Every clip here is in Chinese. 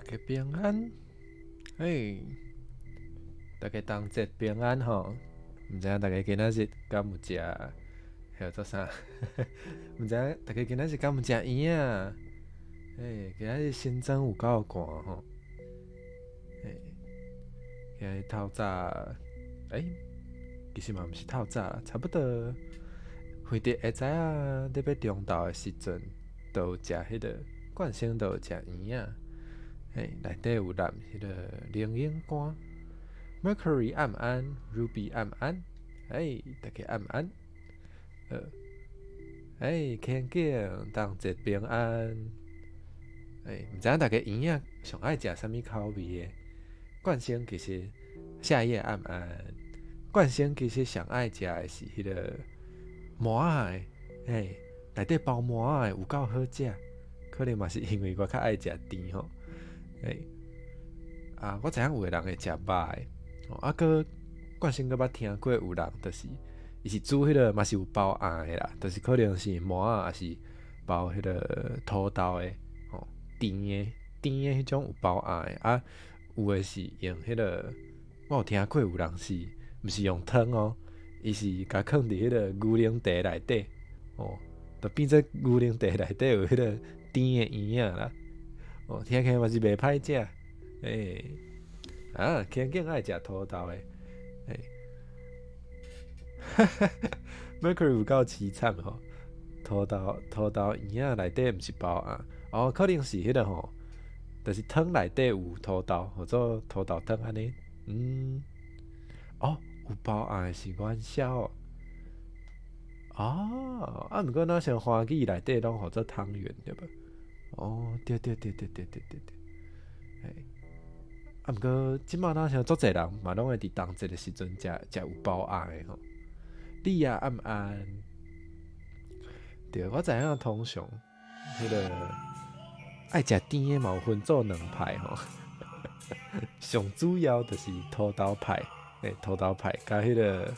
家平安，嘿，大家当节平安吼。毋知影大家今仔日敢有食，叫做啥？毋知影大家今仔日敢有食圆啊？嘿，今仔日新增有够寒吼。嘿，今日透早，其实嘛毋是透早，差不多。辉弟会知影，你要中昼的时阵，都有食迄个惯性，都有食圆啊。嘿，内底有淋迄个灵应干。Mercury 暗安，Ruby 暗安，大家暗安，庆景当节平安，毋知影大家圆仔上爱食啥物口味的？冠星其实夏夜暗安，冠星其实上爱食的是迄个麻仔内底包麻仔有够好食，可能嘛是因为我较爱食甜吼，我知影有个人会食肉的。个冠星个捌听过有人，就是伊是煮迄个嘛是有包餡的啦，就是可能是麻仔，也是包迄个土豆的，甜的迄种有包餡的，有的是用迄个，我有听过有人是，毋是用汤哦，伊是甲放伫迄个牛奶茶内底，就变做牛奶茶内底有迄个甜的圆仔啦，听起来嘛是袂歹食，庆景爱食土豆的，Mercury 有够凄惨吼，土豆圆仔内底毋是包餡，可能是迄个吼，就是汤内底有土豆，或者土豆汤安尼，有包餡的是元宵毋过咱像花枝内底拢号做汤圆对无？对，毋过即摆咱像足侪人嘛，拢会伫同节的时阵食有包餡的吼。你啊暗安，对，我知影通常迄个爱食甜的嘛有分做两派吼，上主要就是土豆派，土豆派甲迄个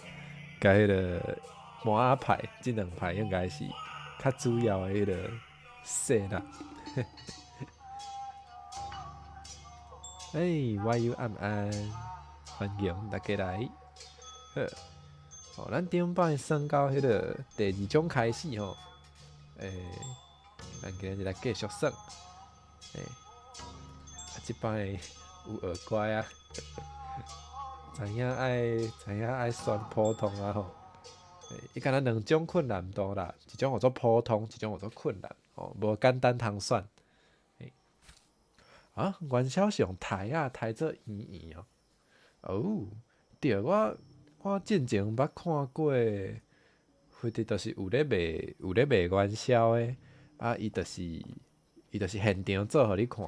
麻仔派，即两派应该是较主要的迄个说啦。YU 暗安，欢迎大家来。咱顶摆算到迄个第二种开始吼，咱今日来继续算，即摆有学乖啊，知影爱选普通啊吼，伊敢若两种困难度啦，一种叫做普通，一种叫做困难，无简单通选。元宵是用台做圆哦。对，我之前捌看过，或者就是有咧卖元宵的，伊就是现场做互你看，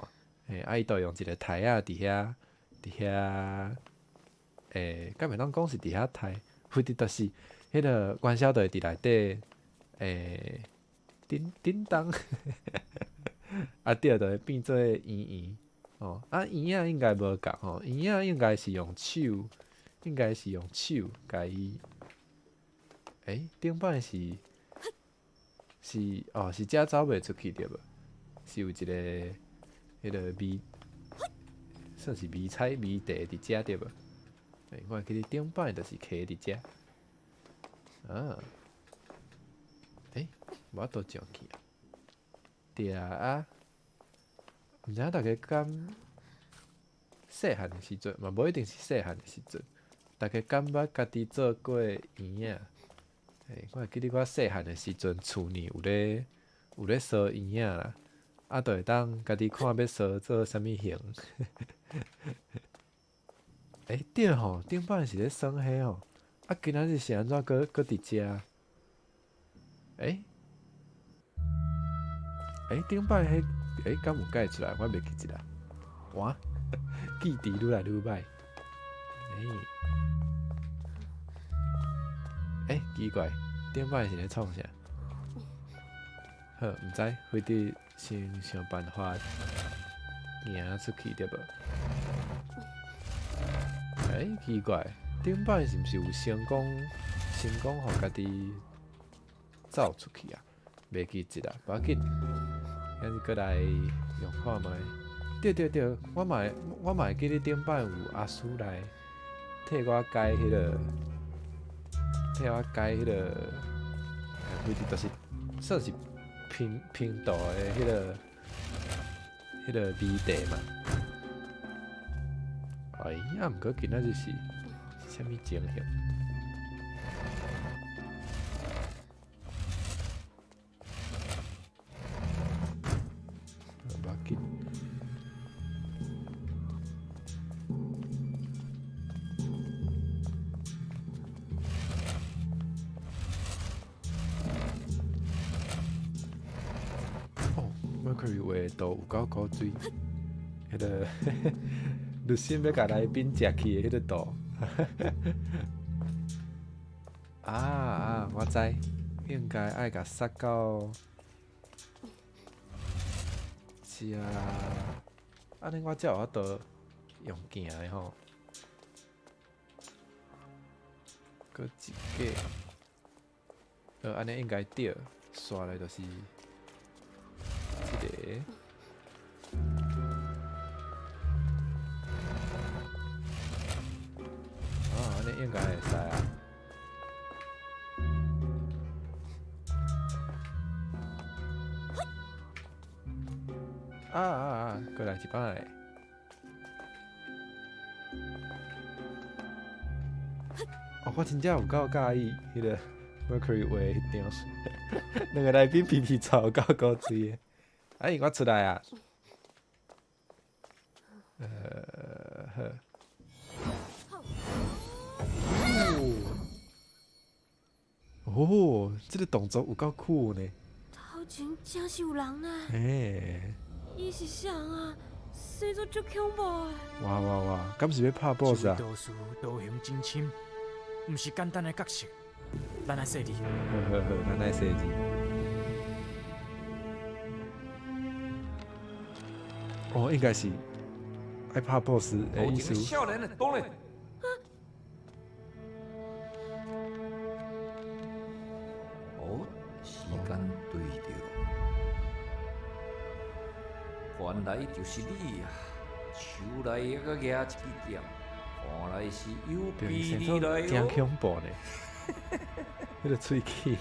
伊就用一个台伫遐，敢袂当讲是伫遐台，或者就是迄个元宵就会伫内底，叮当，对，就会变做圆圆。圆仔应该无共吼，圆仔应该是用手甲伊，顶摆是遮走袂出去对无？是有一个迄个算是迷彩迷地伫遮对无？我记得顶摆就是徛伫遮，我倒上去啊，对啊。毋知影大家敢细汉的时阵，嘛无一定是细汉的时阵，大家敢捌家己做过圆仔？我会记得我细汉的时阵，厝里有咧烧圆仔啦，就会当家己看要烧做啥物形。对吼，顶摆是咧算迄吼，今仔日是安怎搁伫遮？顶摆迄敢有解出来？我袂记一啦。哇，记忆愈来愈歹。奇怪，顶摆是咧创啥？好，毋知，或者先想办法行出去对无？奇怪，顶摆是毋是有成功互家己走出去啊？袂记一啦，无要紧。咱搁来用看卖，对，我嘛会记得顶摆有阿叔来替我改迄、个，不是，就是算是拼图的迄个谜题嘛。哎呀，毋过今仔日是啥物情形？无要紧。Mercury 话都有够古水，迄个律师要甲来宾食去的迄个度。我知，应该爱甲塞到是啊，安尼我才有法度用行的吼。搁一个，安尼应该对，刷来就是这个。安尼应该会使啊！过来一摆。我真正有够介意迄个 Mercury 话迄张，两个来宾皮皮臭有够古锥的。我出来啊！这个动作有够酷呢！头前真是有人呢。伊是谁啊？生做足恐怖的。哇！敢是要拍 BOSS 啊？道士道行真深，毋是简单的角色。咱来说字。咱来说字。应该是爱拍 BOSS 的意思。少年的懂嘞。时间对着，原来就是你啊！手内还搁举一支剑，看来是有比你来哦。真恐怖呢！迄个喙齿。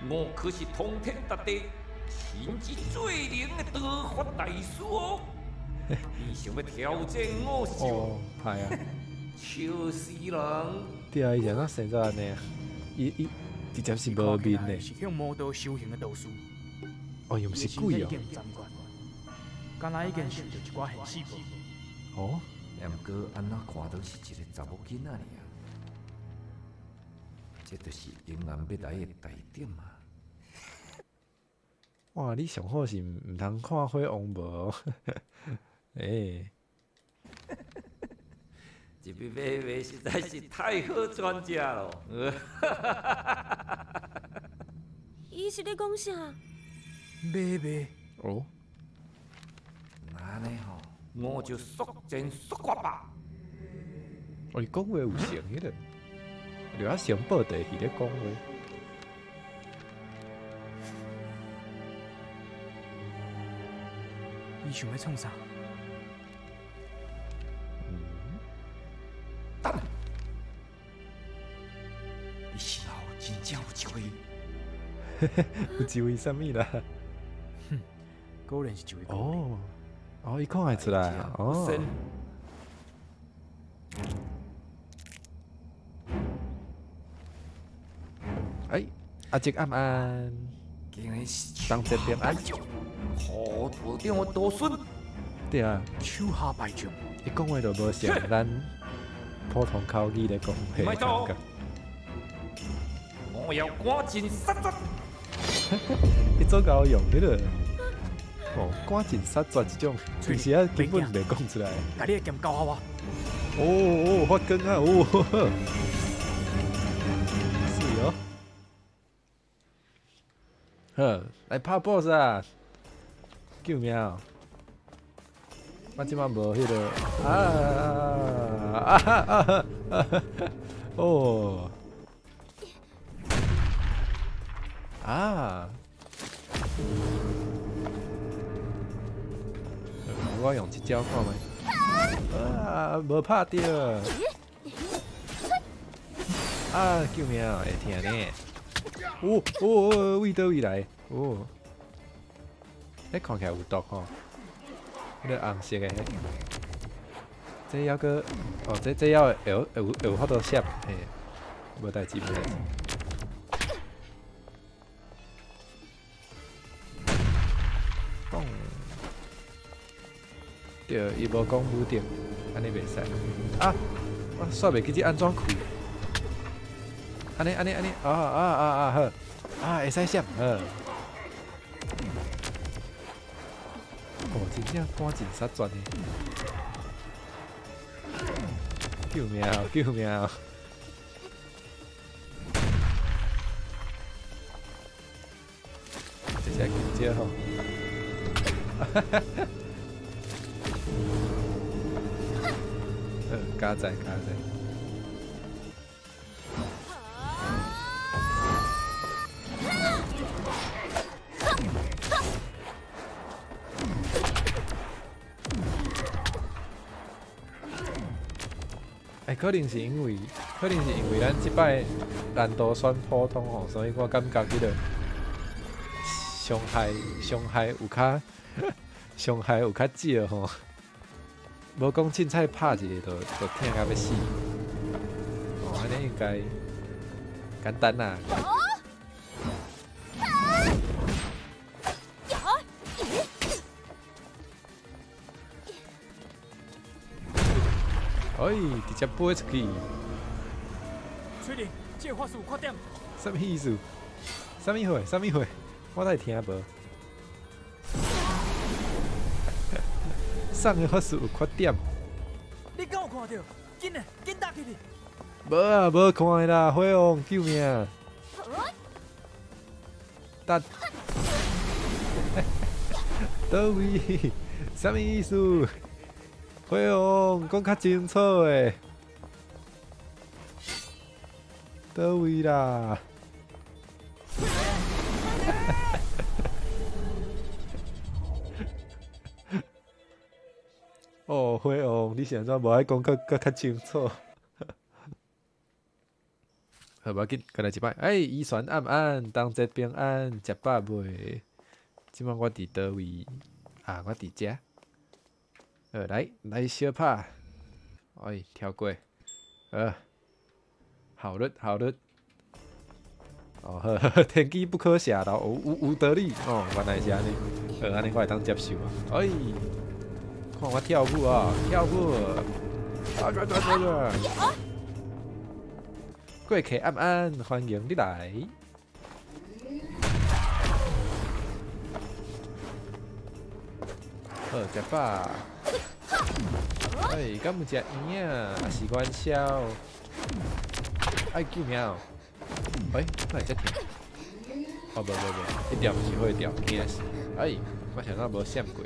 我可是通天达地、神之最灵的道法大师哦！你想要挑战我是？歹啊！笑死人！对啊，伊像那生做安尼啊，伊直接是无面的。是向魔道修行的道士。又毋是鬼哦。敢若已经受到一寡现世无？毋过安怎看都是一个查某囡仔尔。这就是阴暗要来的大点嘛！哇，你上好是毋通看火王无？这笔买卖实在是太好转食咯！伊是咧讲啥？买。安尼吼，我就速战速决吧。伊讲话有成迄个，就啊上报地是咧讲话。伊想要创啥？等，你是老真正有一位？有一位啥物啦？果然是一位高伊看会出来啊！阿吉暗暗，当这边安，好土定我多孙。对啊，手下败将，伊讲话就无像咱普通口语咧讲话感觉。我要赶尽杀绝。伊做够用迄个，赶尽杀绝这种，平时啊根本袂讲出来。甲你的剑教下我。发光啊！是哦。来拍 BOSS 啊！救命哦！我即摆无迄个我用一招看卖。啊，无拍到。啊，救命啊！会疼呢。位倒位来？哦，迄看起来有毒吼。迄个红色的，这要个哦，这要有法度闪，嘿，无代志，无代志。讲，对，伊无讲武定，安尼袂使。啊，我煞袂记这安怎开？安尼，好，会使闪，好。哦，真正赶尽杀绝的！救命！救命！这只金蕉吼，加载。可能是因为咱即摆难度算普通吼，所以我感觉迄个伤害有较伤害有较少吼。无讲凊彩拍一个就疼到要死。哦，安尼应该简单啦。哎，直接飞出去！确定，这法术有缺点。什么意思？什么货？我哪会听无？送的法术有缺点。你敢有看到？紧打起去！无啊，无看的啦，火王救命！搭倒位？什么意思？火王讲较清楚诶，倒位啦？哦，火王，你现在无爱讲较清楚。好，无要紧，再来一摆。哎，伊船暗，当节平安，食饱未？即摆我伫倒位？啊，我伫遮。来小拍，哎，跳过，好了，哦呵，天机不可泄露，有道理哦，原来是安尼，安尼我会当接受啊，哎，看我跳舞啊，过客安，欢迎你来，好，食饱。哎，敢有食圆啊？还是元宵？爱救命！哎，哪会遮疼？哦，无，一条毋是火条，惊死！哎，我想到无闪过，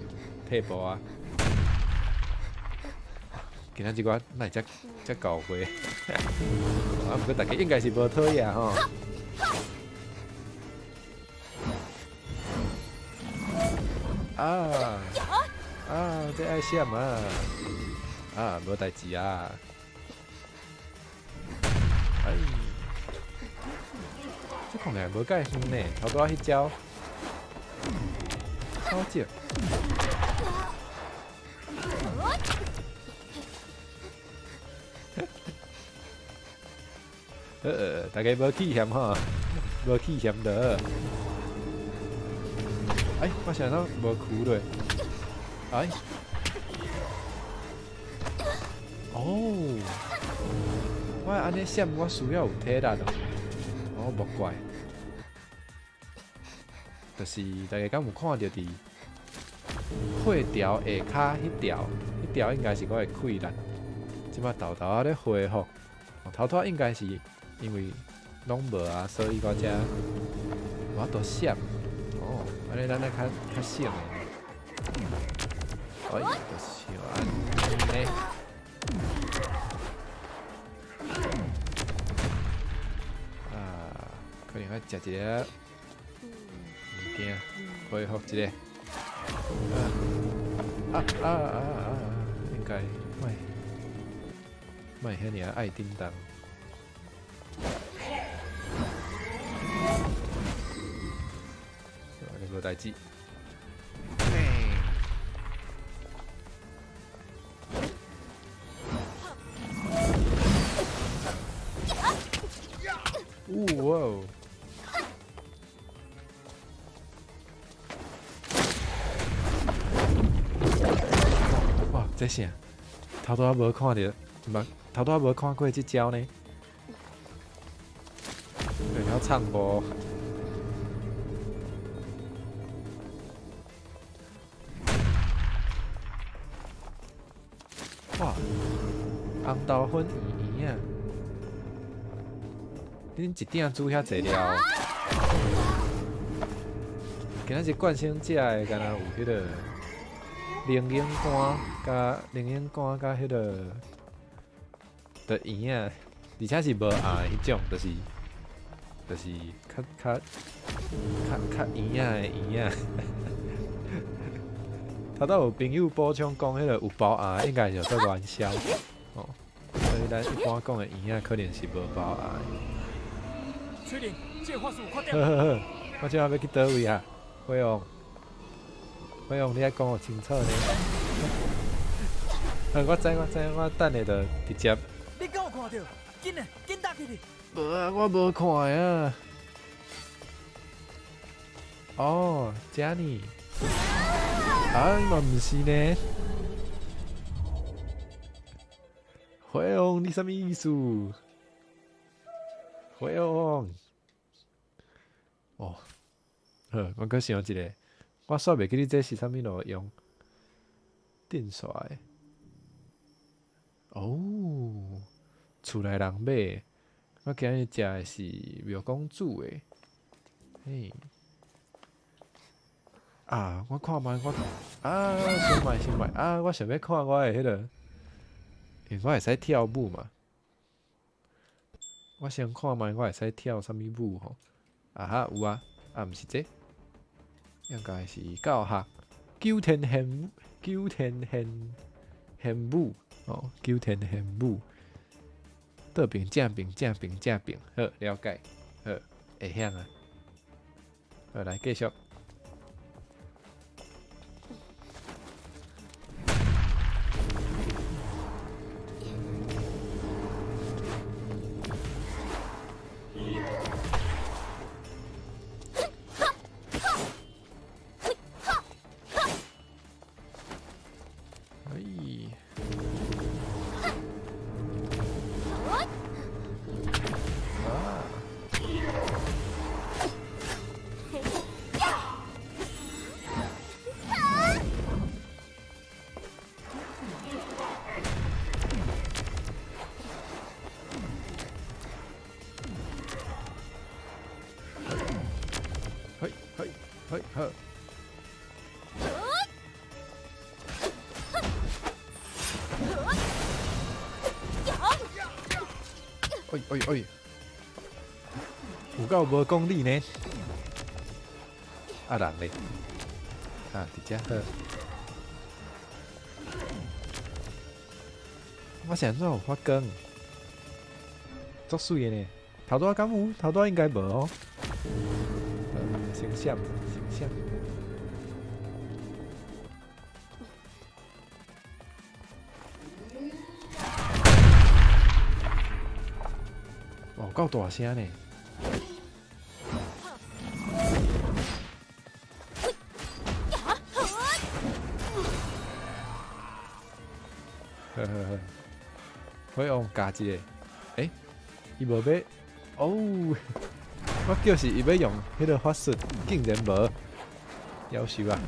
退步啊！今仔日我哪会遮搞过？啊，不过大家应该是无讨厌吼。这爱闪啊！无代志啊！哎，这看起来无介远呢，头拄仔迄招，超少。大家无气嫌吼，无气嫌的。哎，我想到无哭嘞。哎，哦，我安尼闪，我需要有体力哦。哦，莫怪，就是大家敢有看到伫火条下骹迄条应该是我的溃烂。即摆豆豆咧恢复，头拄应该是因为拢无啊，所以我才我都闪。哦，安尼咱来较省诶。哎，就是安尼。可能要食一个物件，恢复一个。应该卖遐尔爱叮当。你无代志。哇哦！哇，这啥？头拄仔无看到，唔，头拄仔无看过这招呢。有要唱无？哇，红豆粉圆圆啊！恁一鼎煮遐济料，今仔日惯性食的，敢若有迄个灵眼干甲迄个的圆啊，而且是无红的迄种，就是较圆仔的圆仔。头拄有朋友补充讲，迄个有包红应该是在元宵哦，所以咱一般讲的圆仔可能是无包红的。确定，这话术快点。好，我即下要去倒位啊？辉煌，你爱讲我清楚呢。我知，我等下就直接。你敢有看到？紧嘞，紧打起去。无啊，我无看啊。哦，这呢？啊，嘛毋是呢。辉煌，你什么意思？辉煌。哦，我搁想一个，我煞袂记你这是啥物路用？电刷的。哦，厝内人买，我今日食的是庙公煮的。嘿，啊，我看卖先卖啊！我想要看我的迄个，因为我会使跳舞嘛。我先看卖我会使跳啥物舞吼？啊哈有啊，啊毋是这，应该是教学九天玄武哦，九天玄武，倒平正平，好了解，好会晓啊，好来继续。好。哎，有够无功力呢？啊人咧，啊直接好。我想怎有发光？足水的呢。头拄敢有？头拄应该无哦。形象。哦，够大声呢！我用加一个，伊无要，哦，我就是伊要用迄个法术，竟然无，夭寿啊！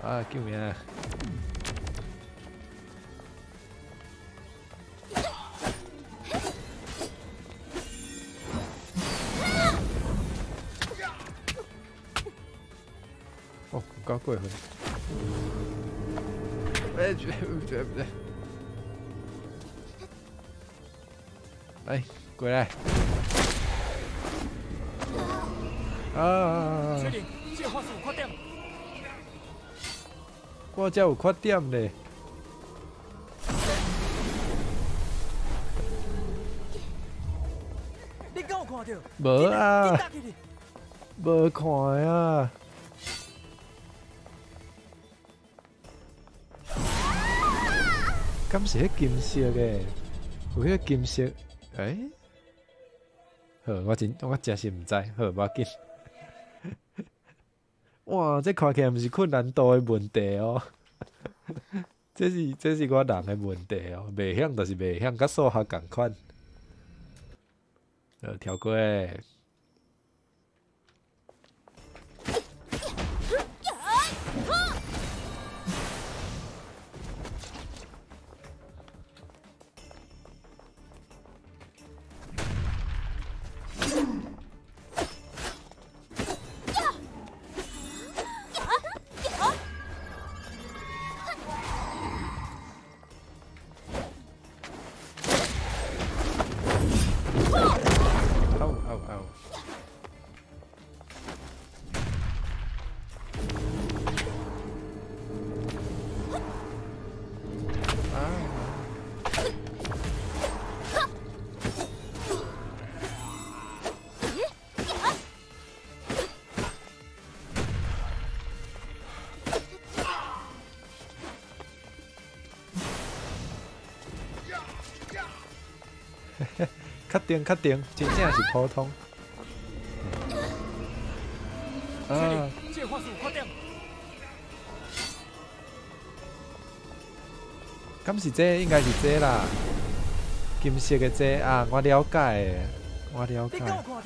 啊，救命啊！哦，够过分！来，过来！确定，这话术快点！我才有缺点咧。你敢有看到？无啊紧，打去哩！无看啊。敢是迄金色的？有迄个金色？好，我真是毋知，好，无要紧。哇，这看起来毋是困难度的问题哦，这是我人的问题哦，袂晓就是袂晓，甲数学共款。跳过。确定，真正是普通。啊！这个法术有缺点。敢是这应该是这啦，金色的这啊，我了解，我了解。你敢有看到？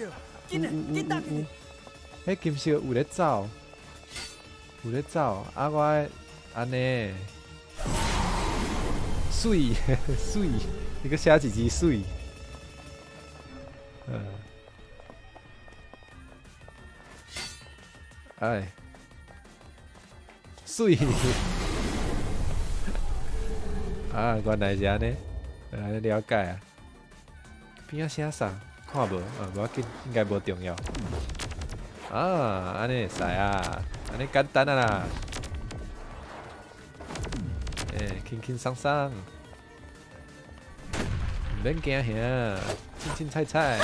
紧打去哩！迄金色有咧走，有咧走，啊我安尼，水水，你个写一字水。哎，水啊，原来是安尼，了解啊。边仔写啥？看无，无要紧，应该无重要。啊，安尼会使啊，安尼简单啊啦。轻轻松松，唔免惊吓，凊凊彩彩。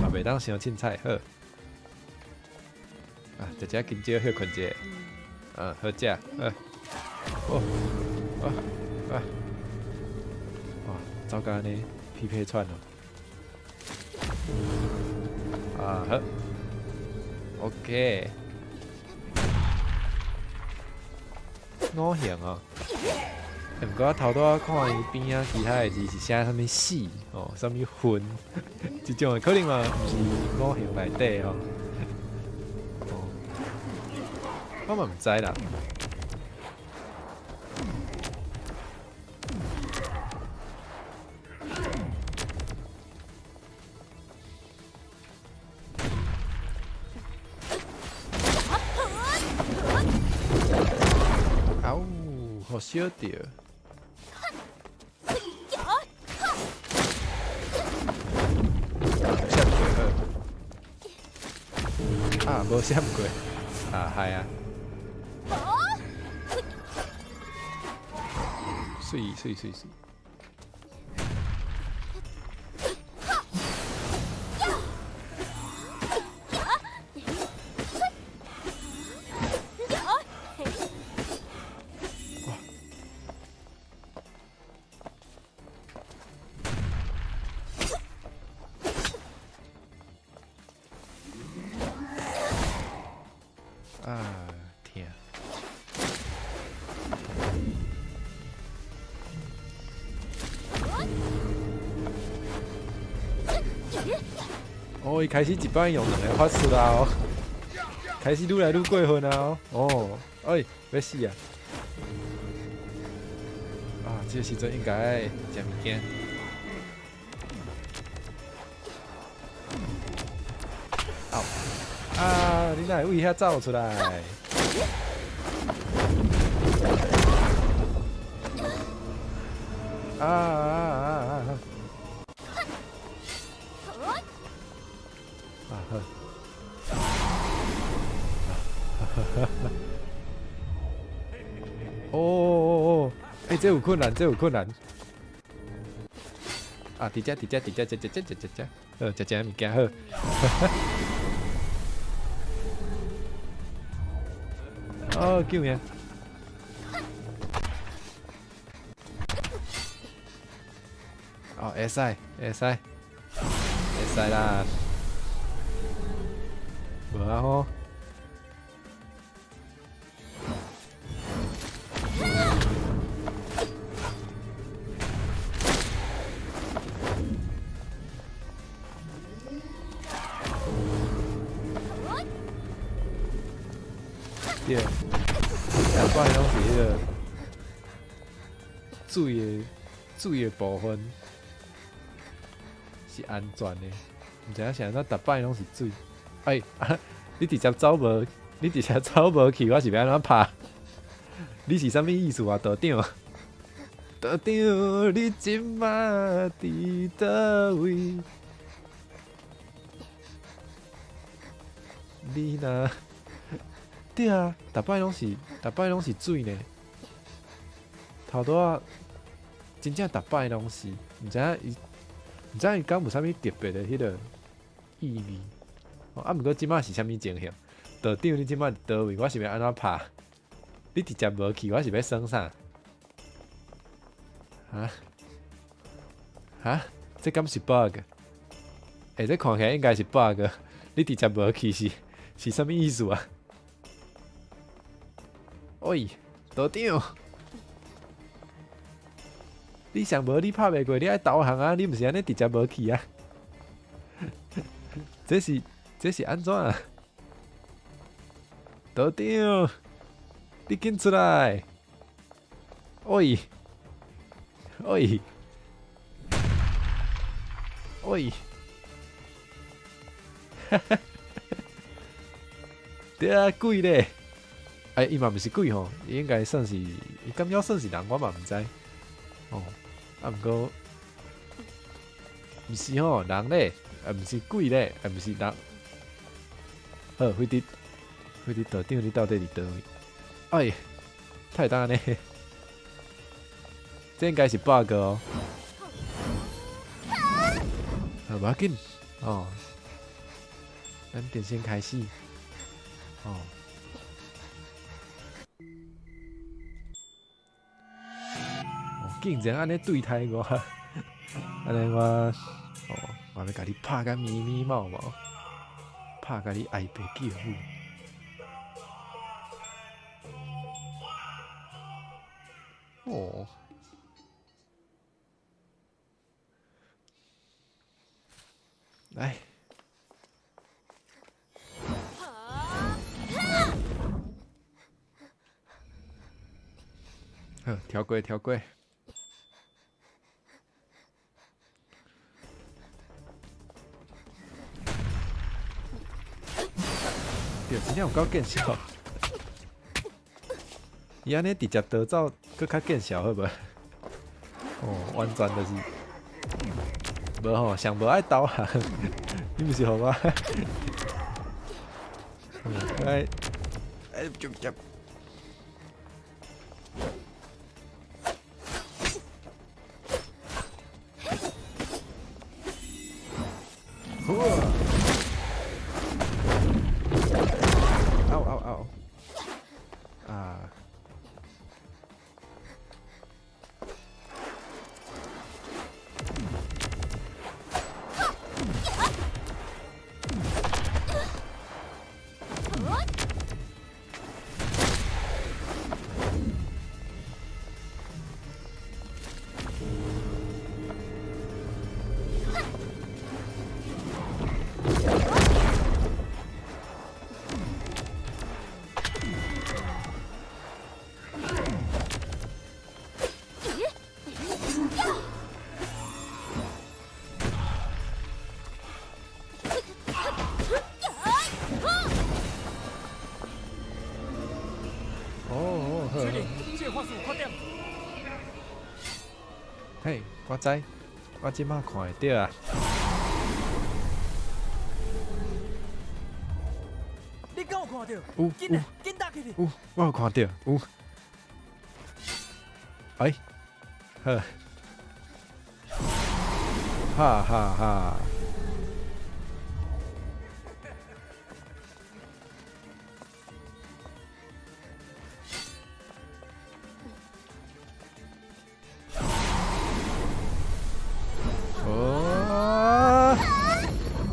嘛袂当伤凊彩，好。食只金蕉休困者，好食，哇，糟糕呢，匹配串哦，好 ，OK， 五行哦，毋过我头拄看伊边仔其他的字是写啥物死哦，啥物魂，即种的可能嘛，毋是五行内底哦。我嘛唔知啦。好小着。无闪过，系啊。水。天！哦，伊开始一摆用两个法术啦哦，开始愈来愈过分啊哦，要死啊！这个时阵应该食物件。你哪会为遐走出来？好。这有困难，这有困难。啊，伫遮，食，食物件好。哦，救命！哦，会使啦。无啊吼。对，大摆拢是迄个水的部分是安全的，毋知影是安怎大摆拢是水。哎，你直接走无去，我是要安怎拍？你是啥物意思啊，道长？道长，你即马伫倒位？你若对啊，大摆拢是水呢。头拄仔真正大摆拢是，毋知伊敢有啥物特别的迄个意义。啊，毋过即马是啥物情形？道长，你即马伫倒位？我是要安怎拍？你直接无去，我是要耍啥？这敢是 bug？ 这看起来应该是 bug。你直接无去是啥物意思啊？喂，道长，你想无你拍袂过，你爱导航啊！你毋是安尼直接无去啊？这是安怎啊？道长，你紧出来！喂，对啊，鬼咧！伊嘛毋是鬼吼，伊应该算是，伊敢要算是人，我嘛毋知。哦，啊，毋过，毋是吼，人咧，毋是鬼咧，毋是人。好，飞碟道长，你到底伫倒位？哎，太大呢，这应该是 bug 哦。无要紧，哦，咱点先开始，哦。竟然安尼对待我，安尼我要甲你拍甲咪咪毛毛，拍甲你爱白叫母。哦，来，好，跳过。对，真正有够见效。伊安尼直接逃走，搁较见效，好无？哦，完全就是无吼，上无爱导航，你毋是互我？接。嗷！啊！嘿，我知，我即马看会到啊。你敢有看到？有，紧打起去！有，我有看到，有。哎，呵，哈哈哈。哦，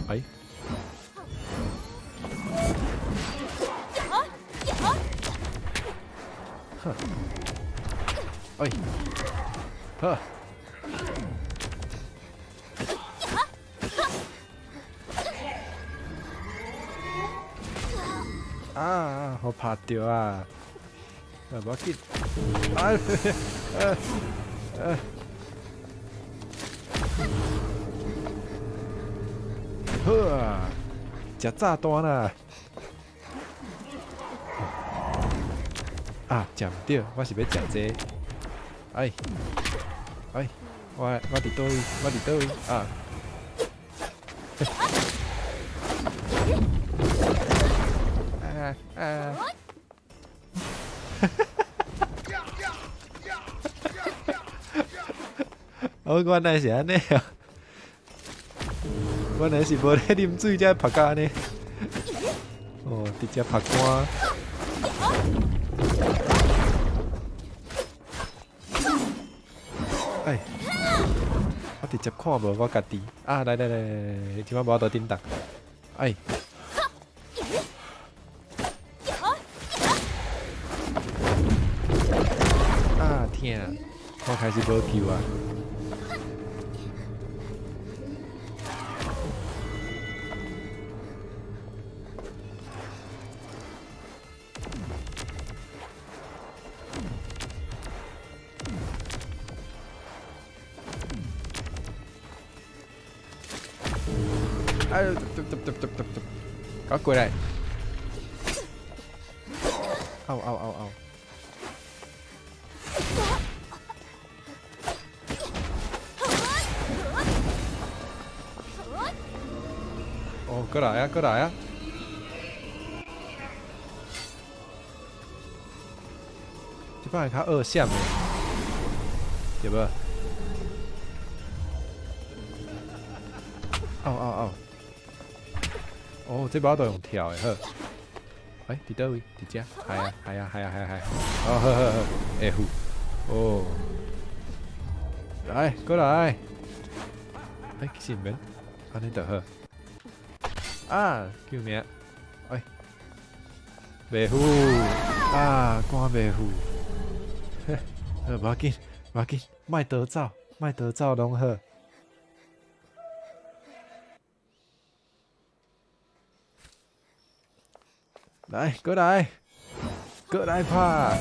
哎。呵，哎，呵，啊，好拍到啊！啊，无要紧，啊，呵，食炸弹啦！啊，食唔到，我是要食这个。哎，哎，我伫倒位？我伫倒位？啊！啊啊！哦，原来是安尼啊！原来是无咧啉水才拍到安尼。哦，直接拍干。哎，我直接看无我家己。啊，来，即摆无倒叮当。哎。啊，疼！我开始无救啊。哎，搞过来！嗷！哦，过来啊！这摆较恶闪的，对无？嗷！哦，这把都用跳的好。哎，伫倒位？伫遮？系啊！哦，好，F。哦，来，过来。哎，其实免，安尼就好。啊，救命！哎，袂赴啊，赶袂赴。无要紧，莫逃走，拢好。来，过来拍！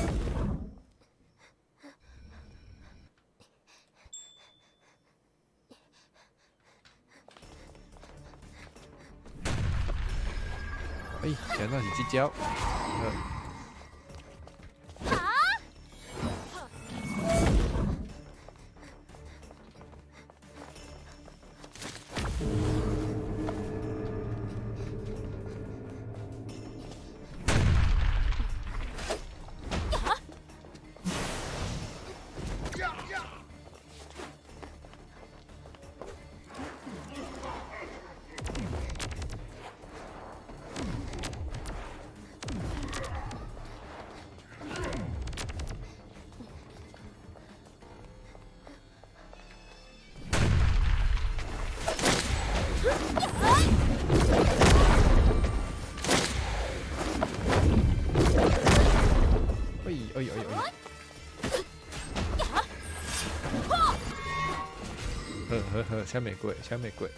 哎，想到是这招。好，抢玫瑰。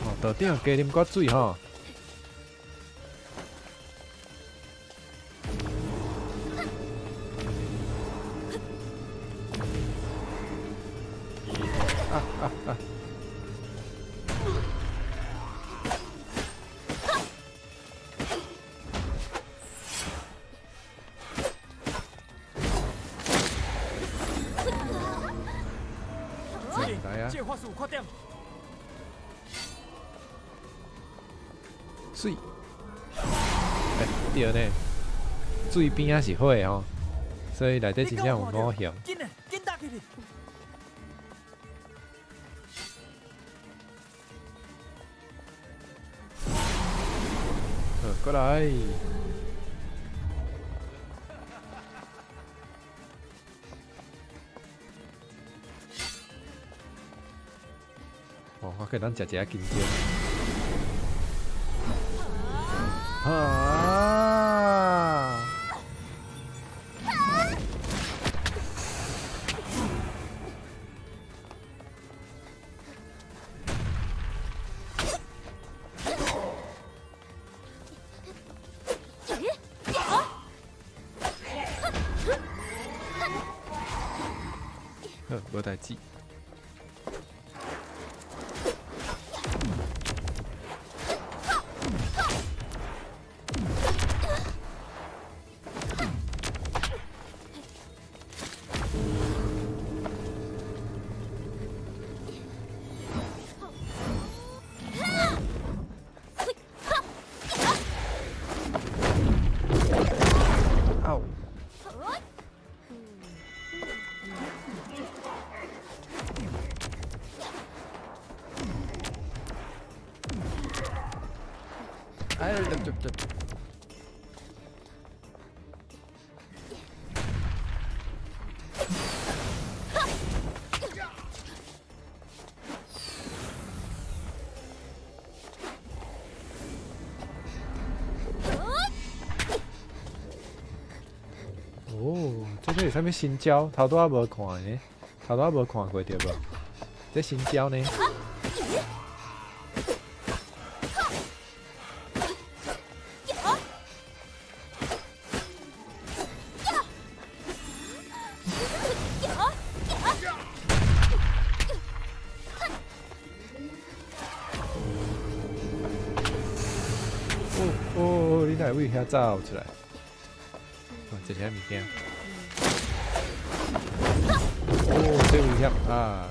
哦，到顶加啉寡水吼。啊！这法术快点！水。对呢，水边仔是火吼，所以内底真正有五行。紧嘞，紧打起去！好，过来。哦，我可以当食一下金针。啊！无代志。嗷！哎，对。哦，这个是啥物新招？头拄仔无看呢，头拄仔无看过对无？这新招呢？哦，你哪位遐走出来？哦，这些物件。哦，这危险啊！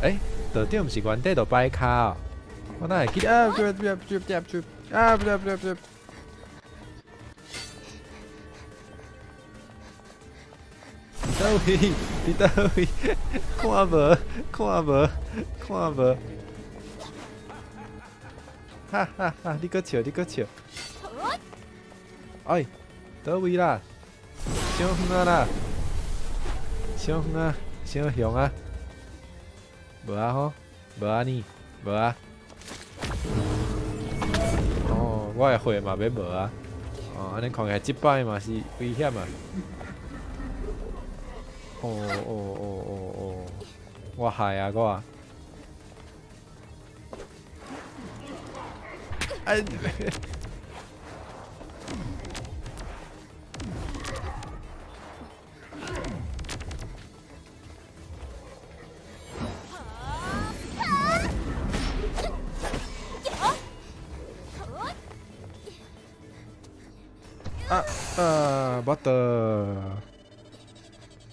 哎，道长毋是原地就摆卡哦，我哪会记得啊？不，啊，不。倒位？你倒位？看无？哈哈哈！你搁笑。哎，倒位啦？伤远啦？伤凶啊！无啊吼，无啊呢，无啊。哦，我的血嘛要无啊。哦，安尼看起来即摆嘛是危险啊。哦，我害啊我。哎。我的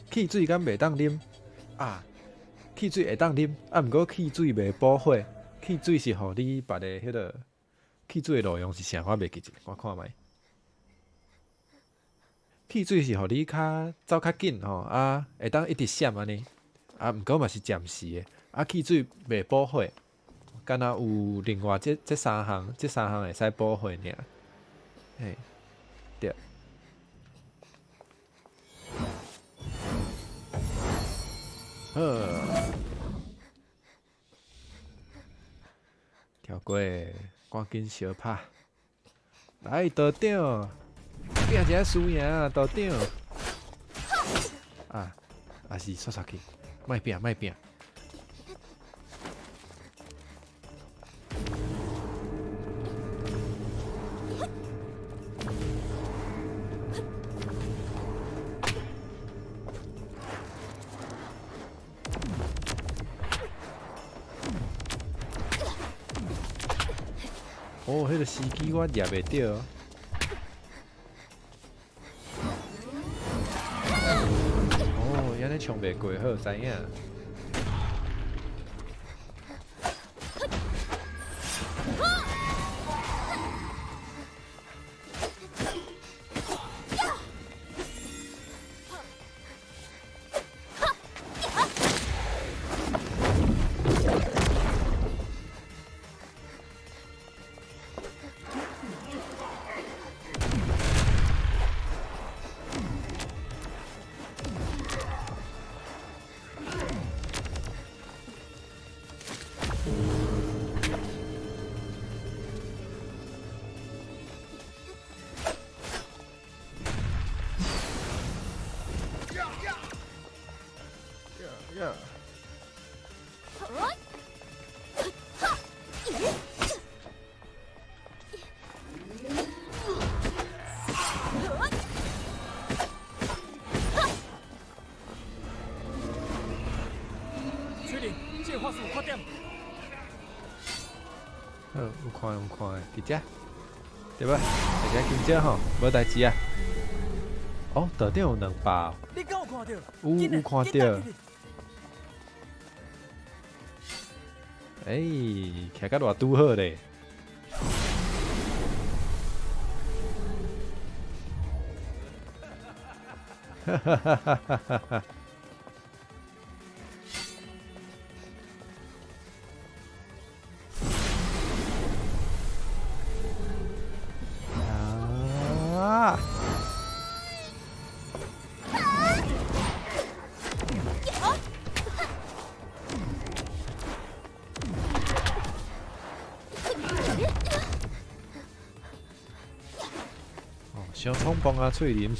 汽水敢袂当啉啊？汽水会当啉，毋过汽水袂补火，汽水是互你别个迄个汽水的路用是啥？我袂记住，我看觅。汽水是互你较走较紧吼，啊，会当一直闪安尼，啊，毋过嘛是暂时的，啊，汽水袂补火，敢若有另外这三项会使补火尔，嘿。对，跳过，赶紧相拍。来，道长，拼一下输赢啊，道长。啊，也是刷去，莫拼。哦，迄个司机我抓袂着。哦，安尼冲袂过，好知影。确定，这话术快点。好，有看的，伫遮，对吧？大家紧张吼，无代志啊。哦，岛顶有2把，你敢有看到？有看到。徛甲偌拄好咧。哈哈哈哈哈哈哈！啊！哦，小冲锋啊，翠林。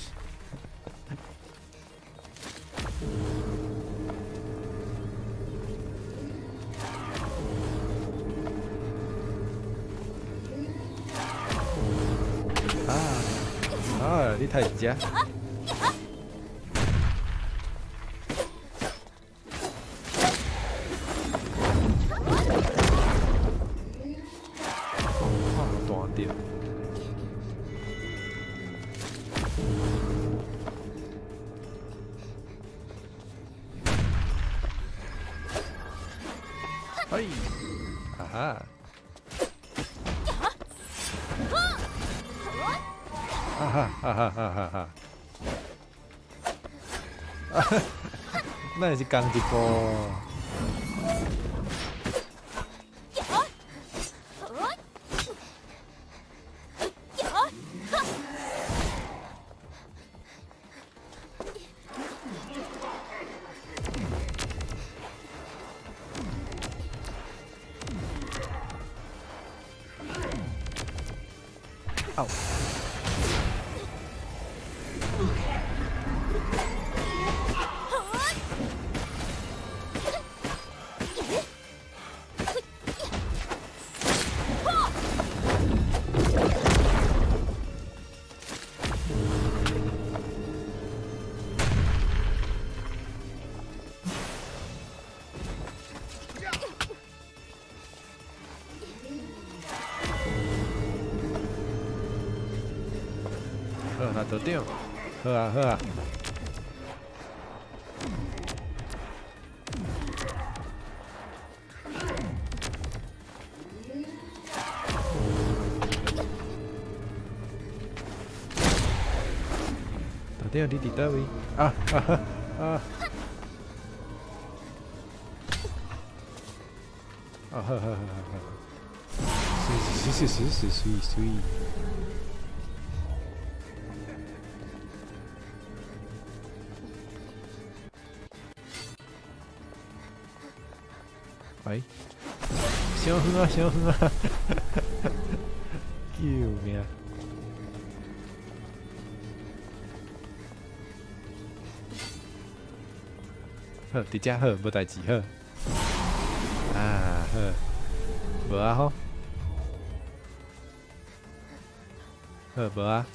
你太直接。断掉。哎，啊哈！哈哈哈哈哈哈！那是刚一步。哦。好啊，岛顶，好啊，好啊。岛顶你伫倒位？啊啊啊！啊好好好好好。水。哎，伤远啊，伤远啊！救命！好，伫遮好，无代志好。啊好，无啊吼，好无啊。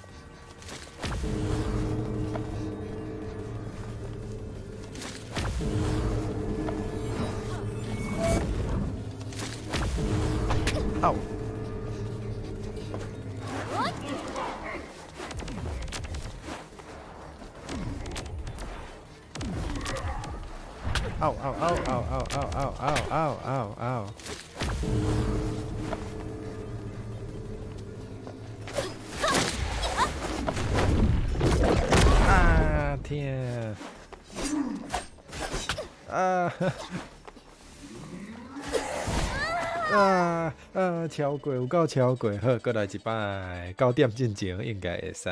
哦，嗷嗷嗷嗷嗷嗷嗷嗷嗷嗷！啊天！啊！超过有够超过，好，过来一摆，9点进前应该会使。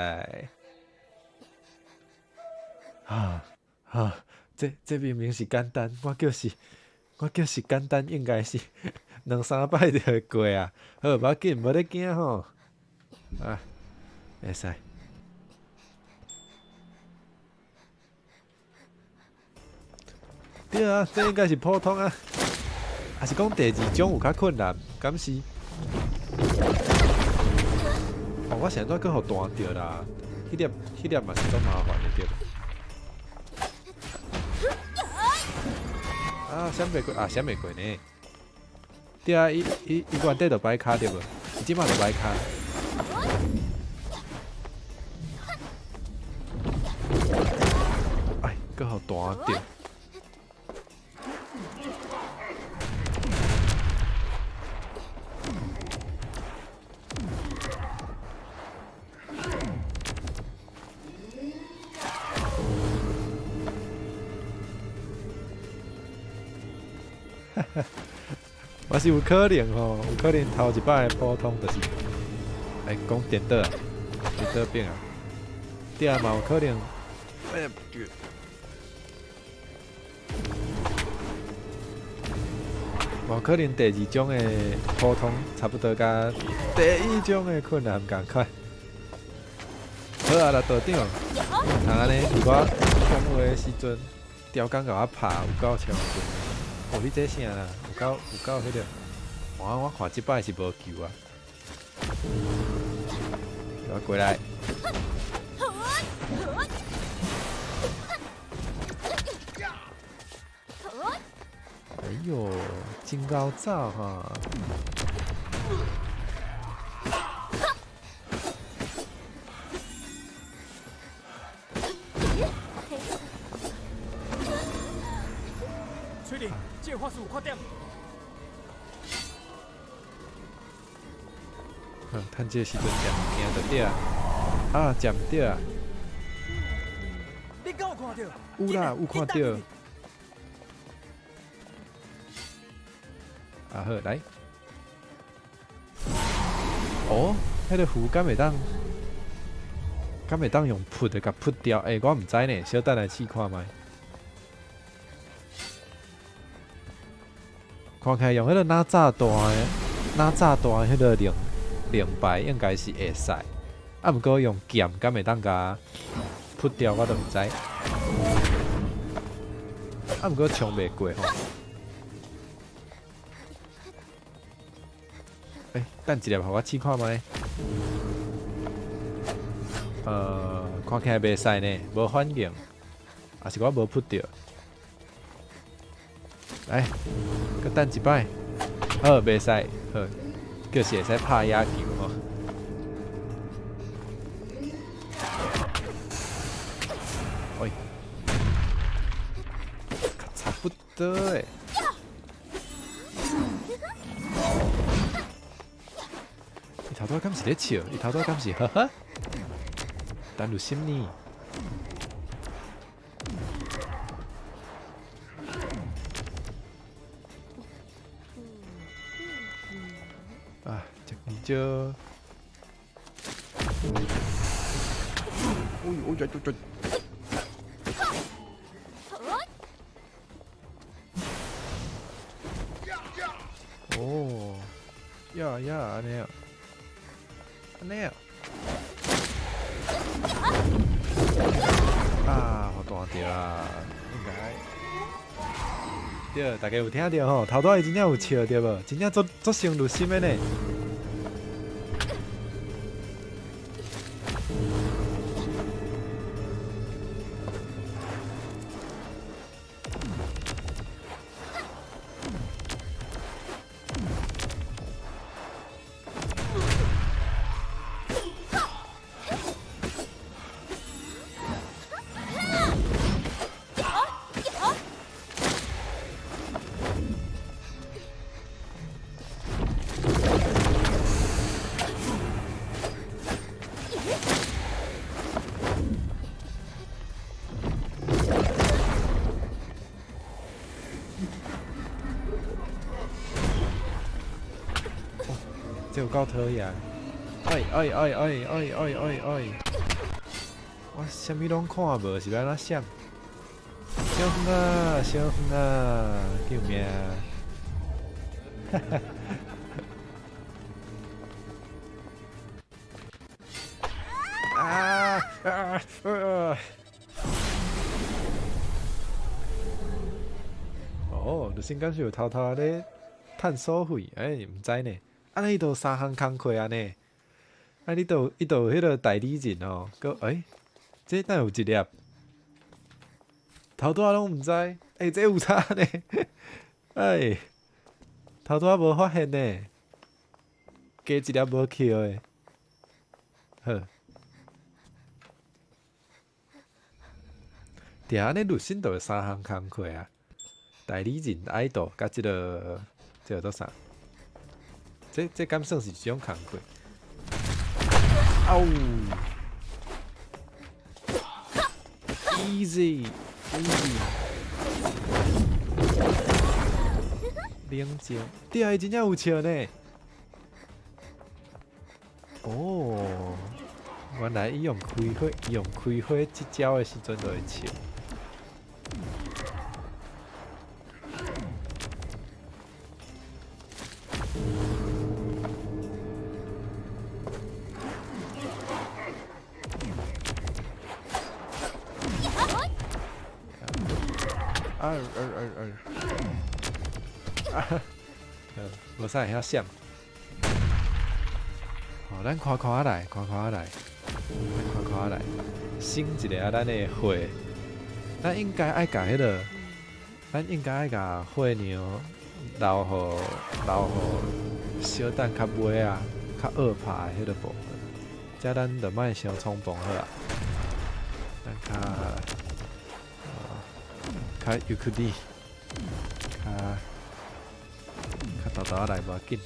这明明是简单，我叫是简单，应该是2-3摆就会过啊。好，无要紧，无咧惊吼。啊，会使。对啊，这应该是普通啊。还是讲第2种有较困难，敢是？哦，我现在搁互弹着啦，迄粒嘛是足麻烦的对。啊，闪袂过啊，闪袂过呢。对啊，伊原底就摆卡对无？伊即马就摆卡。哎，搁互弹着。我是有可能吼，有可能头一摆的普通就是来讲电脑啊，电脑柄啊，对啊嘛有可能，哎呀，有可能第2种的普通差不多甲第1种的困难共款。好啊啦，道长，通安尼伫我讲话的时阵，雕工甲我拍有够超过。哦，你这啥啦？有够迄个，我看即摆是无救啊！我过来。哎呦，真高招哈！崔玲，这个法术有缺点。趁这时阵捡物件就对啊！啊，捡唔到啊！你敢有看到？有啦，有看到。啊好，来。哦，迄个符敢会当用扑的甲扑掉？欸，我毋知呢，小等来试看卖。看起来用迄个哪炸弹的迄个零牌应该是会使，啊毋过用剑敢会当甲扑掉我都毋知，啊毋过冲袂过吼。等一粒互我试看卖。看起来袂使呢，无反应，还是我无扑掉。来，搁等一摆，好，袂使，好，就是会使拍野球吼。喂，差不多诶。伊头拄敢是咧笑，伊头拄敢是呵呵，等有心呢？啊，这边就，哦，呀，安尼啊，安尼啊，啊，好断掉啊，应该。对，大家有听到吼？头拄伊真正有笑对无？真正足伤入心的呢。这有够讨厌！哎！我啥物拢看无，是要安怎闪？小远啊，小远啊，救命！哈哈。哦，就先敢是有偷偷咧趁所费，毋知呢。安尼伊都3项工课安尼，伊都有迄个代理人哦，个这哪有一粒？头拄仔拢毋知，这有差呢，头拄仔无发现呢，加一粒无扣的，好。定安尼律师都有3项工课啊，代理人、爱豆，甲即个叫做啥？这敢算是一种工课？easy， 冷静，对啊，伊真正有笑呢。哦，原来伊用开火即招的时阵就会笑。无啥会晓闪。好，咱看看来，省一个咱的火。咱应该爱甲迄个，咱应该爱甲火娘留互小等较尾啊，较二拍迄个部分。遮咱着莫伤冲动好啊。咱较有趣啲，较豆豆来无要紧。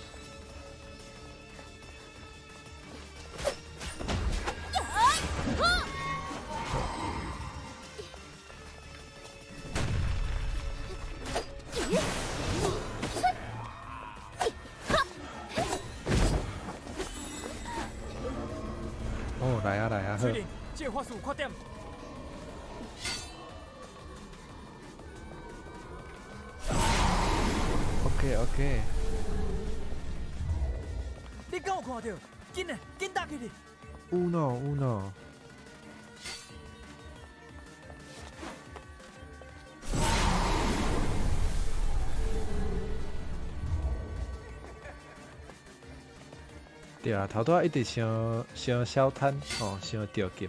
哦，来啊，好。确定，这个法术有缺点。OK。你敢有看到？紧打起去！有喏。对啊，头拄仔一直伤小摊哦，伤着急。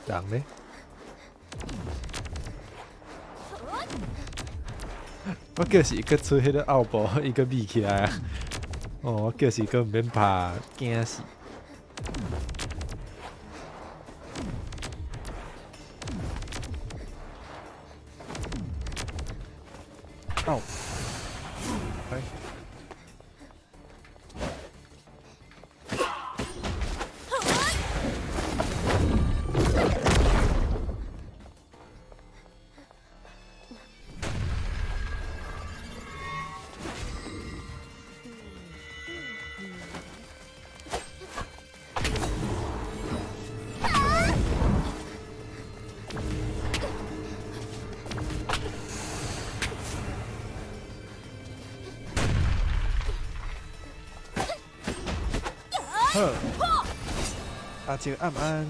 人呢？我叫是伊个出迄个奥步，伊个眯起来啊！哦，我叫是个毋免怕，惊死！好，阿叔暗安，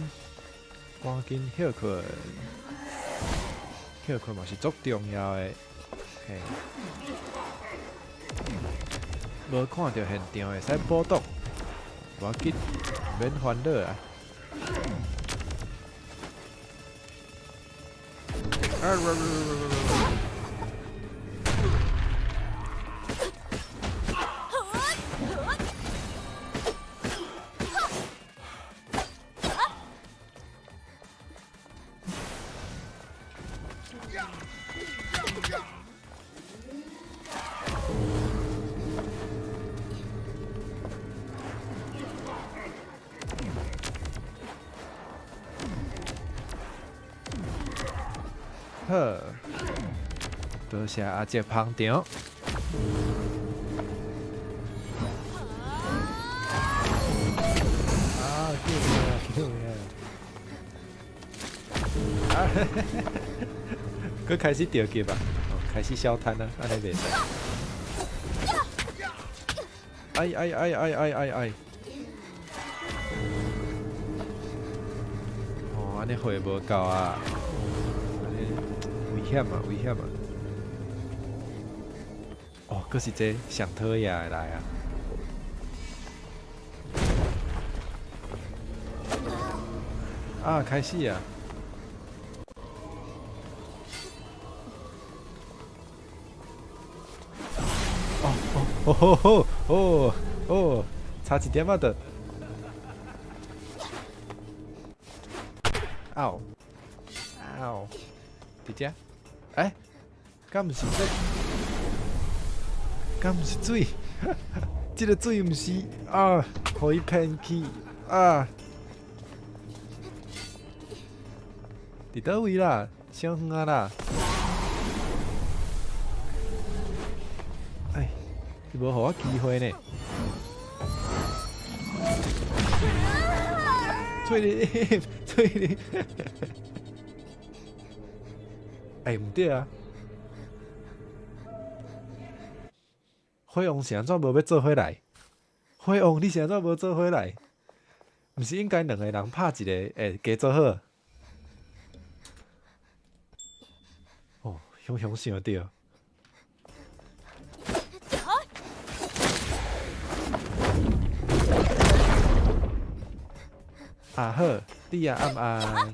赶紧休困。Q 看嘛是足重要的。嘿，无看到现场会使报动，无要紧，免烦恼啊。好，多谢阿姐捧场。啊，救命啊！救命啊！啊，佮开始钓击吧，开始消摊啊，安尼袂使。哎！哦，安尼血无够啊！危险啊！哦，佫是这上讨厌的来啊！啊，开始啊！哦，差一点仔的。嗷！伫遮，哎，敢毋是这？敢毋是水？这个水毋是啊，互伊骗去啊！伫倒位啦？伤远啊啦！哎，你无互我机会呢？翠玲，哎，毋对啊！火王是安怎无要做回来？火王你是安怎无做回来？毋是应该两个人拍一个，会加做好？哦，想想对。啊好，你也暗暗。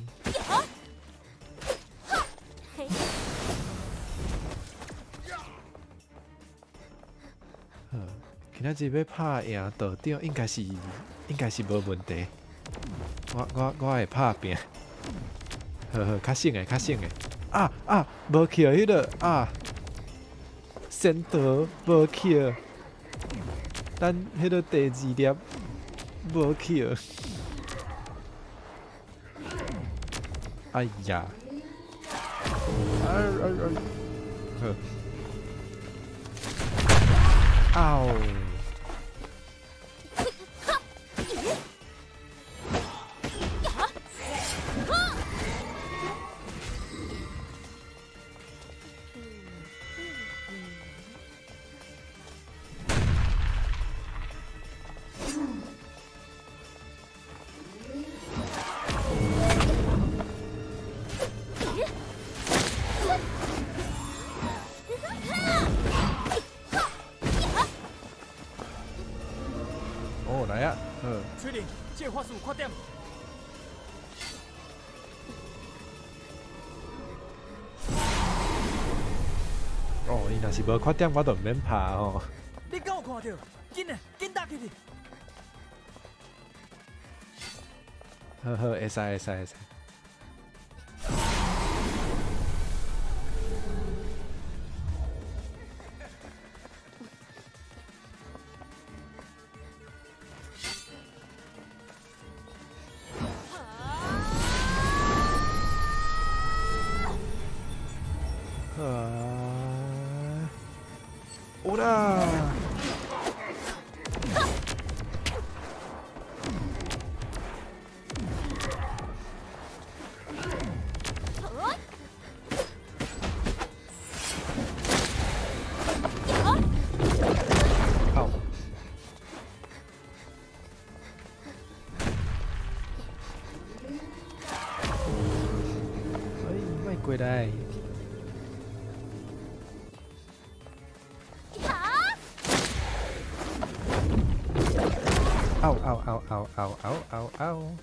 今仔日要拍赢道长，应该是无问题。我会拍拼。好，较省的。无扣迄个啊，先头无扣，咱迄个第二粒无扣。哎呀！嗷！来啊！确定，这话术快点。哦，伊若是无快点，我就毋免拍吼。你敢有看到？紧打起去！好，会使。有啦！好。哎，莫过来！嗷嗷嗷嗷嗷嗷嗷嗷！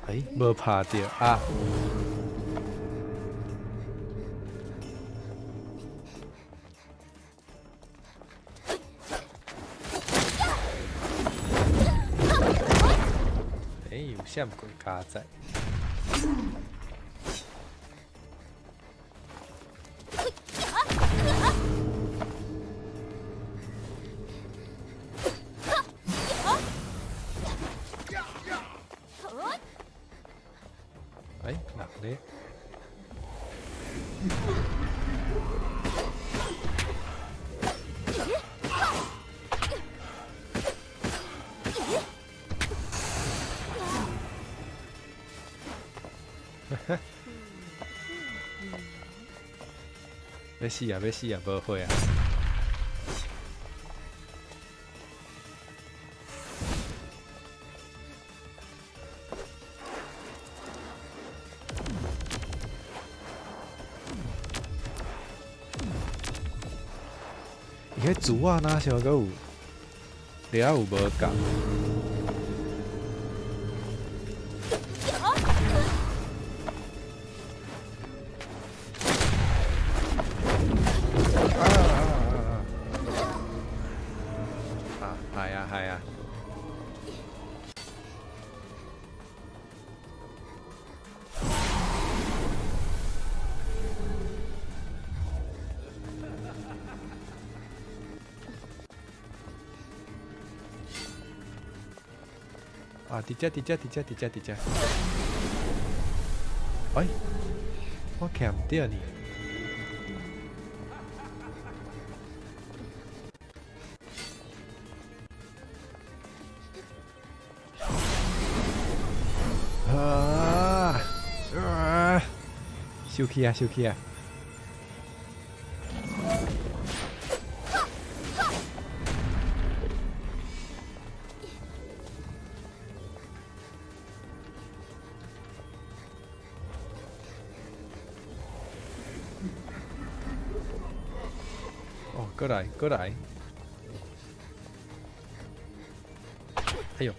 哎，无拍到啊！哎，有闪过加载。哎，หนักเลย要死啊！要死啊！无会啊！伊迄竹啊，哪想阁有，了有无共？系啊系啊！啊！伫遮伫遮伫遮伫遮伫遮！哎，我看唔到你。收起啊！收起啊！哦，过来，过来！哎呦！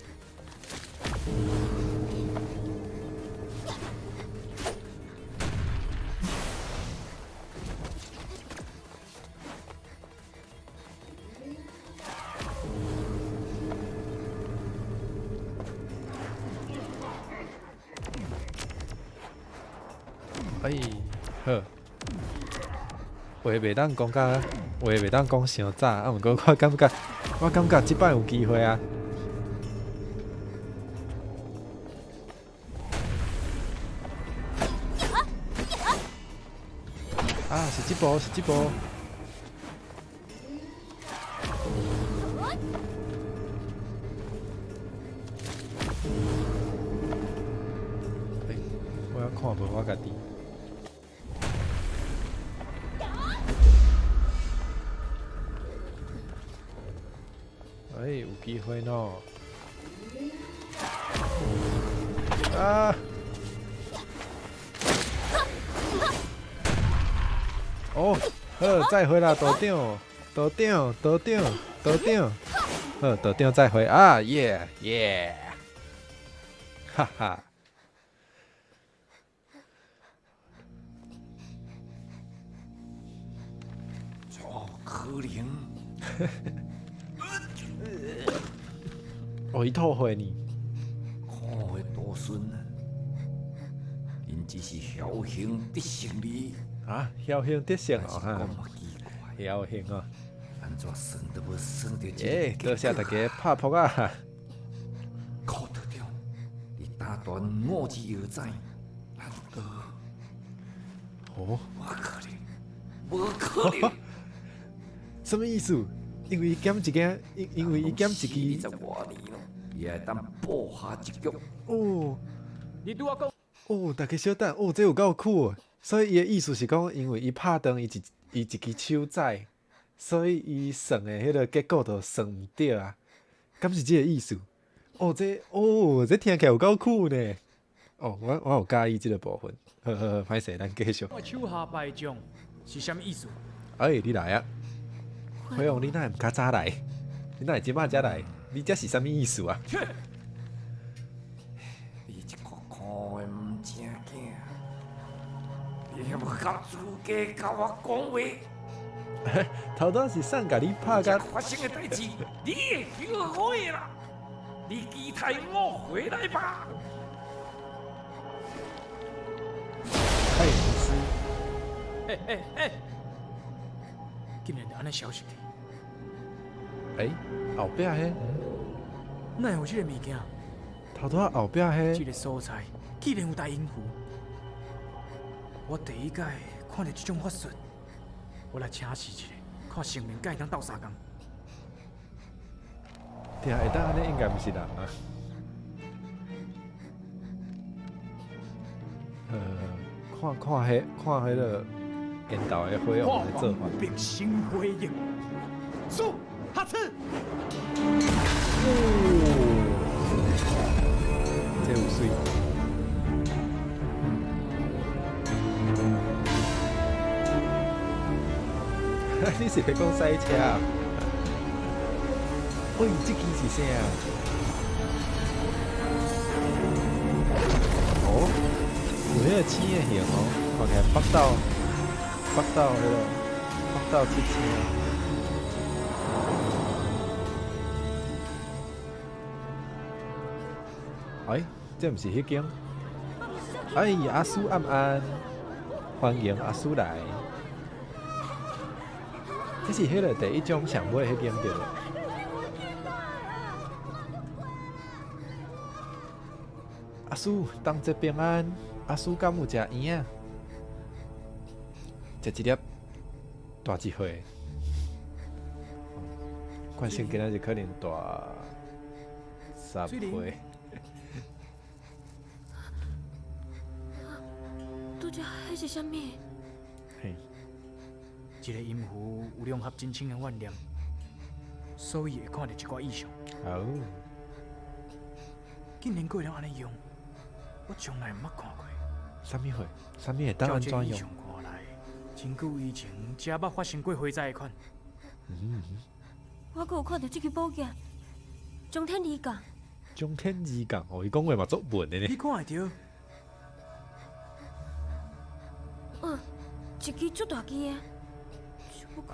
哎，好，话袂当讲甲，话袂当讲伤早，啊，毋过我感觉即摆有机会啊。啊，是即波，是即波。我要看无我家己。哎，有机会喏！啊！哦，好，再回啦，道长，道长，道长，道长，好，道长再回啊！耶耶！哈哈！怎可能？哦，伊吐血呢？看的多孙，因只是侥幸得胜哩。啊，侥幸得胜哦哈！咁奇怪，侥幸哦！安怎算都无算到耶，多谢大家拍扑啊！靠得着，你打断我之腰仔，难道？哦，无可能，无可能！什么意思？因为伊减一件，因为伊减一支。20多年咯，也会当播下一局。哦，你拄我讲，哦，大家小等，哦，这有够酷哦！所以伊的意思是讲，因为伊拍灯，伊一支手载，所以伊算的迄个结果就算毋对啊。敢是即个意思？这听起来有够酷呢！哦，我有介意即个部分。好，歹势，咱继续。我手下败将是啥物意思？哎，你来啊！辉煌，你哪会毋较早来？你哪会即摆才来？你这是啥物意思啊？你一个酷的毋正经，你有合资格甲我讲话？头拄是送甲你拍甲发生的代志，你会后悔啦！你期待我回来吧？太无私。竟然安尼消息去，后壁迄，哪会有这个物件？头拄后壁迄这。个所在竟然有大音符。我第一届看到这种法术，我来请示一下，看生命敢会当斗相共。对啊，会当安尼应该毋是人啊。看迄个烟斗的火红的做法。并心灰影，速哈刺！这有水。你是在讲赛车啊？喂，这支是啥啊？哦，有迄个青的形哦，看起来北斗七星。这毋是迄间。阿叔暗安，欢迎阿叔来。这是迄个第一种上尾迄间对了。阿叔，当节平安。阿叔敢有食圆啊？食一粒大一岁。关心今仔日可能大3岁。拄则迄是啥物？嘿，这个音符有融合真清的怨念，所以会看到一寡异象。好。竟然过了安尼用，我从来毋捌看过。啥物会？啥物会当安怎用？照这异象看来，真久以前才捌发生过火灾的款。我阁有看到这支宝剑，中天二杠。中天二杠，哦，伊讲话嘛足文的呢。你看会到？一支足大支的。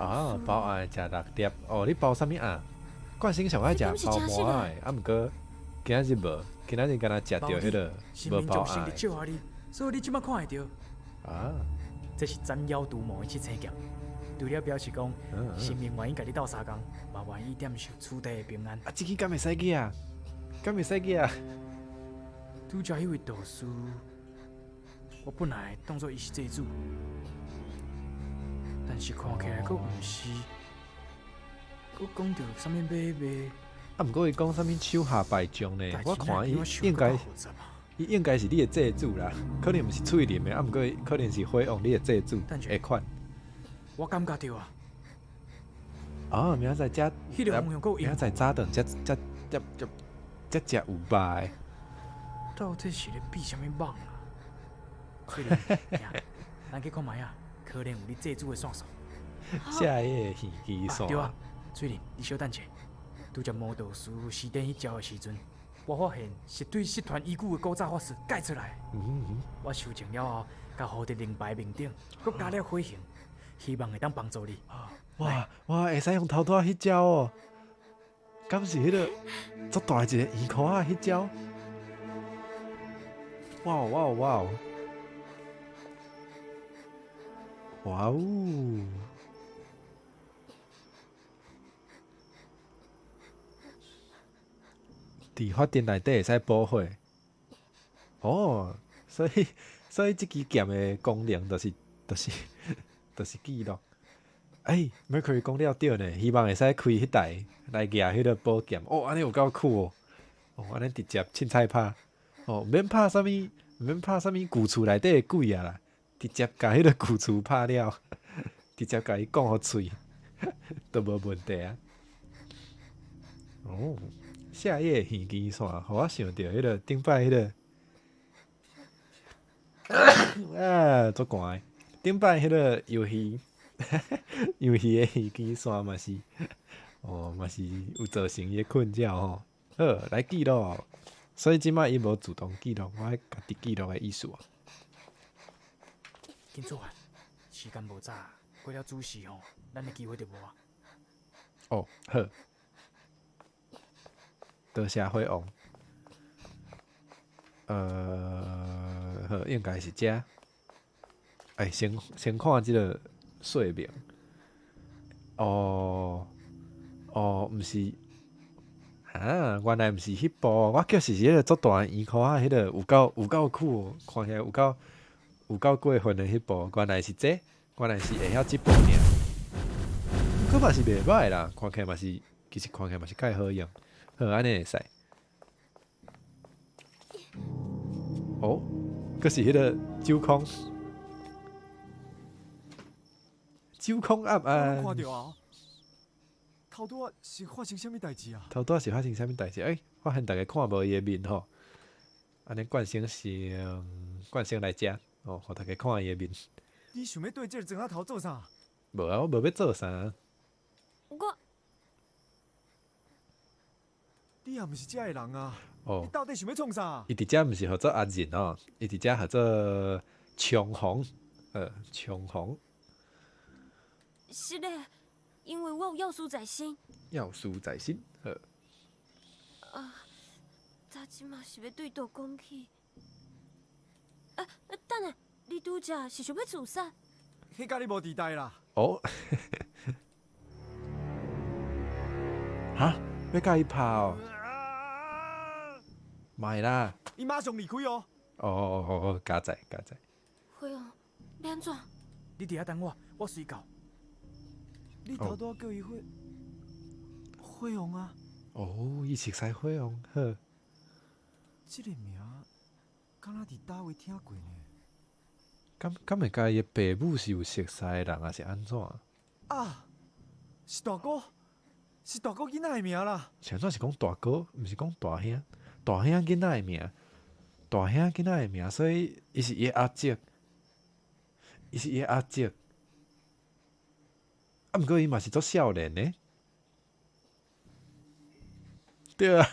啊，包爱食6粒。哦，你包啥物啊？冠生上爱食包馍的，啊，毋过今仔日无，今仔日敢若食着迄个无包生爱。照下你，所以你即摆看会到。啊，这是斩妖除魔的七星剑，除了表示讲生命愿意甲你斗相共，嘛愿意点受厝地的平安。啊，这支敢会使记啊？敢会使记啊？拄则迄位道士，我本来当作伊是祭主，但是看起来佫毋是，佫讲着啥物买卖。啊，毋过伊讲啥物手下败将呢？我看伊应该是你的祭主啦，可能毋是翠林的，啊，毋过可能是火王你的祭主的款。我感觉到啊。哦，明仔载迄个方向够明仔载早顿才食有吧？到底是咧比啥物网啊？翠林，咱去看卖啊，可能有你祭主的线索。下一个耳机线。对啊，翠林，你稍等者。拄则魔道士死顶迄招的时阵，我发现是对失传已久的古早法术改出来。我修正了后，甲蝴蝶灵牌面顶，佮加了火形，希望会当帮助你。哇，会使用头拄迄招哦！敢是迄个足大一个圆箍啊？迄招？哇哦！哇哦！伫法殿内底会使补火。哦，所以即支剑的功能就是记录。Mercury 讲了对呢，希望会使开迄台来举迄个宝剑。哦，安尼有够酷哦！哦，安尼直接凊彩拍。哦，免拍啥物免拍啥物旧厝内底的鬼啊啦，直接甲迄个旧厝拍了，直接甲伊讲互喙，都无问题啊。哦，夏夜耳机线，互我想到迄个顶摆迄个。啊，足寒诶！顶摆迄个游戏，游戏诶耳机线嘛是，嘛是有造成伊诶困扰吼。好，来记录，所以即摆伊无自动记录，我家己记录诶意思啊。紧做啊！时间无早，过了主时吼，咱诶机会就无啊。哦，好，多谢辉王。好，应该是遮。先看即个说明。毋是，原来毋是迄部，我叫是迄个足大圆箍仔，迄个有够酷，看起来有够过分的迄部，原来是这，原来是会晓即部尔。佫嘛是袂歹啦，看起来嘛是，其实看起来嘛是介好用。好，安尼会使。哦，佫是迄个酒空。酒空暗暗。看到啊！头拄是发生啥物代志啊？头拄是发生啥物代志？发现大家看无伊诶面吼，安尼惯性来遮哦，互大家看伊诶面。你想要对这个庄仔头做啥？无啊，我无要做啥。你也毋是遮诶人啊！哦，你到底想要创啥？伊伫遮毋是合作阿仁哦，伊伫遮合作冲红，冲红。是嘞，因为我有要事在身。要事在身，好。早即嘛是要对倒讲起。等下，你拄则是想要自杀？迄甲你无地带啦！哦，哈，要甲伊拍哦？卖啦！伊马上离开哦！哦，加载。辉王，你安怎？你伫遐等我，我随到。你头拄叫伊辉王啊！哦，伊熟悉辉王，好。即个名，敢若伫倒位听过呢？敢会甲伊的爸母是有熟悉的人，还是安怎？啊，是大哥囡仔的名啦。像怎是讲大哥，毋是讲大兄？大兄囡仔的名，大兄囡仔的名，所以伊是伊的阿叔，啊，毋过伊嘛是足少年的。对啊，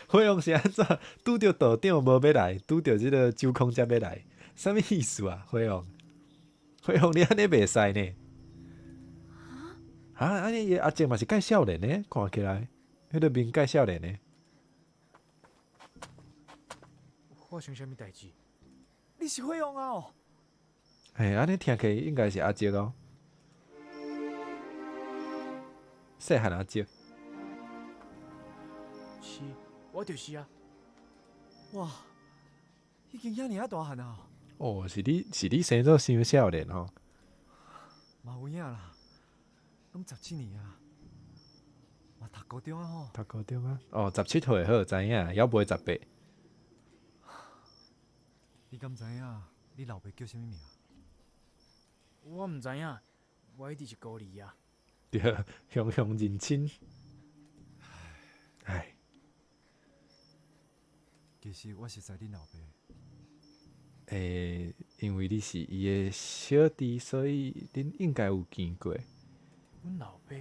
辉王是安怎？拄着道长无要来，拄着即个酒空才要来，啥物意思啊？辉王，你安尼袂使呢？安尼伊阿叔嘛是介少年呢，看起来，迄个面介少年呢。发生啥物代志？你是辉王啊？哦，安尼听起来应该是阿叔哦，细汉阿叔。是，我就是啊。哇，已经遐尔啊大汉啊！哦，是你生做伤少年吼。嘛有影啦，拢17年啊，嘛读高中啊吼。读高中啊？哦，17岁好知影，还袂18。你敢知影你老爸叫啥物名？我毋知影，我一直是高二啊。对，雄认亲。唉。其实我是知恁老爸。因为你是伊的小弟，所以恁应该有见过。阮老爸？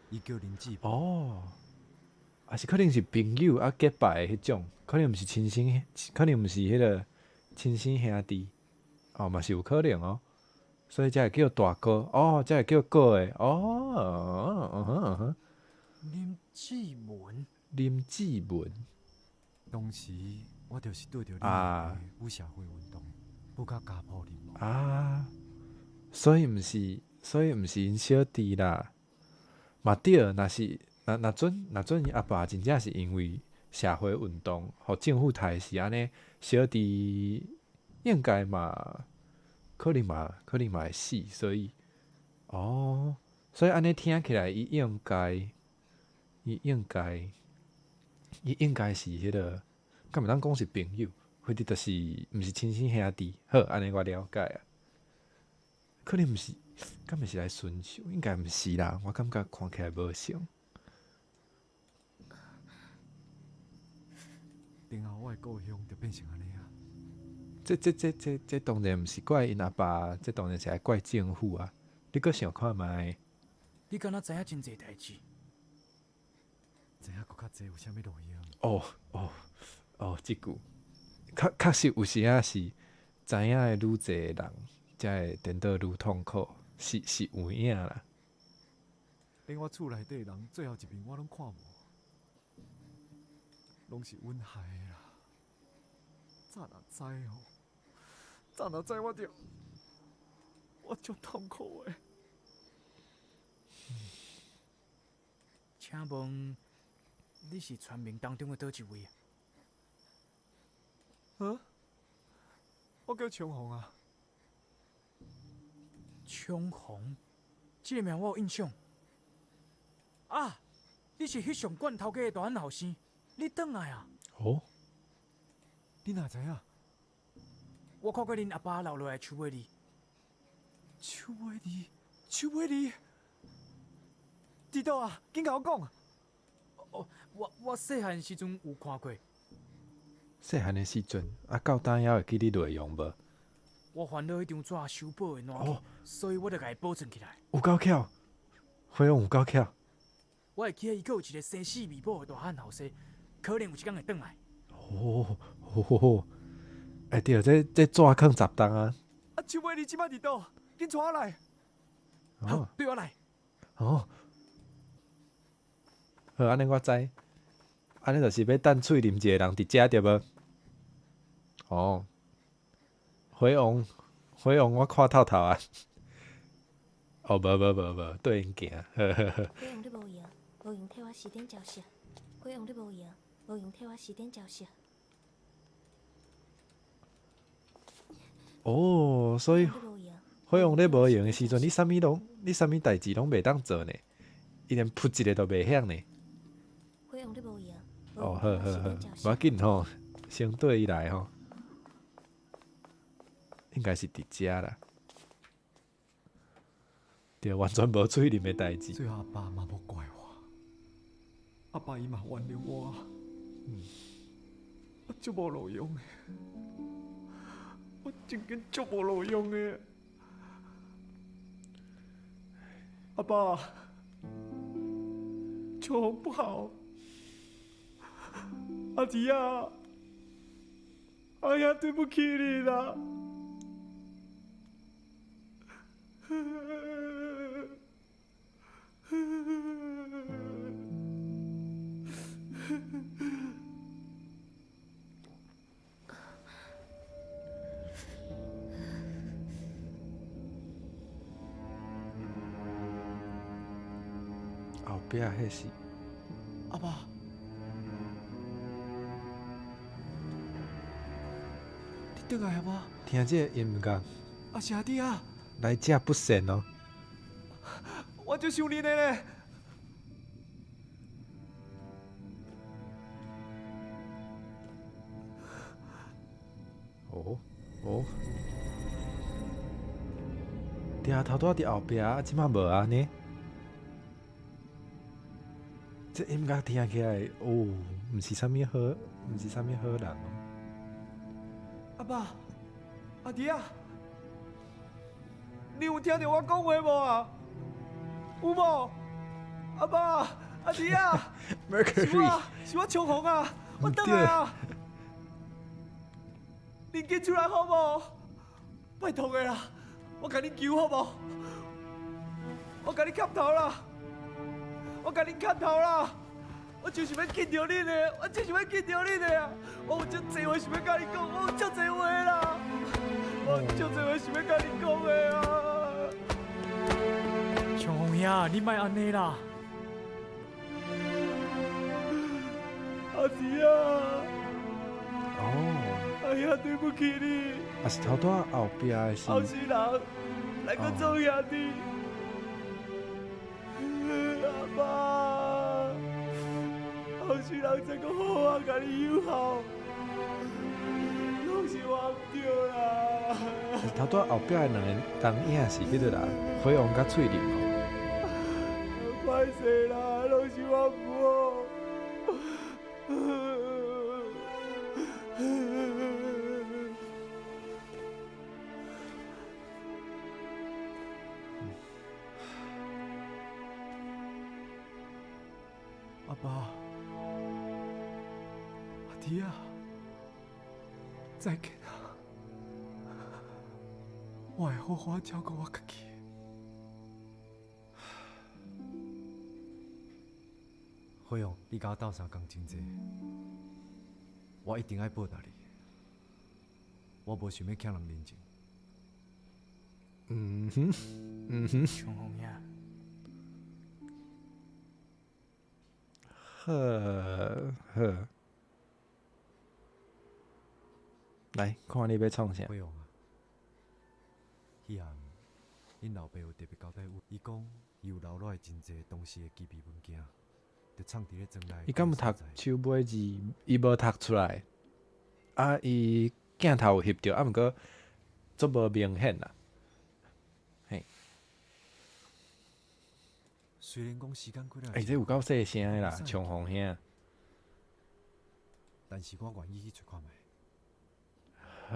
伊叫林志。哦，还是可能是朋友啊结拜的迄种，可能毋是亲生，可能毋是迄个亲生兄弟。哦，嘛是有可能哦。所以才会叫大哥，才会叫哥的，林志文。林志文。当时我就是对着恁老爸有社会运动，不甲家破人亡。啊，所以毋是因小弟啦。嘛对，若准阿爸真正是因为社会运动，互政府台是安尼，小弟应该嘛，可能嘛会死，所以安尼听起来，伊应该是迄个敢毋当讲是朋友，或者就是毋是亲生兄弟。好，安尼我了解啊。可能毋是，敢毋是来巡守？应该毋是啦，我感觉看起来无像。顶后我的故乡就变成安尼啊！这当然毋是怪因阿爸，这当然是来怪政府啊！你阁想看觅？你敢若知影真侪代志？知影搁较济有啥物路用？即句确实有时啊是知影的愈侪人，才会变得愈痛苦，是有影啦。连我厝内底人最后一面我拢看无，拢是阮害的啦。早若知哦，早若知我足痛苦的。请问你是村民当中的倒一位啊？我叫冲红啊。冲红，这个名我有印象。啊，你是迄上罐头家的大汉后生，你转来啊？哦，你哪知影？我看过恁阿爸留落来树尾里。树尾里，伫倒啊？紧甲我讲。哦，我细汉时阵有看过。细汉的时阵，到当还会记你内容无？我翻到迄张纸修补的烂去，所以我就甲伊保存起来。有够巧，花王有够巧。我会记得伊阁有一个生死未卜的大汉后生，可能有一天会转来。对，这纸坑10档啊！树尾里即摆伫倒？紧带我来。好，对我来。好，安尼我知，安尼就是要等翠林一个人伫遮对无？花王，我看透透啊！无，对因行，花王你无用，无用替我洗点照射。花王你无用，无用替我洗点照射。所以花王你无用的时阵，你啥物代志拢袂当做呢？伊连扑一个都袂晓呢。花王你无用。好，无要紧吼，相对伊来吼，应该是伫遮啦。对，完全无翠林的代志。最后阿爸嘛无怪我，阿爸伊嘛原谅我。我足无路用的，我真紧足无路用的。阿爸，秋红不好。阿弟啊，哎呀，对不起你啦。后壁迄是阿爸，你倒来啊吗？听这个音乐，阿是阿弟啊，来者不善哦。我就想你的咧。头拄伫后壁，即摆无啊呢？这音乐听起来，毋是啥物好人哦。阿爸，阿弟啊，你有听到我讲话无啊？有无？阿爸，阿弟啊，Mercury，是我冲红啊，我倒来啊！你紧出来好无？拜托的啦，我甲你求好无？我甲你磕头啦！我甲你磕头啦！我就是要见到你的，我就是要见到你的啊！我有足侪话想要甲你讲，我有足侪话啦！我有足侪话想要甲你讲的啊！冲红兄，你莫安尼啦！阿弟啊！哎呀，对不起你！是头拄后壁的是。后生人来个做兄弟。阿爸，后生人才个好啊，甲你友好。头拄后壁的两个人影是迄个啦，火王甲翠玲哦。歹势啦，拢是我无。阿爸，阿弟啊，再见啊！我会好好照顾我家己。辉勇，你甲我斗相共真济，我一定爱报答你。我无想要欠人人情。冲锋呀！好，来看你要创啥？辉勇啊，迄暗，恁老爸有特别交代我，伊讲伊有留落来真济当时的机密文件，就藏伫咧庄内。伊敢有读手尾字？伊无读出来，啊，伊镜头有翕着，啊，毋过足无明显啦。嘿，虽然讲时间过了，这有够细声的啦，冲锋兄。但是我愿意去找看觅。好，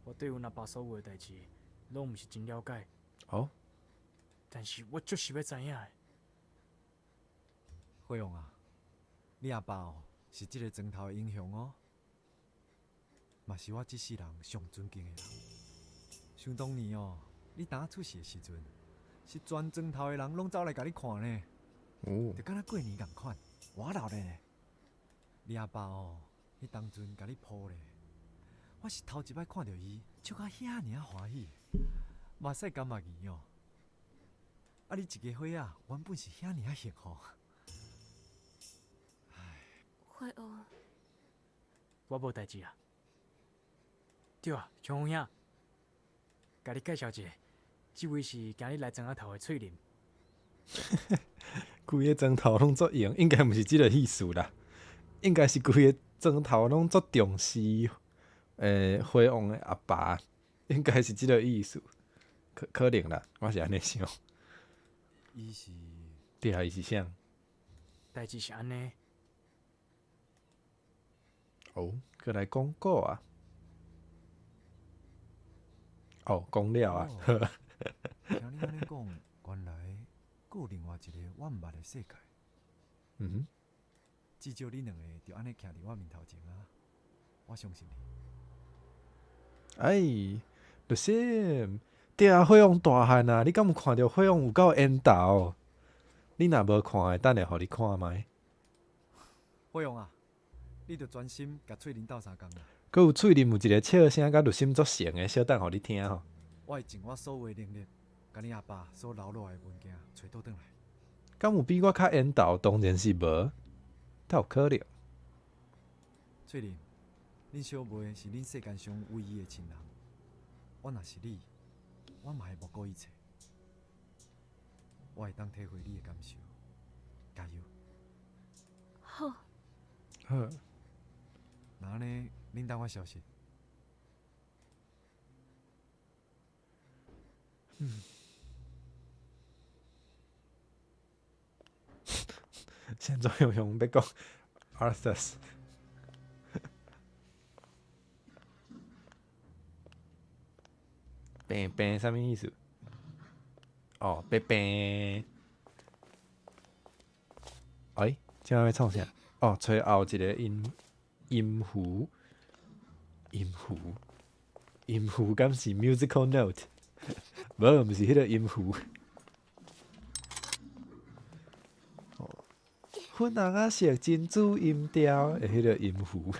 我对阮阿爸所有的代志，拢毋是真了解。哦，但是我就是要知影的。辉勇啊，你阿爸哦是即个庄头的英雄哦，嘛是我即世人上尊敬的人。想当年哦，你当出事的时阵，是全庄头的人拢走来甲你看呢，就敢若过年共款，我老咧。你阿爸哦，迄当阵甲你抱咧，我是头一摆看到伊笑甲遐尔欢喜，目屎干目圆哦。啊，你一家伙仔原本是遐尔幸福。会哦，我无代志啊。对啊，冲锋兄，甲你介绍一下，这位是今日来庄仔头的翠玲。规个庄头拢足用，应该毋是即个意思啦，应该是规个庄头拢足重视辉王的阿爸，应该是即个意思，可能啦，我是安尼想。伊是对啊，伊是啥？代志是安尼。哦，过来广告啊！哦，讲了啊。听你安尼讲，原来还有另外一个我毋捌的世界。嗯，至少你两个就安尼徛伫我面头前啊，我相信你。哎，就是对啊，辉王大汉啊！你敢有看到辉王有够缘投？你若无看的，等下互你看卖。辉勇啊，你着专心甲翠玲斗相共啦。佮有喙林有一个笑声，甲录心足成的，小等互你听吼。我会尽我所有的能力，甲你阿爸所留落来的文件找倒转来。敢有比我较缘投？当然是无，才有可能。翠玲，恁小妹是恁世间上唯一的亲人，我若是你，我嘛会不顾一切。我会当体会你的感受，加油！好，好，那安尼，恁等我消息。现在用要讲 Arthur。病病啥物意思？哦，病病。哎，今仔要创啥？哦，吹后一个音符，音符敢是 musical note？ 无，毋是迄个音符。粉红啊色珍珠音调的迄个音符。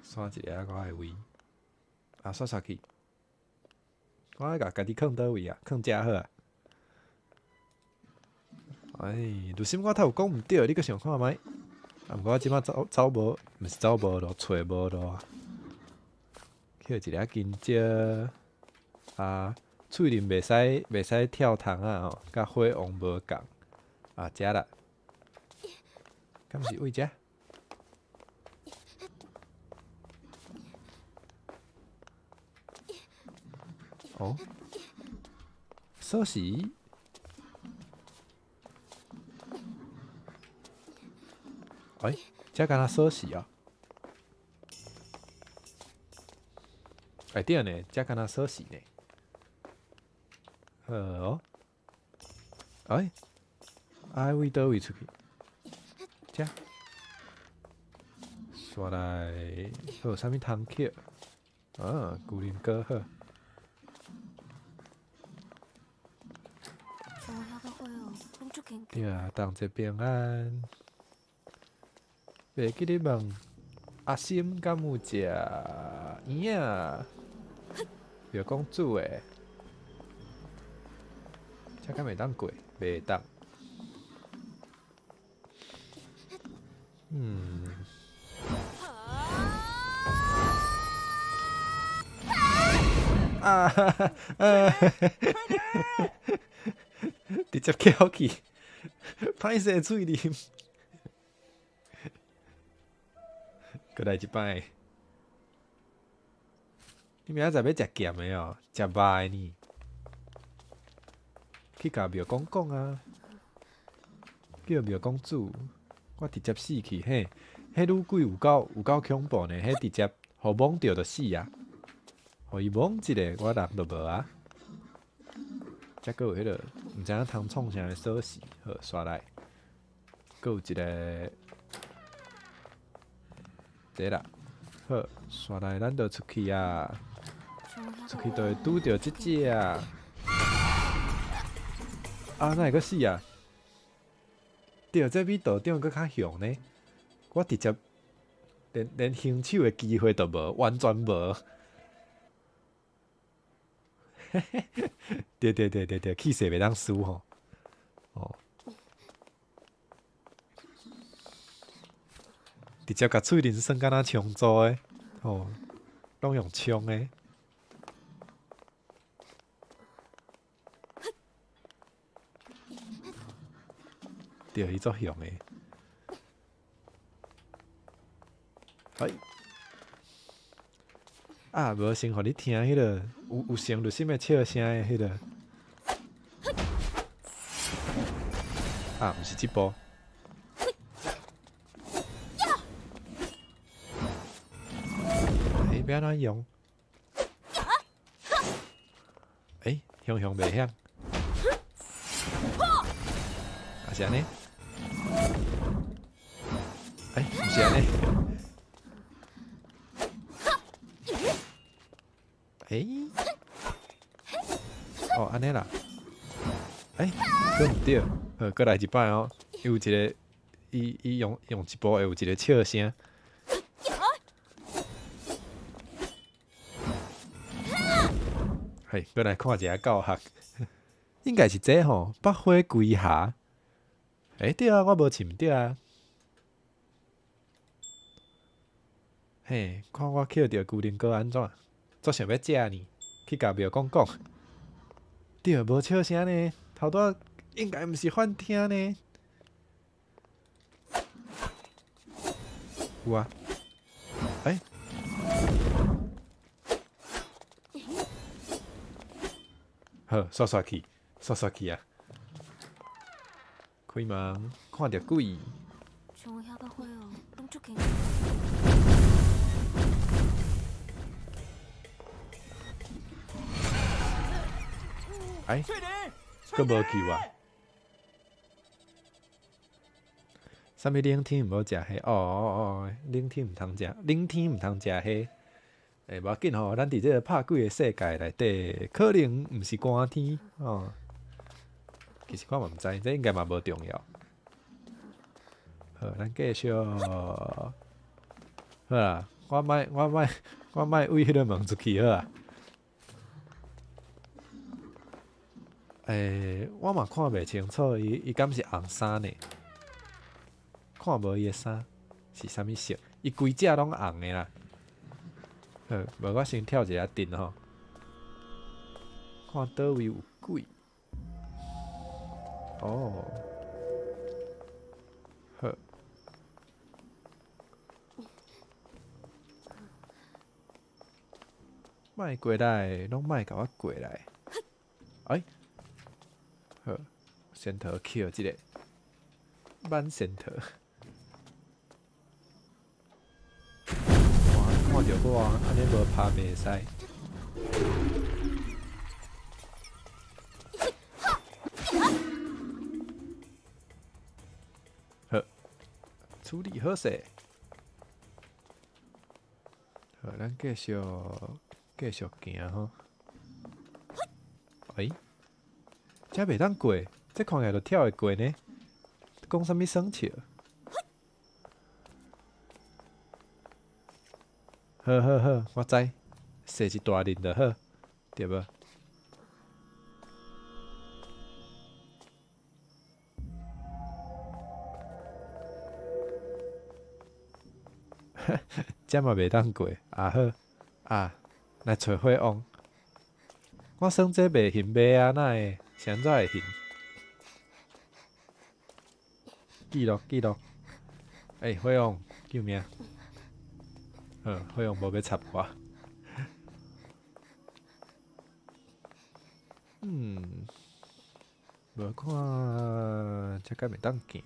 刷一个我的位，啊刷去，我爱甲家己囥倒位啊，囥遮好啊。哎，陆心我头有讲毋对，你阁想看觅？啊，毋过我即摆走无，毋是走无路，找无路啊。捡一粒金蕉啊，喙林袂使跳窗啊吼，甲火王无共啊，食啦，敢是为遮？哦，锁匙。哎，这敢若锁匙啊？哎对呢，这敢若锁匙呢。哦，哎，爱为倒位出去？这，刷来，有啥物通捡？啊，古灵哥好。对啊，同齐平安。袂记你问阿心敢有食圆啊？着讲煮诶，这敢袂当过？袂当。啊哈哈，直接翘起，歹势喙啉，搁来一摆。你明仔载要食咸的哦，食肉的呢？去甲庙公讲啊，叫庙公煮，我直接死去嘿！迄女鬼有够恐怖呢，迄直接互摸着就死啊！互伊摸一个，我人就无啊。则佫有迄个，毋知影通创啥的锁匙，好刷来。佫有一个，这啦，好刷来，咱就出去啊！出去就会拄着即只啊！啊，哪会佫死啊？对，这比道长佫较凶呢。我直接连行手的机会都无，完全无。对，气势袂当输吼。哦，直接甲喙林算敢若枪做诶，哦，拢用枪诶。对，伊足凶诶。哎，啊，无先互你听迄个有声就什么笑声诶，迄个。啊，毋是即部。要安怎用？向袂响。啊是安尼？毋是安尼。哦，安尼啦。佫毋对，佫来一摆哦。有一个，伊用一部会有一个笑声。佫来看一下教学，应该是这吼，百花归下。对啊，我无饲对啊。看我捡着龟苓膏安怎？足想要食呢，去甲庙公讲。对，无笑声呢，头拄应该毋是幻听呢。有啊，好，刷去啊！开门，看到鬼。佫无救啊！啥物冷天毋好食虾？冷天毋通食，冷天毋通食虾。无要紧吼，咱伫即个拍鬼的世界内底，可能毋是寒天哦。其实我嘛毋知，这应该嘛无重要。好，咱继续。好啦，我莫为迄个门出去好啊。我嘛看袂清楚，伊敢是红衫呢？看无伊的衫是啥物色？伊规只拢红的啦。无我先跳一下阵吼，看倒位有鬼。哦，好。莫过来，拢莫甲我过来。哎，好，先头 kill 即个慢先头。哇，看着我安尼无拍袂使。好，处理好势。好，咱继续行吼。哎，这袂当过，这看起来就跳会过呢。讲啥物生笑？好好好，我知，射一大阵就好，对无？这嘛袂当过，啊好啊，来找火王。我算这袂行买啊，哪会？谁怎会行？记录记录。欸，火王救命！火王无要插我。无看这个袂当行。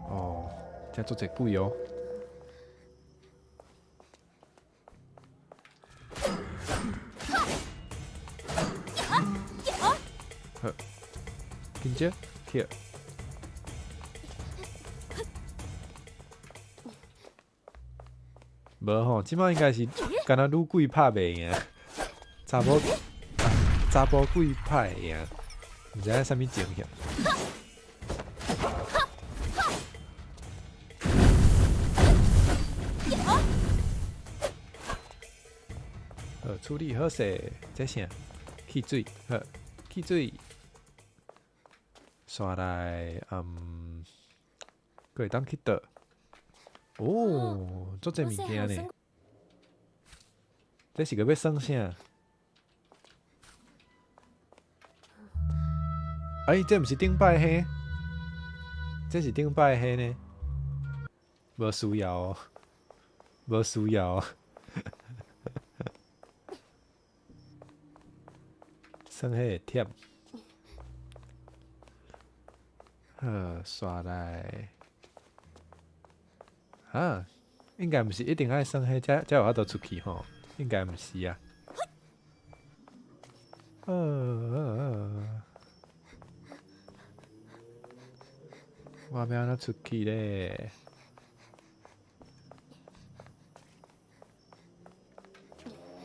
哦，这做一鬼哦。好，紧接跳。无吼，即摆应该是敢若女鬼拍袂赢，查某鬼拍会赢，毋知影啥物情形。好，处理好势，这啥？汽水，好，汽水。刷来，佫会当去倒。哦，做这物件呢？这是个要算啥？哎，这毋是顶摆迄，这是顶摆迄呢？无需要哦，无需要哦。算迄会忝。好，刷来。啊，应该毋是一定爱算迄才有法度出去吼，应该毋是啊。我要安怎出去咧？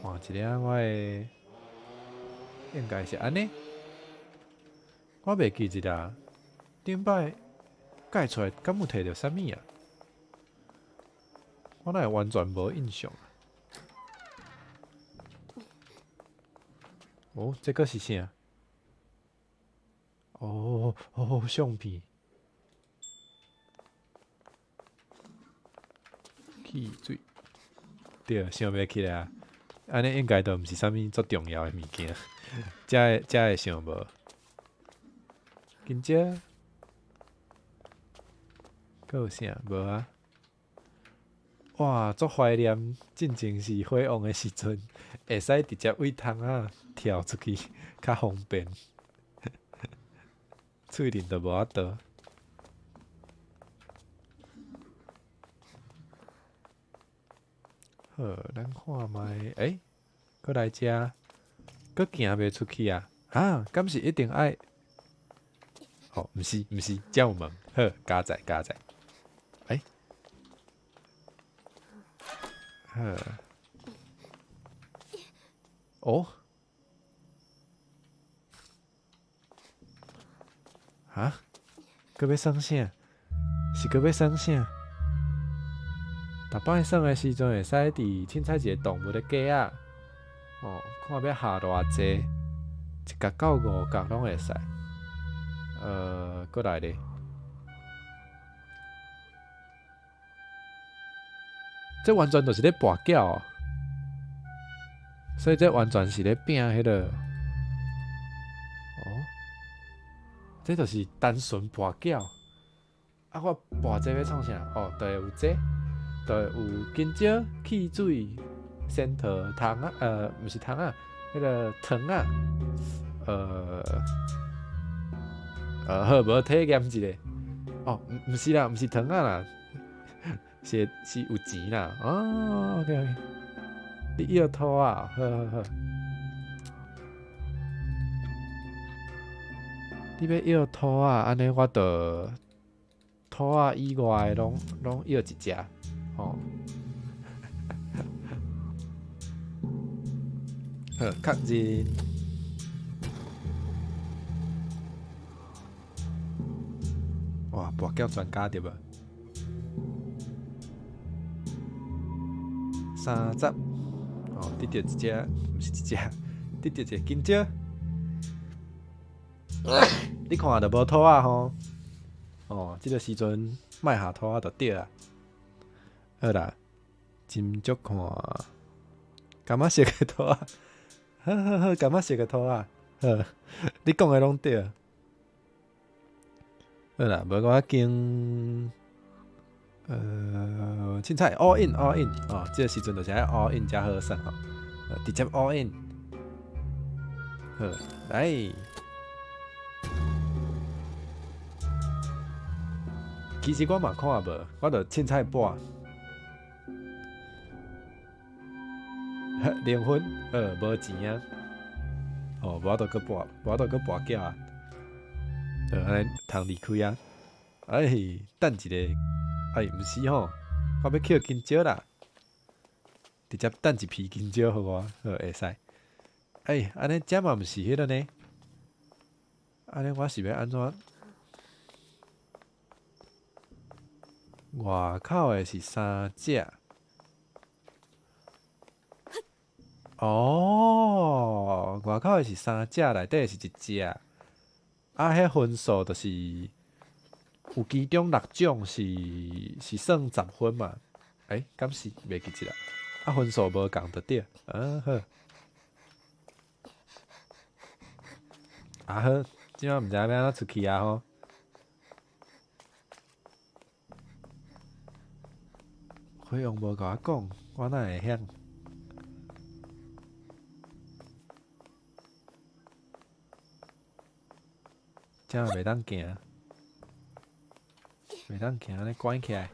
换一个我的，应该是安尼。我袂记一啦，顶摆解出来敢有摕到啥物啊？我哪会完全无印象啊？哦，这个是啥？哦，相片。汽水，对，想袂起来啊！安尼应该都毋是啥物足重要的物件，才会想无。紧接，佫有啥？无啊？哇，足怀念进前是火王的时阵，会使直接位窗啊跳出去，较方便。喙面都无法度。好，咱看卖，搁来遮，搁行袂出去啊？啊，敢是一定爱？哦，毋是，遮有门。好，加载。哦，啊，搁要算啥？是搁要算啥？逐摆算的时阵会使伫凊彩一个动物的鸡啊，看要下偌济，1角到5角拢会使。搁来咧。这完全就是咧跋筊哦，所以这完全是咧拼迄个。这就是单纯跋筊。啊，我跋这要创啥？对，有这就会有金蕉、汽水、仙桃、糖啊，毋是糖啊，迄个糖啊，好，无体验一下。哦，毋是啦，毋是糖啊啦，是有钱啦。哦 ，OK OK， 你要吐啊？好好好。你要吐啊？安尼我就吐啊以外拢要一只，吼。好，确认。哇，跋筊专家对无？30，哦，得到一只，毋是一只，得到一个金蕉。你看着无土啊吼？哦，即个时阵卖下土啊就对啊。好啦，斟酌看，感觉色个土啊，好，感觉色个土啊，好，你讲的拢对。好啦，无我经凊彩 all in 哦，即个时阵就是爱 all in 才好耍吼，直接 all in。好，来。其实我嘛看无，我着凊彩播。零分，无钱啊！哦，无着去跋筊啊！安尼通离开啊！等一下，毋是吼，我要捡金蕉啦，直接等一批金蕉互我，会使。安尼这嘛毋是迄个呢？安尼我是要安怎？外口的是3只。哦，外口的是3只，内底是1只。迄分数就是有其中6种是算10分嘛？敢是袂记啦。分数无共就对。好。好，即摆毋知要安怎出去啊吼。费用无甲我讲，我哪会晓？这样袂当行，安尼关起来。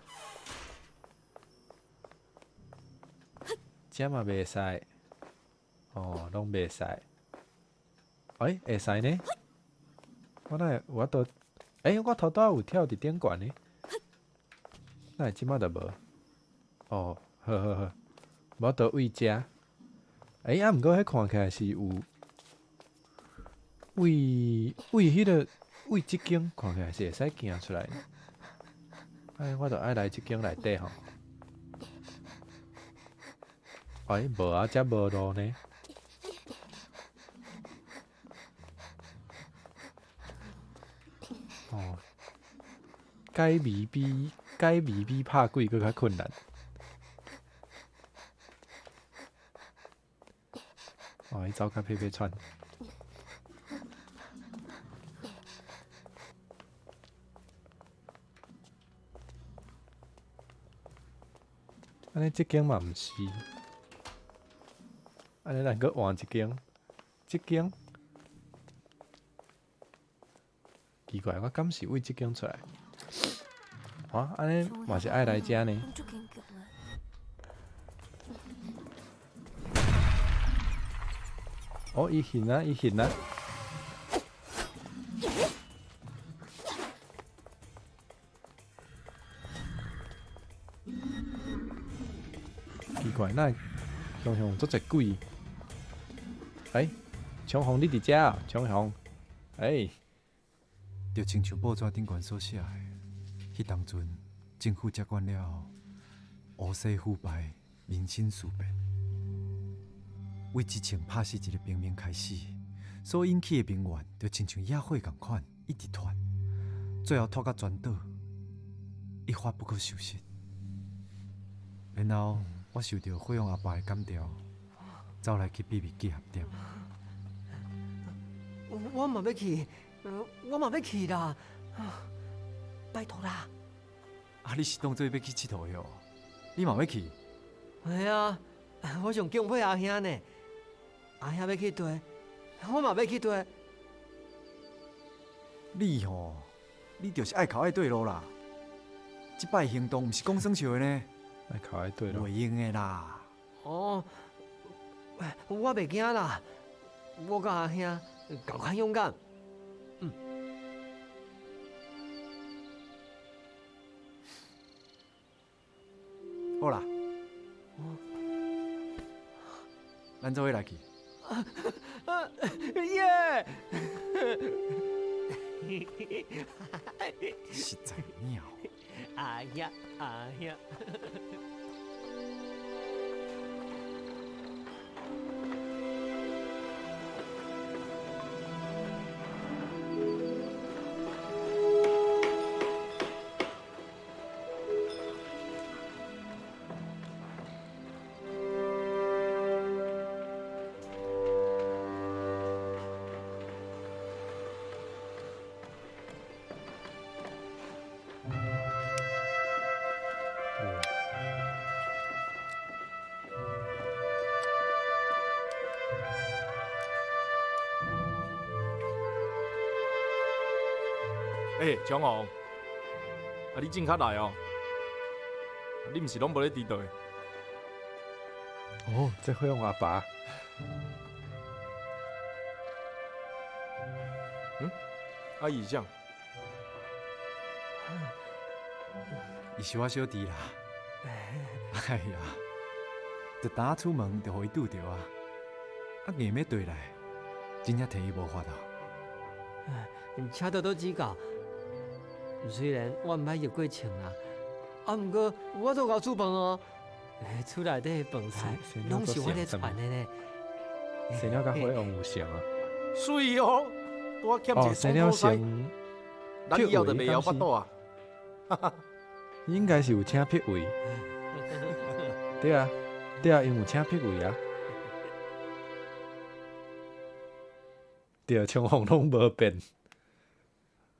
这嘛袂使，哦，拢袂使。会使呢？我哪会我都，我头拄有跳伫顶悬呢，哪会即马就无？哦，好，无倒位食。毋过迄看起来是有为迄个为即间看起来是会使行出来。我着爱来即间内底吼。无啊，遮无路呢。哦，解谜比拍鬼搁较困难。伊走较皮串。安尼即间嘛毋是，安尼咱搁换一间，即间奇怪，我敢是为即间出来？安尼嘛是爱来遮呢。伊现啊！奇怪，冲锋做只鬼。冲锋你伫遮啊？冲锋，就亲像报纸顶悬所写的，迄当阵政府接管了后，乌势腐败，民心思变。为之前拍死一个平民开始，所引起的民怨，就亲像野火共款，一直传，最后拖到全岛，一发不可收拾。然后我受到费用阿爸的感召，走来去秘密结合点。我嘛要去，我嘛要去啦！拜托啦！你是当做要去佚佗的哦？你嘛要去？系啊，我上敬佩阿兄呢。阿兄要去对，我嘛要去对。你吼，你就是爱哭爱对路啦。即摆行动毋是讲算笑的呢，爱考爱对了袂。用的啦。哦，我袂惊啦，我甲阿兄同款勇敢。好啦，咱做伙来去。耶！实在鸟。阿兄，阿兄。强王，你正确来哦！你毋是拢无咧伫倒的？哦，这会用阿爸。阿姨讲，伊是我小弟啦。哎呀，一打出门就互伊拄着啊！硬要对来，真正替伊无法度。请多多指教。虽然我毋捌入过床啦，毋过我都够煮饭哦。厝内底的饭菜拢是我咧传的呢。生了甲火用有像啊？水哦，多欠一哦，个生了菜，先咱以后就袂晓巴肚啊！应该是有请撇位。对啊，对啊，因有请撇位啊。对，枪风拢无变。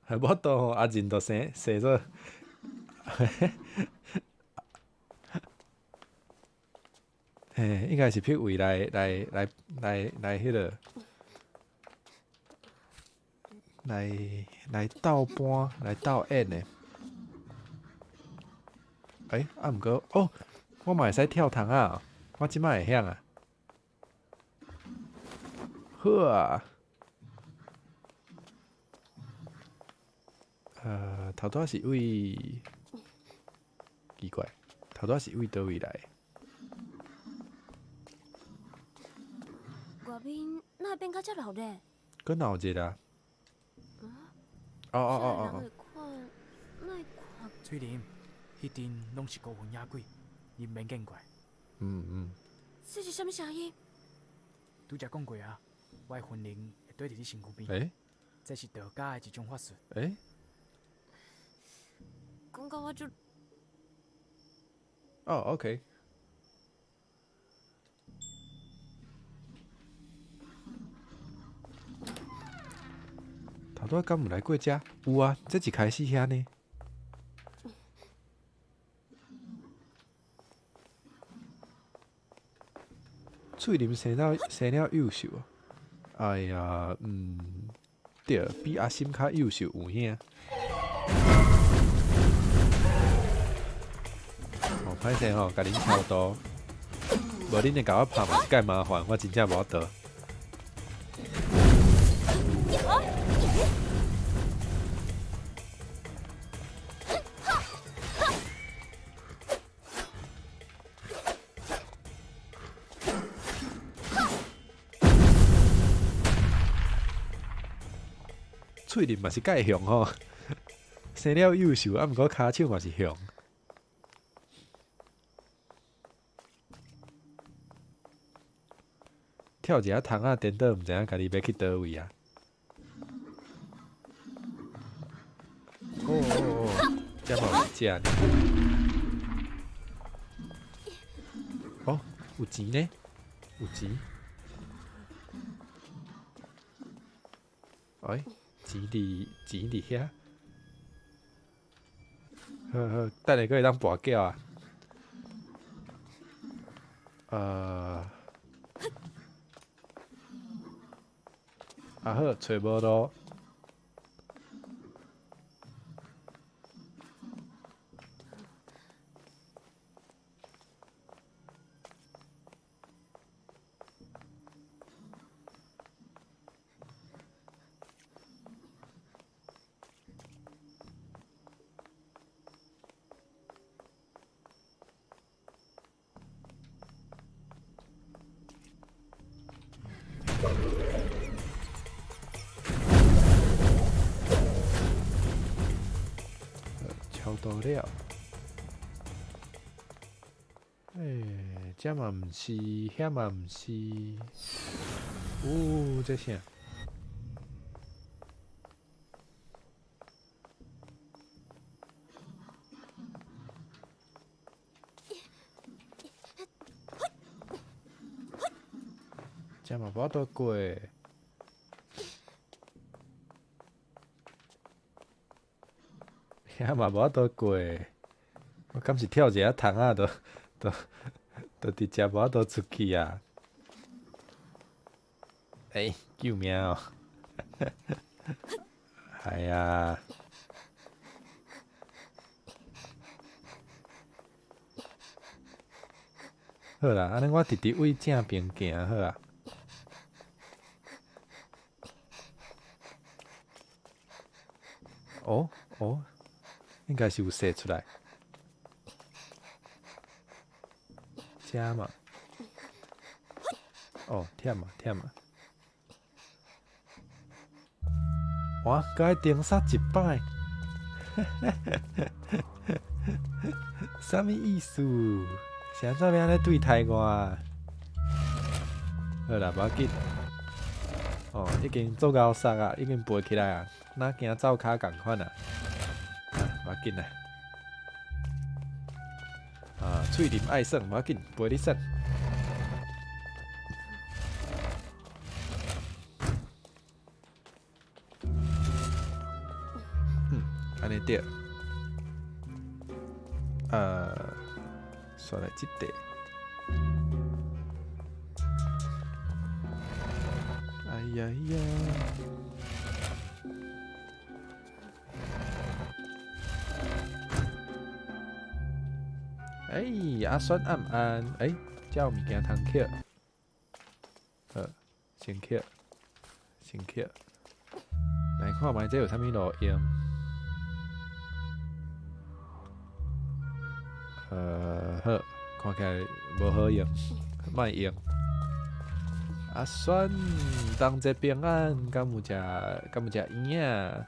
还无到吼，阿仁就生做，嘿，应该是撇位来迄个，来斗搬来斗演的。毋过哦，我嘛会使跳窗啊！我即摆会晓啊。好啊。头拄是位奇怪，头拄是位倒位来？外面哪变较遮热呢？搁闹热啊！哦，翠玲，迄阵拢是孤魂野鬼，你免见怪。这是什么声音？拄则讲过啊，我的魂灵会对伫你身躯边。这是道家的一种法术。讲到我就OK。头拄敢有来过遮？有啊，这一开始遐呢。翠林生了优秀啊！哎呀，对，比阿心较优秀有影。哦，歹势吼，甲恁超多，无恁会甲我拍嘛是介麻烦，我真正无得。喙林嘛是介凶吼，生了优秀，啊毋过骹手嘛是凶。跳一下窗仔颠倒，毋知影家己要去倒位啊！这嘛有食呢。哦，有钱呢，有钱。钱伫遐。好，等下搁会当跋筊啊！好，找无路。超多了。这嘛毋是，遐嘛毋是。这啥？这嘛无法度过。遐嘛无法度过，我敢是跳一下窗啊，都直接无法度出去啊！救命哦！哎呀！好啦，安尼我直直往正边行好啊。应该是有射出来。遮嘛，忝啊！哇，该顶杀一摆，啥物意思？是安怎要安尼对待我？好啦，无要紧。已经做到杀啊，已经飞起来啊，哪惊走骹共款啊？无要紧啦。喙啉爱耍，无要紧，陪你耍。安尼对。刷来即块。哎呀呀！阿酸暗暗，这有物件通捡。先捡。来看卖这有啥物路用？好，看起来无好用，莫用。阿酸，当这平安，敢有食圆啊？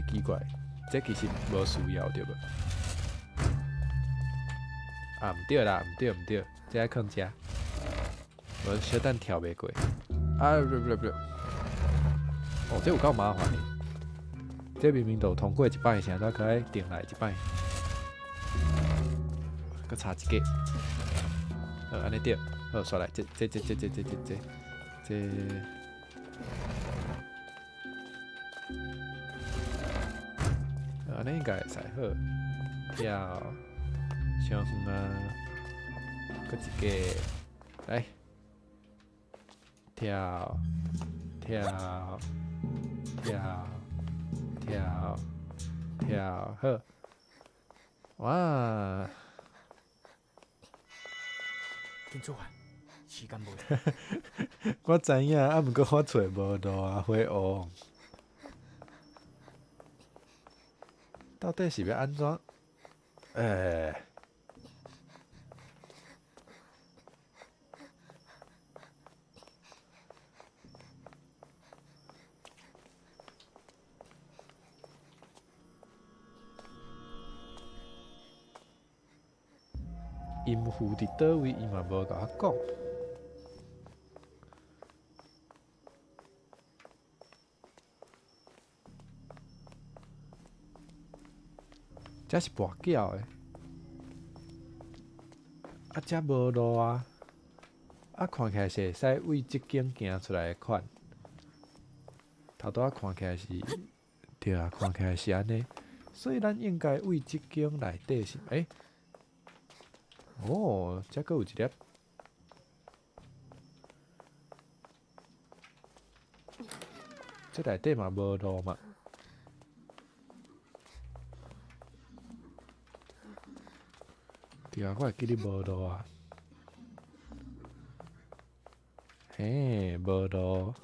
奇怪，这其实无需要对无？毋对啦，毋对，这爱放遮，无小等跳袂过。不，这有够麻烦的。这明明就通过一摆，现在可爱定来一摆，搁差一个。安尼对，好，刷来，这，安尼应该会使好。跳，上远啊，搁一个，来，跳，好，哇！紧做啊，时间无。我知影，毋过我找无到啊，火王。到底是要安怎？音符伫倒位，伊嘛无甲我讲。这是跋筊的，这无路啊！看起来是会使为即间行出来的款。头拄看起来是，对啊，看起来是安尼，所以咱应该为即间内底是哦，遮个有一粒。这内底嘛无路嘛。对啊，我会记你无路啊。嘿，无路。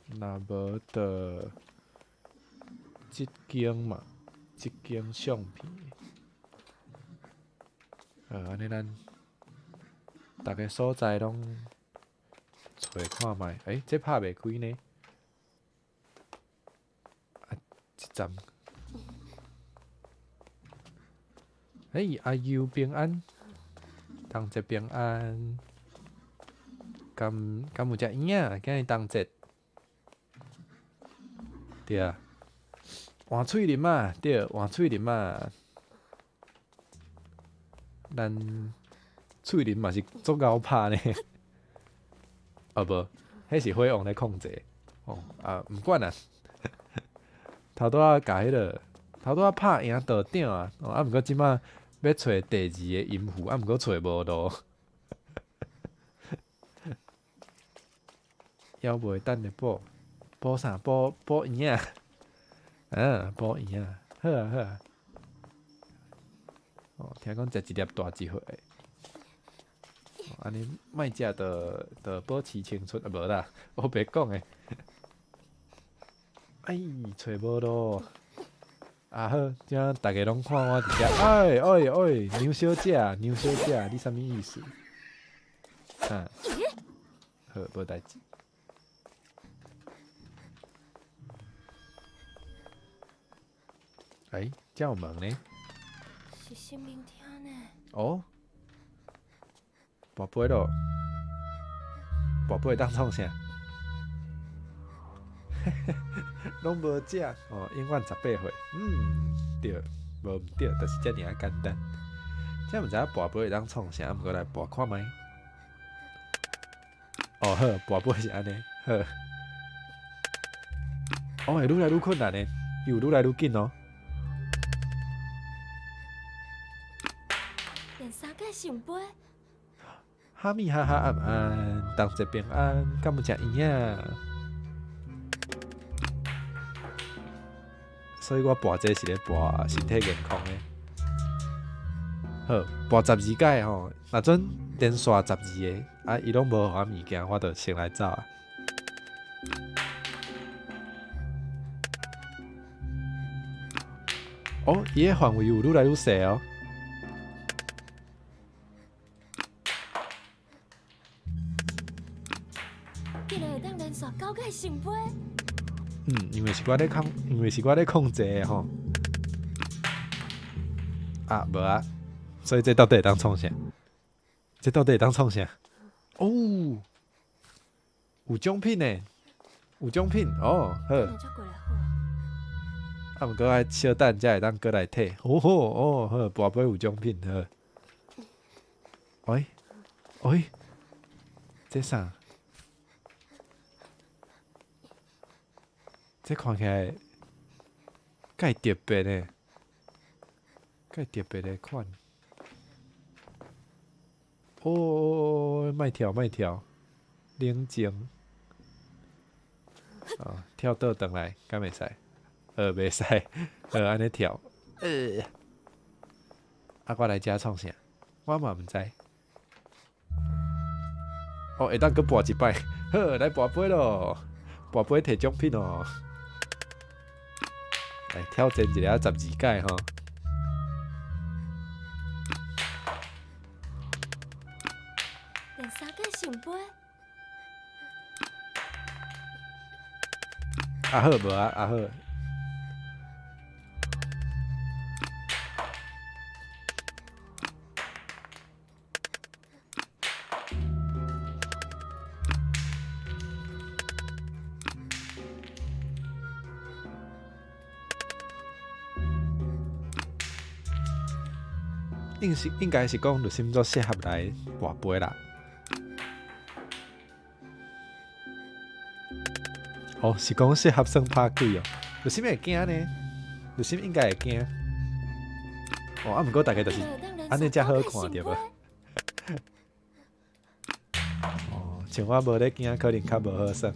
若无的，即间嘛，即间相片。安尼咱逐个所在拢找看觅。这拍袂开呢。啊，即站。阿佑平安，同节平安。敢有只婴仔，今日同节。对啊，换喙林啊，对，换喙林啊。咱喙林嘛是足够拍呢。无，迄是火王咧控制。毋管啊。头拄仔甲迄个，头拄仔拍赢道长啊，毋过即摆要找第二个音符，毋过找无路。要袂等咧补啥？补圆啊！补圆啊！好啊好啊！听讲食一粒大一岁，安尼莫食着保持青春啊！无啦，我白讲诶。找无路。好，遮大家拢看我伫遮。牛小姐，牛小姐，你啥物意思？好，无代志。这有门呢？是新明天呢？哦，跋杯咯，跋杯当创啥？拢无食永远18岁。对，无毋对，就是遮尔简单。这毋知影跋杯会当创啥，毋过来跋看觅。好，跋杯是安尼，好。会愈来愈困难呢，又愈来愈紧哦。连三界上杯。哈密哈哈安安，同节平安，敢有食圆啊？所以我跋这是咧跋身体健康诶。好，跋12届吼，若准连续12个，伊拢无互我物件，我就先来走啊。伊个范围有愈来愈细哦。竟然会当连续9届上杯。因为是我咧控制的吼。无啊，所以这到底会当创啥？这到底会当创啥？有奖品呢，有奖品好。那就过来好。毋过爱小等才会当过来摕。好，跋杯有奖品好。这啥？这看起来介特别呢，介特别的款。莫跳，冷静。跳倒转来，敢袂使？袂使。安尼跳。我来遮创啥？我嘛毋知。会当搁跋一摆。好，来跋杯咯，跋杯摕奖品哦。来挑战一下12届吼。连三届上杯。好无啊？好。应该是讲，就心做适合来跋杯啦。哦，是讲适合算拍鬼哦。有啥物会惊呢？有啥应该会惊？哦，啊，毋过大家就是安尼才好看对无？哦，像我无咧惊，可能较无好算。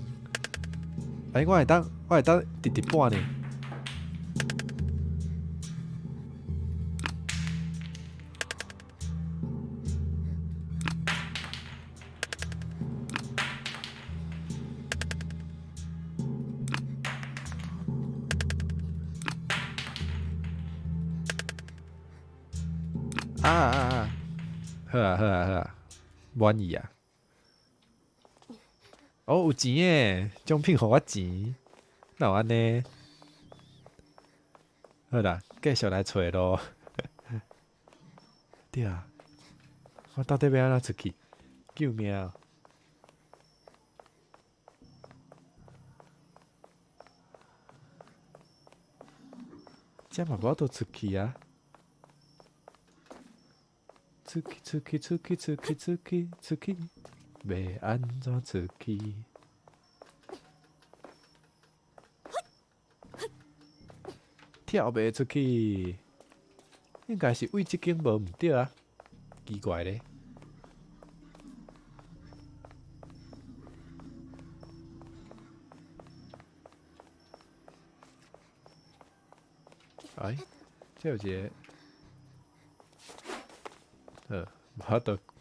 哎，我会当直直半呢。好啊，满意啊！哦，有钱诶，奖品互我钱，那有安尼？好啦，继续来找咯。对啊，我到底要安怎出去？救命啊！这嘛无倒出去啊！出去，要安怎出去？跳袂出去，应该是位即间无毋对啊，奇怪咧。哎，这有一个。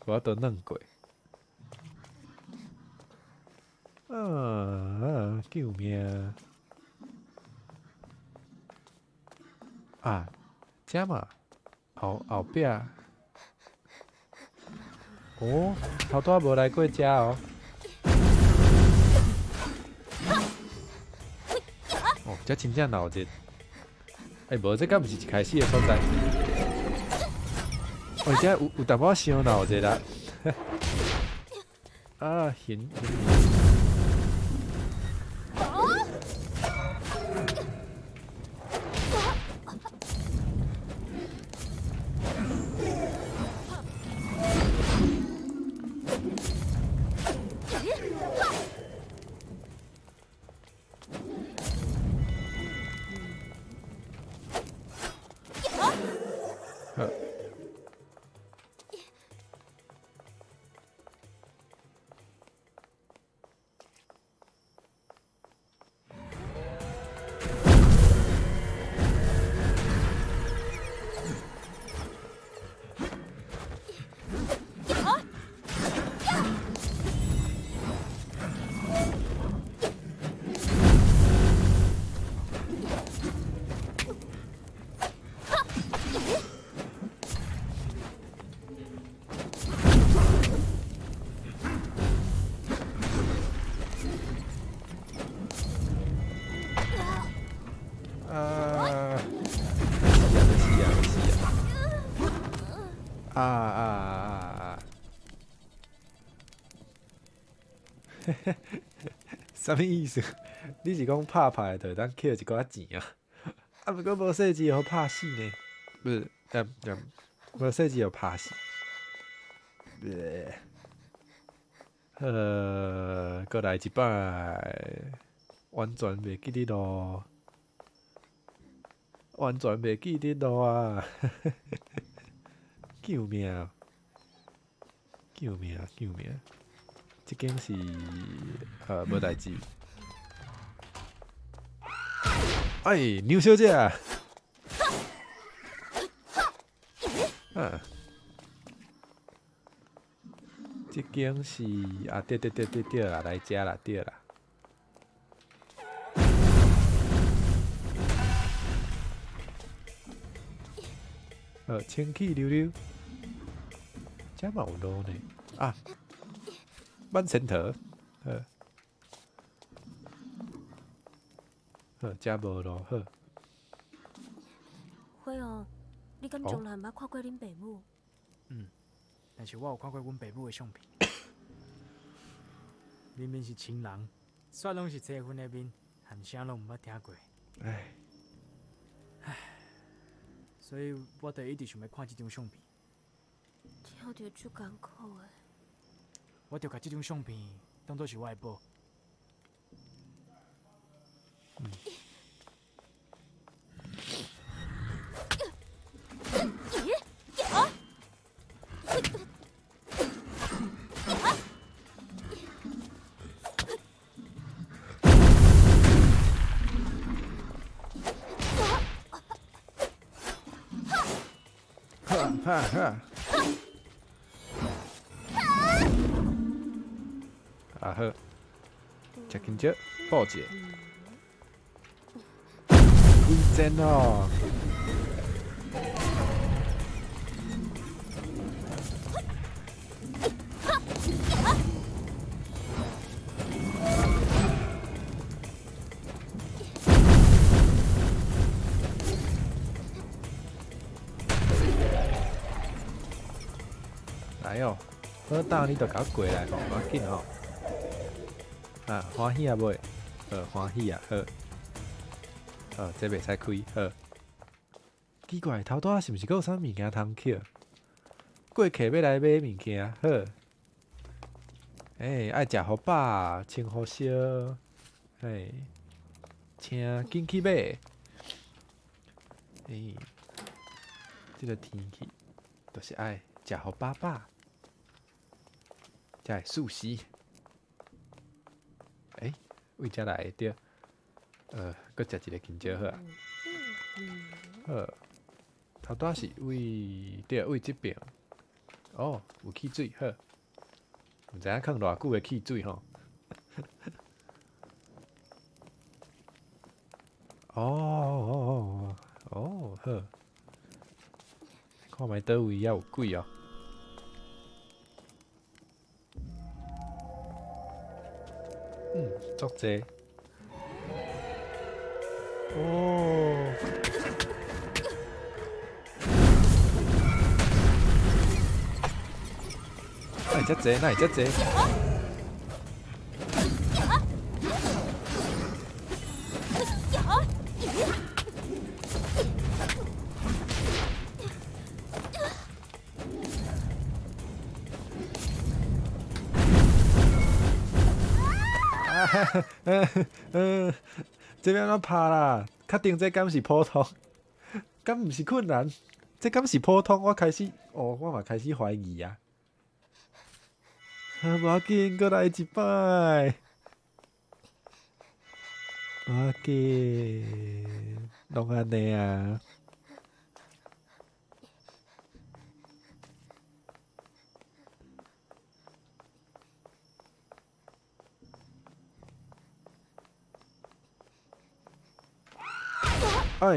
我都弄过。救命！啊，这嘛，后壁。哦，头拄无来过遮哦。哦，这真正闹热。无这敢毋是一开始的所在？哦，这有淡薄伤闹热啦。啊，行。什么意思？你是讲拍牌就当捡一寡钱啊？啊，不过无设计好拍死呢？不是，无设计好拍死。过来一摆，完全袂记得咯，完全袂记得咯啊！救命！救命！救命！这间是无代志。哎，牛小姐啊！这间是啊，对啦，来遮啦，对啦。清气溜溜，遮嘛有路呢啊！慢前头，遮无路好。辉哦，你敢从来毋捌看过恁爸母？但是我有看过阮爸母的相片，明明是亲人，煞拢是结婚的面，喊声拢毋捌听过。唉，所以我就一直想要看这张相片。听着足艰苦的。我就把这张相片当作是我的宝。哈哈！啊好，吃香蕉，报姐，规针哦。来哦，好大你就甲我过来吼，无要紧吼。啊，欢喜啊袂？欢喜啊，好。这袂使开，好。奇怪，头拄仔是毋是阁有啥物件通捡？过客要来买物件，好。爱食好饱，穿好烧，请紧去买。这个天气就是爱食好饱饱。才会熟悉。为遮来对，搁食一个香蕉好啊。好，头拄是为即边。哦，有汽水好，毋知影放偌久的汽水吼。哦，好，看觅倒位还有贵哦。足济。哦。哪会遮济？哪会遮济？这边怎拍啦？确定这敢是普通？敢毋是困难？这敢是普通？我嘛开始怀疑啊！无要紧，搁来一摆。无要紧，拢安尼啊。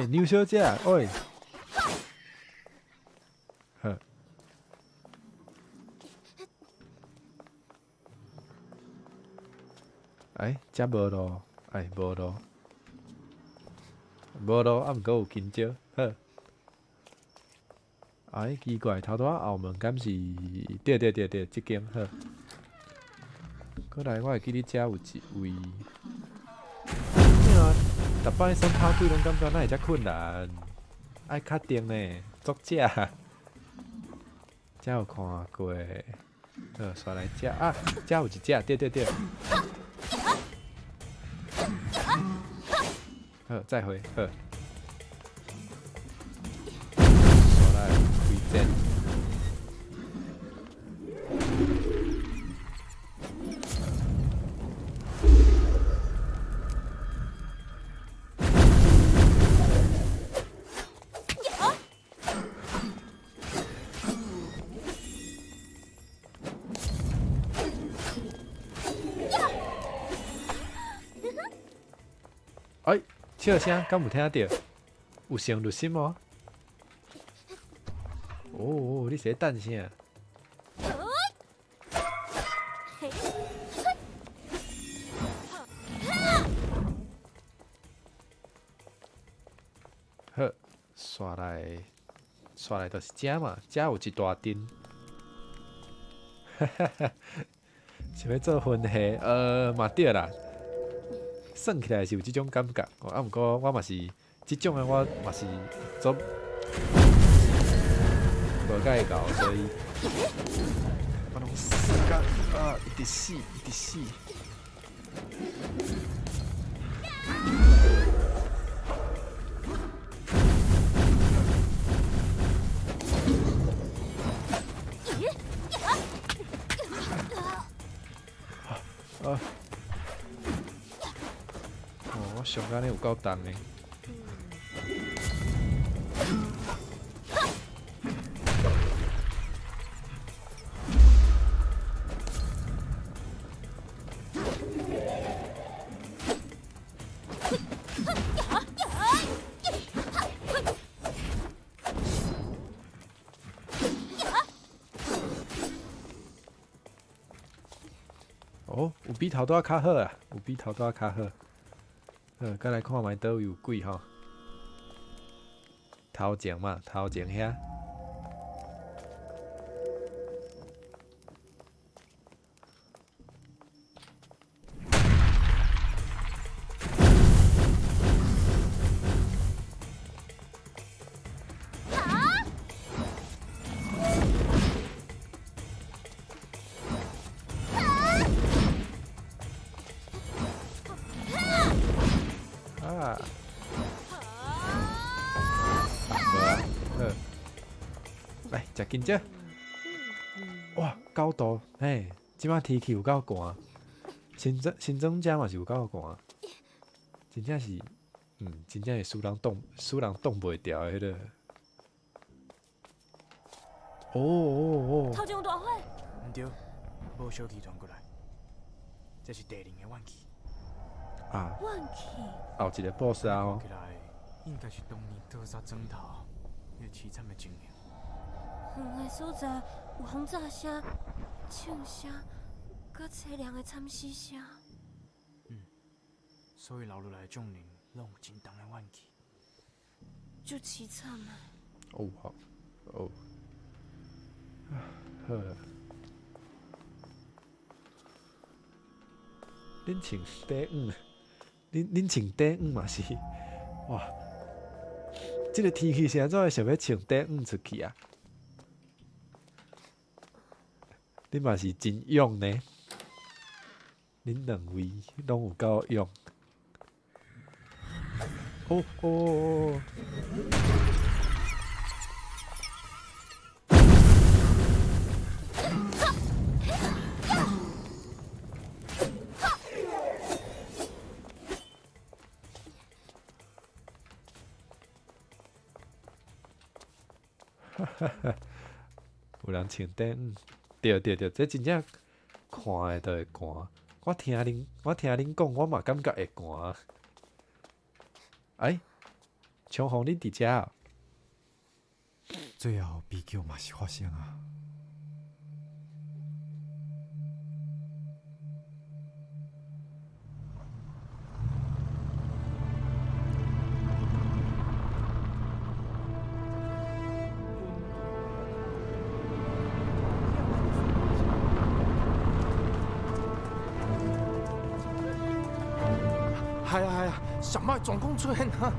牛小姐，好。遮无路，无路，啊，毋过有香蕉，好。奇怪，头拄仔后门敢是？对，即间好。过来，我会记你遮有一位。逐摆算拍鬼拢感觉哪会遮困难？爱确定呢，作者。遮有看过，刷来遮啊，遮有一只，对。再回，刷来开针。笑声，敢有听到？有成入心哦。哦，你是等啥？好，刷来就是遮嘛，遮有一大阵。想要做分系，嘛对啦。算起来是有即种感觉，毋过我嘛是即种的，我嘛是做无介搞，所以我拢死干一直死。哦，我上安尼有够重的。哦，有比头拄较好啊，有比头拄较好。再来看卖倒有鬼吼。头前嘛，头前遐。来，食金蕉。哇，高度，嘿，即摆天气有够寒，新庄遮嘛是有够寒，真正是，真正是使人挡袂牢的迄个。哦，头前有大火。毋对，无小气传过来，这是地灵的怨气。啊，怨气。后一个 boss 啊哦。起来，应该是当年屠杀砖头迄凄惨的情形。远的所在有轰炸声、唱声，佮凄凉的惨死声。所以留落来的众人，拢有真重的怨气。就凄惨啊！哦好，哦，好。恁穿短袄，恁穿短袄嘛是，哇！即个天气是安怎会想要穿短袄出去啊？恁嘛是真勇呢，恁两位拢有够勇。哦。有人穿短袄，对，这真正看的都会寒。我听恁讲，我嘛感觉会寒。长虹恁伫遮哦？最后悲剧嘛是发生啊。系啊，什么状况出现啊？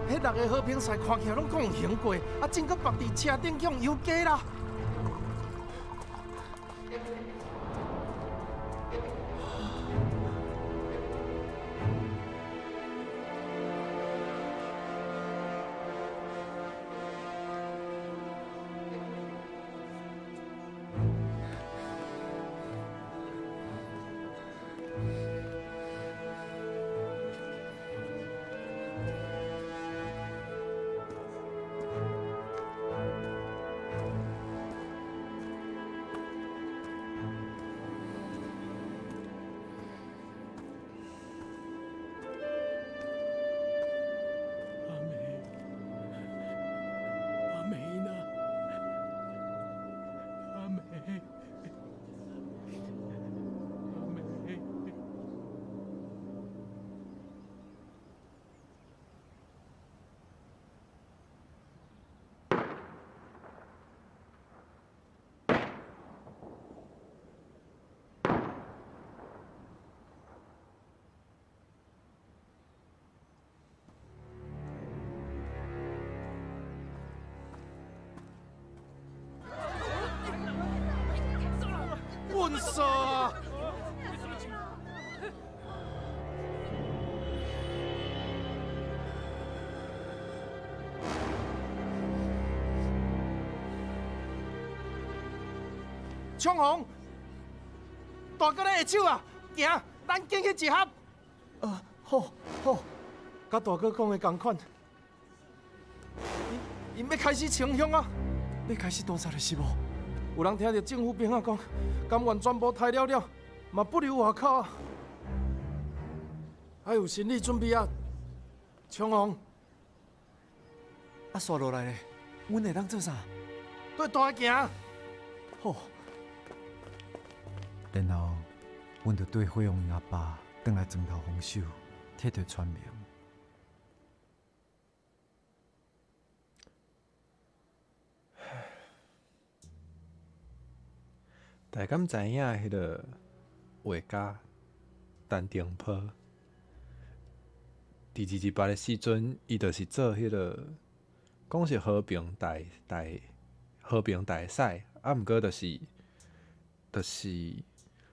迄六个好评赛看起来拢讲有行过，真个绑伫车顶向游街啦。笨死啊！冲红，大哥咧下手啊！行，咱紧去集合。好，甲大哥讲的同款。因要开始清乡啊！要开始屠杀了是无？有人听到政府兵仔讲，甘愿全部杀了，嘛不留外口啊！还有心理准备啊！冲红，啊，刷落来咧，阮会当做啥？对大行。好。然后，阮就对惠荣因阿爸转来庄头防守，摕到全名。大家知影迄个画家陈定波，伫228的时阵，伊就是做迄个讲是和平大赛，啊，毋过就是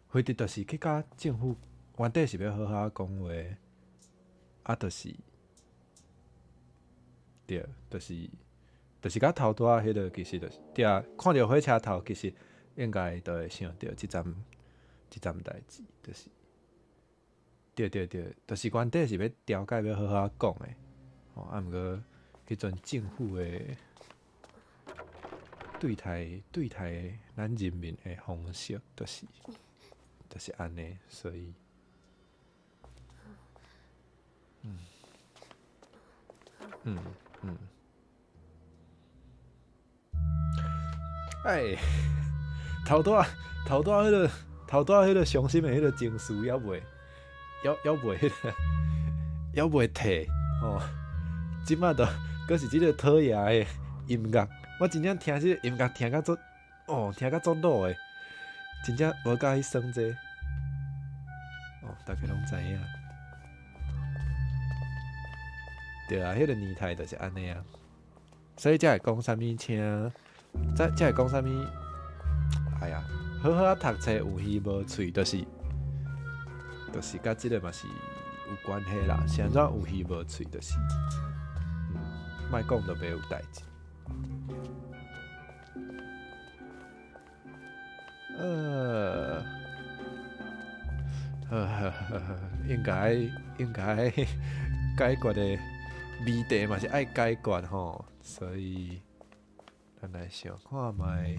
回直就是去甲政府原底是要好好讲话，啊，就是对，就是甲头拄仔迄个其实就是对啊，看着火车头其实。应该都会想到即阵代志，就是对，就是原底是要调解要好好讲的，啊，毋过迄阵政府的对待咱人民的方式，就是安尼，所以，哎。头拄迄个伤心的迄个情绪，还袂退哦。即摆都阁是即个讨厌的音乐，我真正听即个音乐听甲足恼的，真正无甲伊算这。哦，大家拢知影。对啊，迄个年代就是安尼啊，所以才会讲啥物听，才会讲啥物。哎呀，好好读册有耳无喙，就是甲即个嘛是有关系啦。是安怎有耳无喙，就是莫讲就袂有代志。应该解决的谜题嘛是爱解决吼，所以咱来想看卖。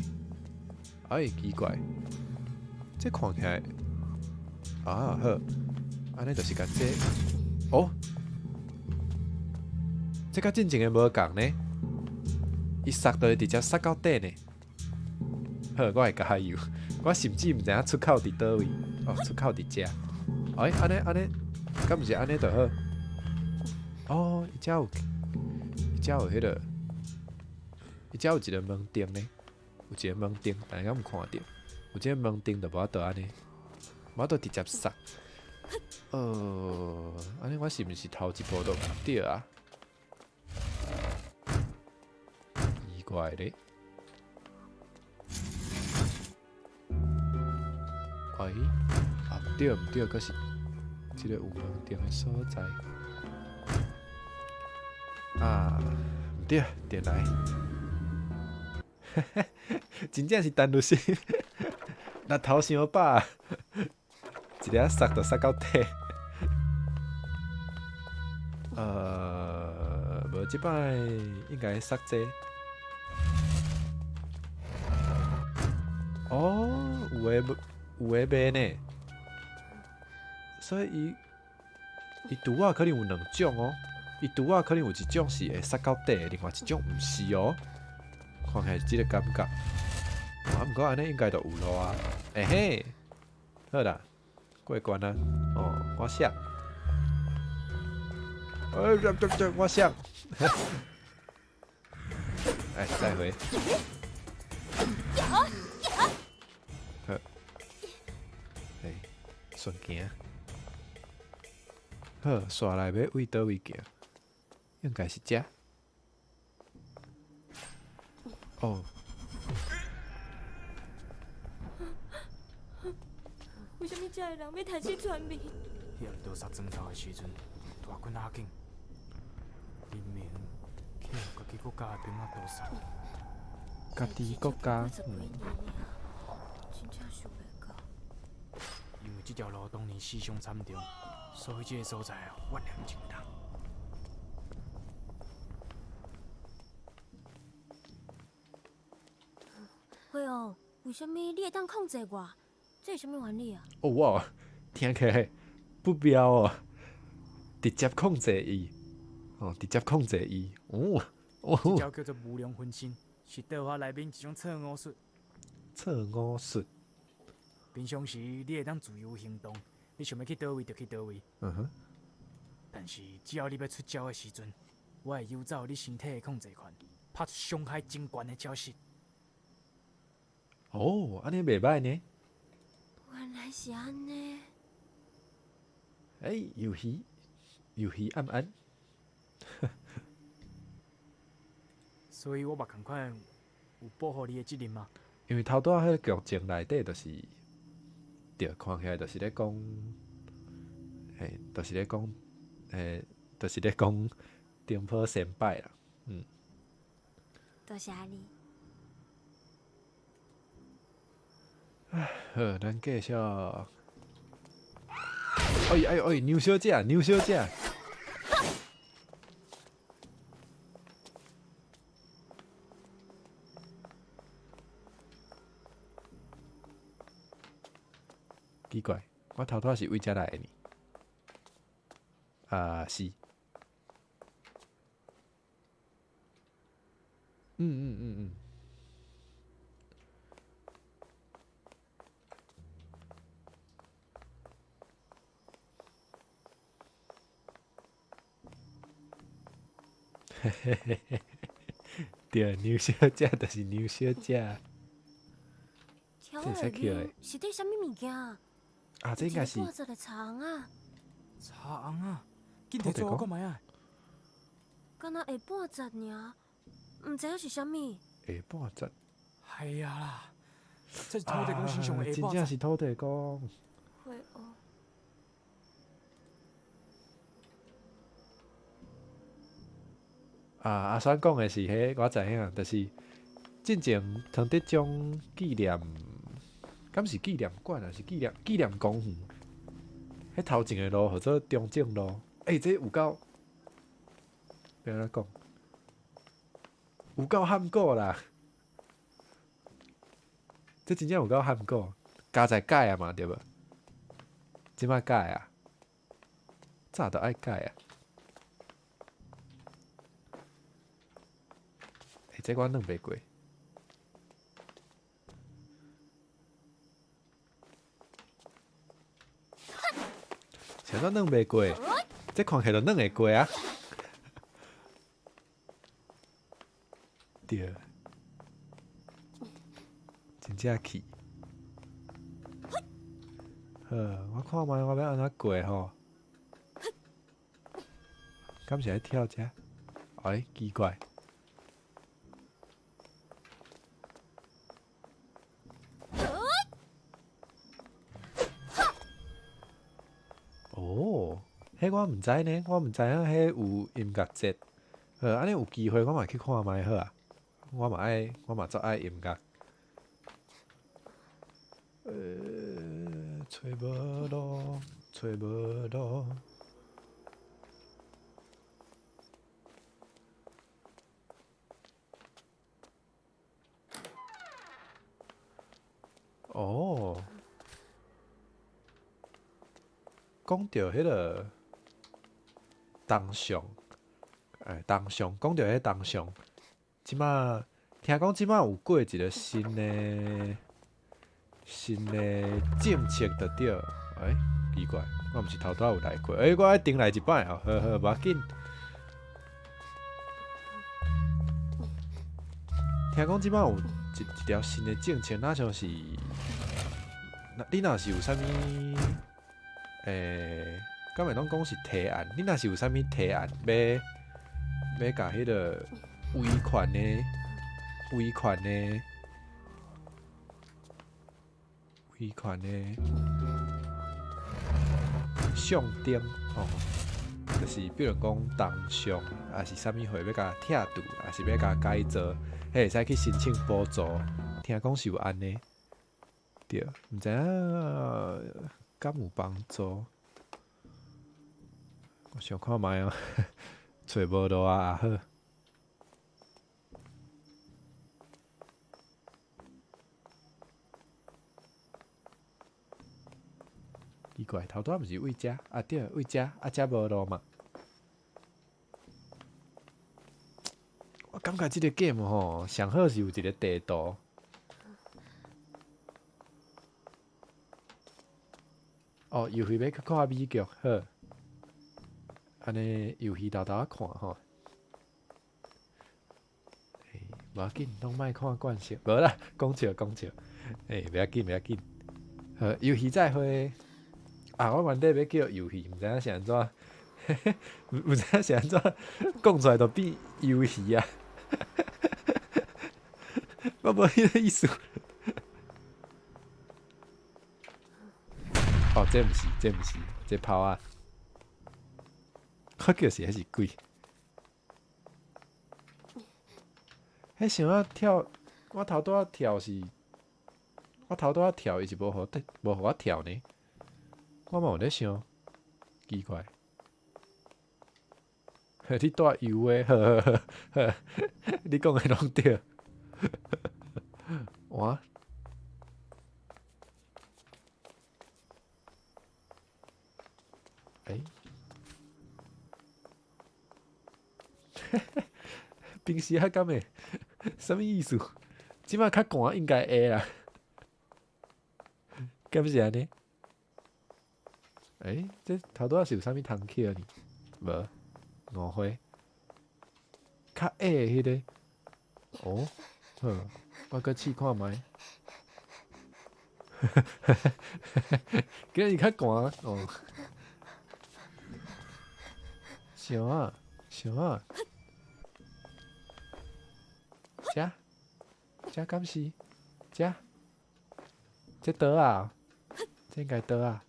哎，奇怪，这看起来啊好，安尼就是甲这哦，这甲进前的无共呢，伊塞到直接塞到底呢。好，我会加油，我甚至毋知影出口伫倒位，哦，出口伫遮。哎，安尼，敢毋是安尼就好？哦，伊遮有迄个，伊遮有一个门钉呢。有一个门钉，但敢毋看着，有一个门钉就无法度安尼，无法度直接塞。安尼我是毋是头一步都毋对啊？奇怪咧。哎，毋对，佫是即个有门钉的所在。啊，毋对，点来。真正是单独性，力头伤饱，一个塞就塞到底。无即摆应该塞这。哦，有诶卖呢，所以伊拄仔可能有2种哦，伊拄仔可能有一种是会塞到底，另外一种毋是哦。看起来是即个感觉，毋过安尼应该就有咯啊！嘿嘿，好啦，过关啊！哦，我想，我想，哎，再回，好，哎，顺行，好，刷来要为倒位行，应该是遮。哦，为什么这个人要杀死全民？迄个屠杀庄头的时阵，大军压境，人民去互家己国家的兵仔屠杀。家己国家，真正想袂到。因为这条路当年死伤惨重，所以这个所在怨念真重。会哦，为什么你会当控制我？这是什么原理啊？哦哇，听起来不标哦，直接控制伊，哦，直接控制伊，哦这招叫做无量分身，是道法内面一种测五术。测五术，平常时你会当自由行动，你想要去倒位就去倒位。嗯哼，但是只要你要出招的时阵，我会游走你身体的控制权，拍出伤害真悬的招式。哦，安尼袂歹呢。原来是安尼。哎，游戏暗暗，所以我嘛共款有保护你的责任嘛。因为头拄仔迄个剧情内底，着看起来就是咧讲，就是咧讲顶坡先败啦，多谢你。好，咱继续。哎，牛小姐，奇怪，我头拄是为遮来的呢。啊，是。嗯。对，牛小姐就是牛小姐。挑的面是对什么物件啊？啊，这应该是挂着的长啊，茶红啊，紧摕做我看卖啊！敢若下半截尔，唔知影是啥物。下半截。哎呀啦，这是土地公身上的下半截。真正是土地公。会哦。阿酸讲的是迄，我知影，就是进前常得种纪念，敢是纪念馆啊？是纪念公园？迄头前的路叫做中正路。这有够，要安怎讲？有够喊过啦！这真正有够喊过，加在改啊嘛，对无？即摆改啊，早都爱改啊。这我弄袂过，啥都弄袂过，这看起来弄会过啊！对，真正气。好，我看卖我要安怎过吼？敢是爱跳遮？奇怪。迄我毋知呢，我毋知影迄有音乐节。安尼有机会我嘛去看卖好啊。我嘛足爱音乐。找无路。哦，讲到迄个。东上，讲到迄东上，即马听讲即马有过一个新的政策着对，奇怪，我毋是头拄有来过，我爱顶来一摆哦，好，无要紧。听讲即马有一条新的政策，那像是，你若是有啥物，敢会拢讲是提案？你若是有啥物提案，要甲迄个维权的上顶哦，就是比如讲东上，还是啥物货要甲拆除，还是要甲改造，会使去申请补助。听讲是有安尼，对，毋知影敢有帮助？我想看觅哦，找无路啊，也好。奇怪，头拄仔毋是位遮啊？对，位遮啊，遮无路嘛。我感觉即个 game 吼，上好是有一个地图。哦，游戏要去看美剧好，安尼游戏豆豆仔看吼。无要紧，拢莫看惯势，无啦，讲笑。袂要紧。游戏再会。啊！我原底要叫游戏，毋知影是安怎，毋知影是安怎讲出来就变游戏啊！我无迄个意思。哦，这毋是，这炮啊！我叫是还是鬼？迄想要跳，我头拄仔跳是，伊是无互我跳呢。我嘛有咧想，奇怪，你带油诶，呵，你讲诶拢对。我，平时还敢诶？什么意思？即摆较寒应该会啦，敢是安尼？这头拄仔是有啥物通捡呢？无5花，较矮迄个。哦，好，我搁试看觅。今日较寒哦。想啊，遮敢是？遮倒啊？这应该倒啊？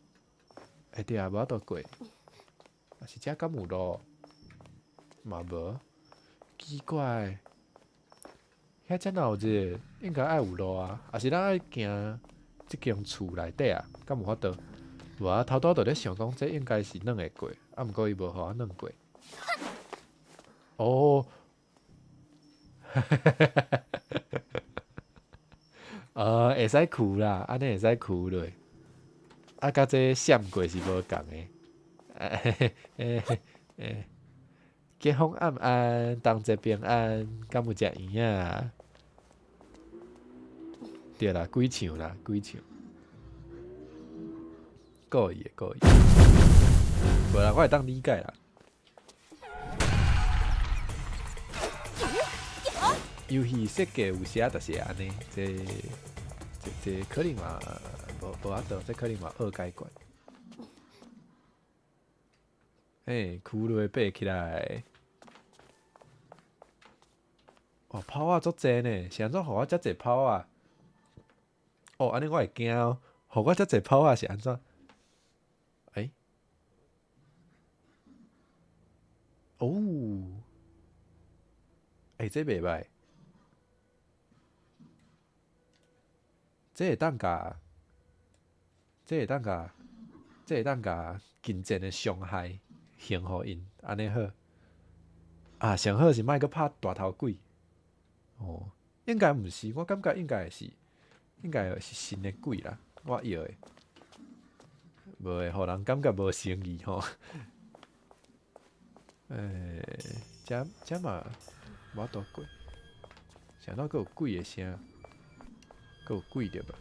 对啊，无法度过。啊是遮敢有路？嘛无，奇怪。遐遮哪有这？应该爱有路啊，啊是咱爱行即间厝内底啊？敢有法度？无啊，头拄仔就咧想讲，这应该是软会过，啊毋过伊无互我软过。哦，会使哭啦，安尼会使哭落。啊，甲这闪过是无共诶。吉风暗暗，同齐平安，敢有食圆啊？对啦，几唱啦，故意。无啦，我会当理解啦。游戏设计有时就是安尼，这可能嘛无法度，这可能嘛恶解决。窟落爬起来。哦，炮啊足济呢，是安怎互我遮济炮啊？哦，安尼我会惊哦，互我遮济炮啊是安怎？哦，这袂歹，这会当甲近战的伤害还互因，安尼好。啊，上好是莫阁拍大头鬼。哦，应该毋是，我感觉应该是新的鬼啦，我以为，无会互人感觉无诚意吼。遮嘛无法度过，想到阁有鬼的声，阁有鬼着吧？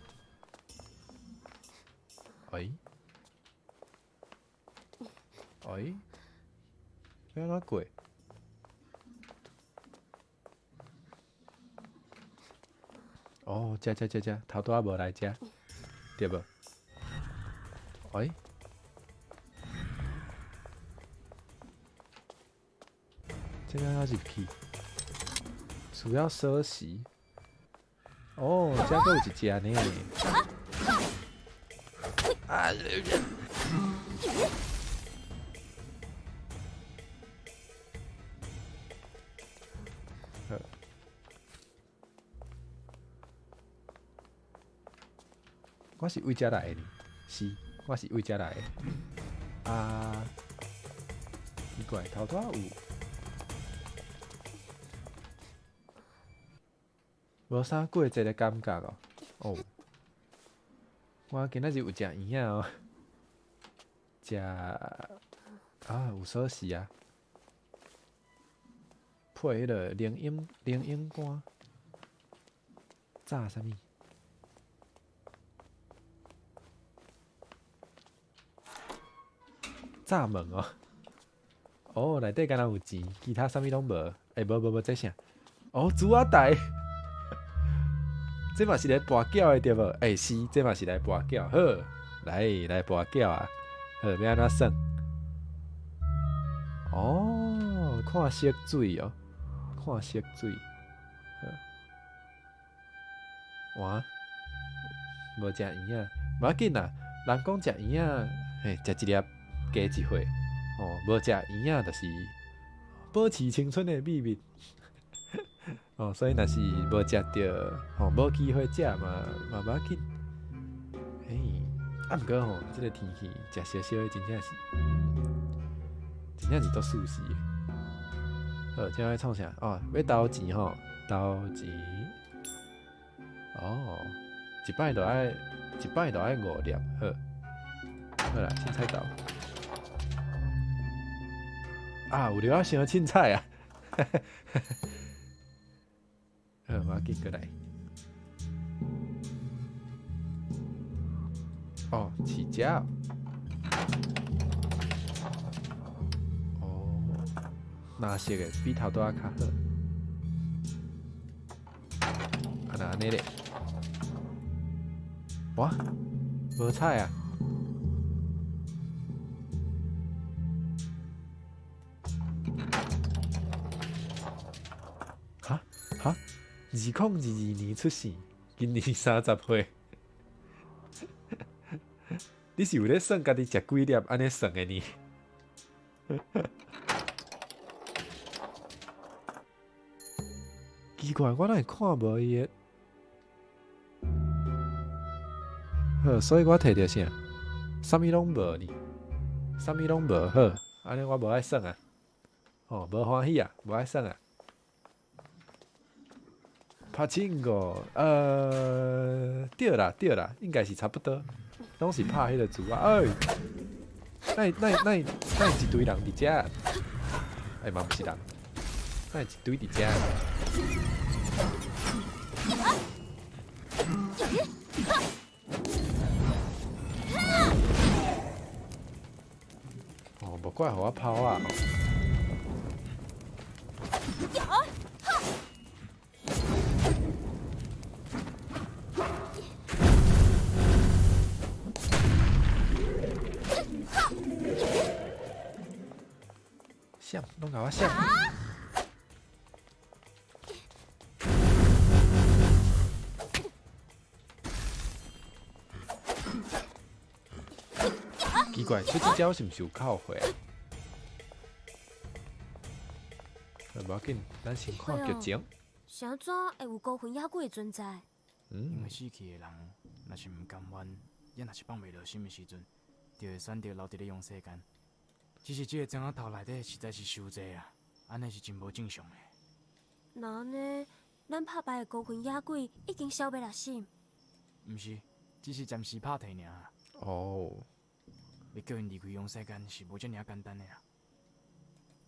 要安怎过？哦，遮，头拄仔无来遮，对无？这个要入去，主要休息。哦，遮个有一只呢。我是为遮来的呢，是，我是为遮来的。啊，奇怪，头拄有无啥过节的感觉哦。哦，我今仔日有食圆仔哦，食有寿司啊，配迄个灵隐肝，炸啥物？炸焖哦。哦，内底敢若有钱，其他啥物拢无。无，这啥？哦，猪仔台。这嘛是来跋筊的对无？是，这嘛是来跋筊。好，来跋筊啊！好，要安怎算？哦，看色水哦，看色水。哇，无食圆仔，无要紧啦。人讲食圆仔，食一粒加一岁。哦，无食圆仔就是保持青春的秘密。哦，所以若是无食着，无机会食嘛无要紧。毋过吼，即个天气食烧烧的真正是足舒适的。好，今仔要创啥？哦，要投钱吼，投钱。哦，一摆就爱5粒。好啦，凊彩投。啊，有了想凊彩啊！好，我紧过来。哦，起价。哦，蓝色的比头拄仔较好。那安尼咧？哇，无彩啊！哈？2022年出世，今年30岁。你是有咧算家己食几粒安尼算的呢？奇怪，我哪会看无伊个？好，所以我摕着啥？啥物拢无呢？啥物拢无好，安尼我无爱算啊。哦，无欢喜啊，无爱算啊。帕青哥，对啦，应该是差不多，拢是拍迄个猪啊。那一堆人伫遮，嘛毋是人，那一堆伫遮。哦，无怪互我跑啊！闪，拢甲我闪！奇怪，出只鸟是毋是有扣回啊？无要紧，咱先看剧情。啥怎会有孤魂野鬼的存在？因为死去的人，若是毋甘愿，也若是放袂落心的时阵，就会选择留伫咧阳世间。只是这个庄仔头内底实在是伤济啊，安尼是真无正常的。那安尼，咱拍败的孤魂野鬼已经消灭了心？毋是，只是暂时拍退尔。哦。要叫因离开阳世间是无遮尔简单的啦。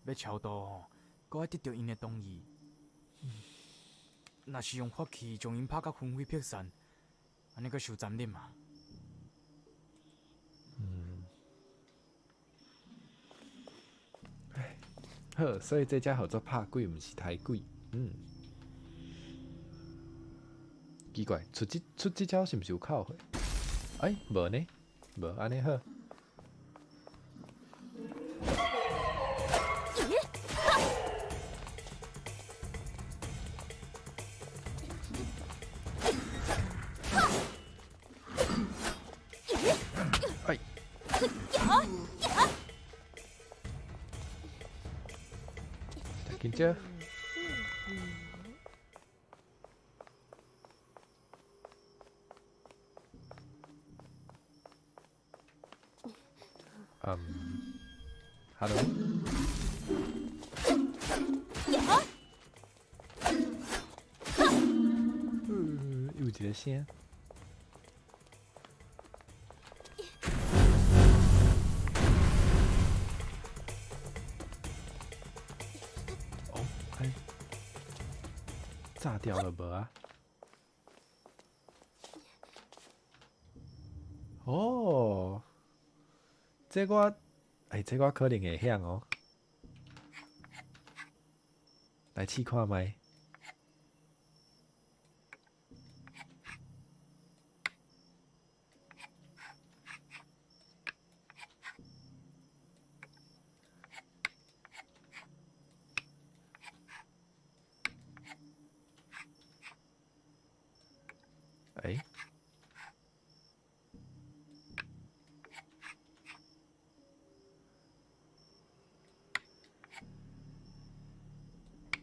要超度吼，搁要得到因的同意。若是用法器将因拍到魂飞魄散，安尼阁受残忍嘛？好，所以这只叫做拍鬼，毋是抬鬼。奇怪，出这招是毋是有扣回？无呢，无安尼好。紧接。，Hello。有一个声。哦，哎，炸掉了无啊？哦，这我，这我可能会晓哦。来试看卖。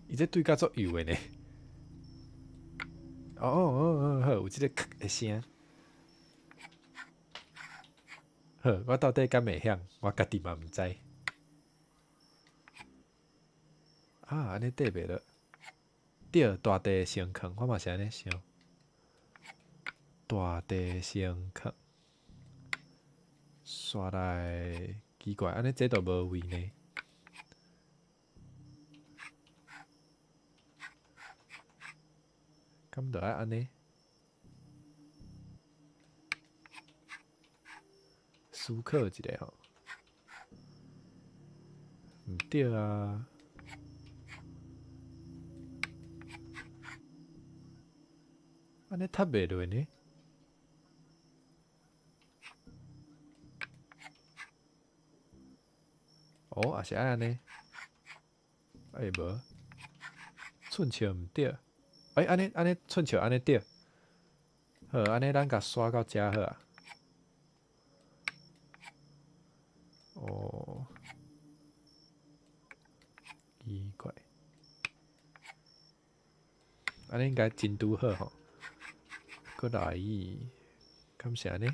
伊这对甲足油的呢。好，有即个咳的声。好，我到底敢会晓？我家己嘛毋知。安尼缀袂落。对，大地成坑，我嘛是安尼想。大地成坑，刷来奇怪，安尼这都无位呢。咁就爱安尼，思考一下吼，毋对啊，安尼塌袂落呢？哦，也是爱安尼，无，寸笑毋对。安尼寸笑安尼对，好，安尼咱甲刷到遮好啊。哦，奇怪，安尼应该真拄好吼。过来，敢是安尼？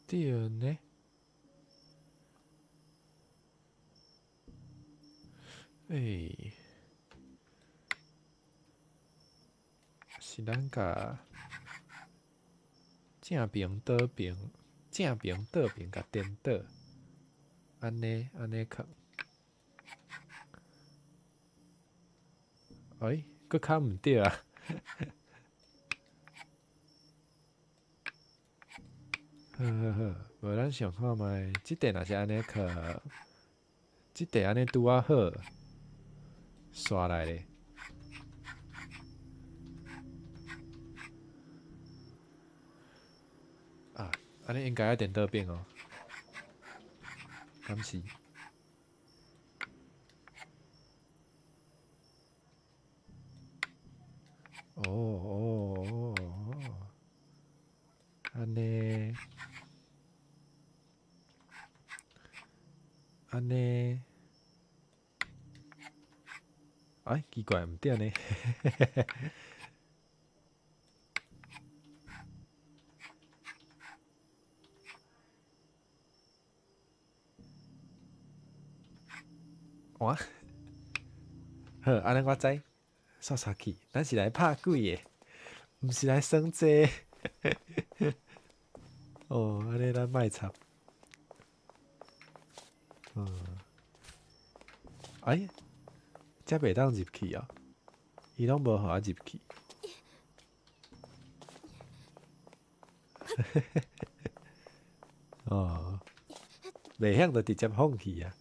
对呢，是咱甲正边倒边，正边倒边甲颠倒，安尼放。佫较毋对啊！好，无咱想看卖，即块若是安尼靠，即块安尼拄啊好，刷来咧。安尼应该要颠倒边哦，敢是？安尼。奇怪，毋对呢。哇，好，安尼我知，煞去，咱是来拍鬼的，毋是来算这。哦，安尼咱莫插。这袂当入去啊！伊拢无互我入去。哦，袂晓就直接放弃啊！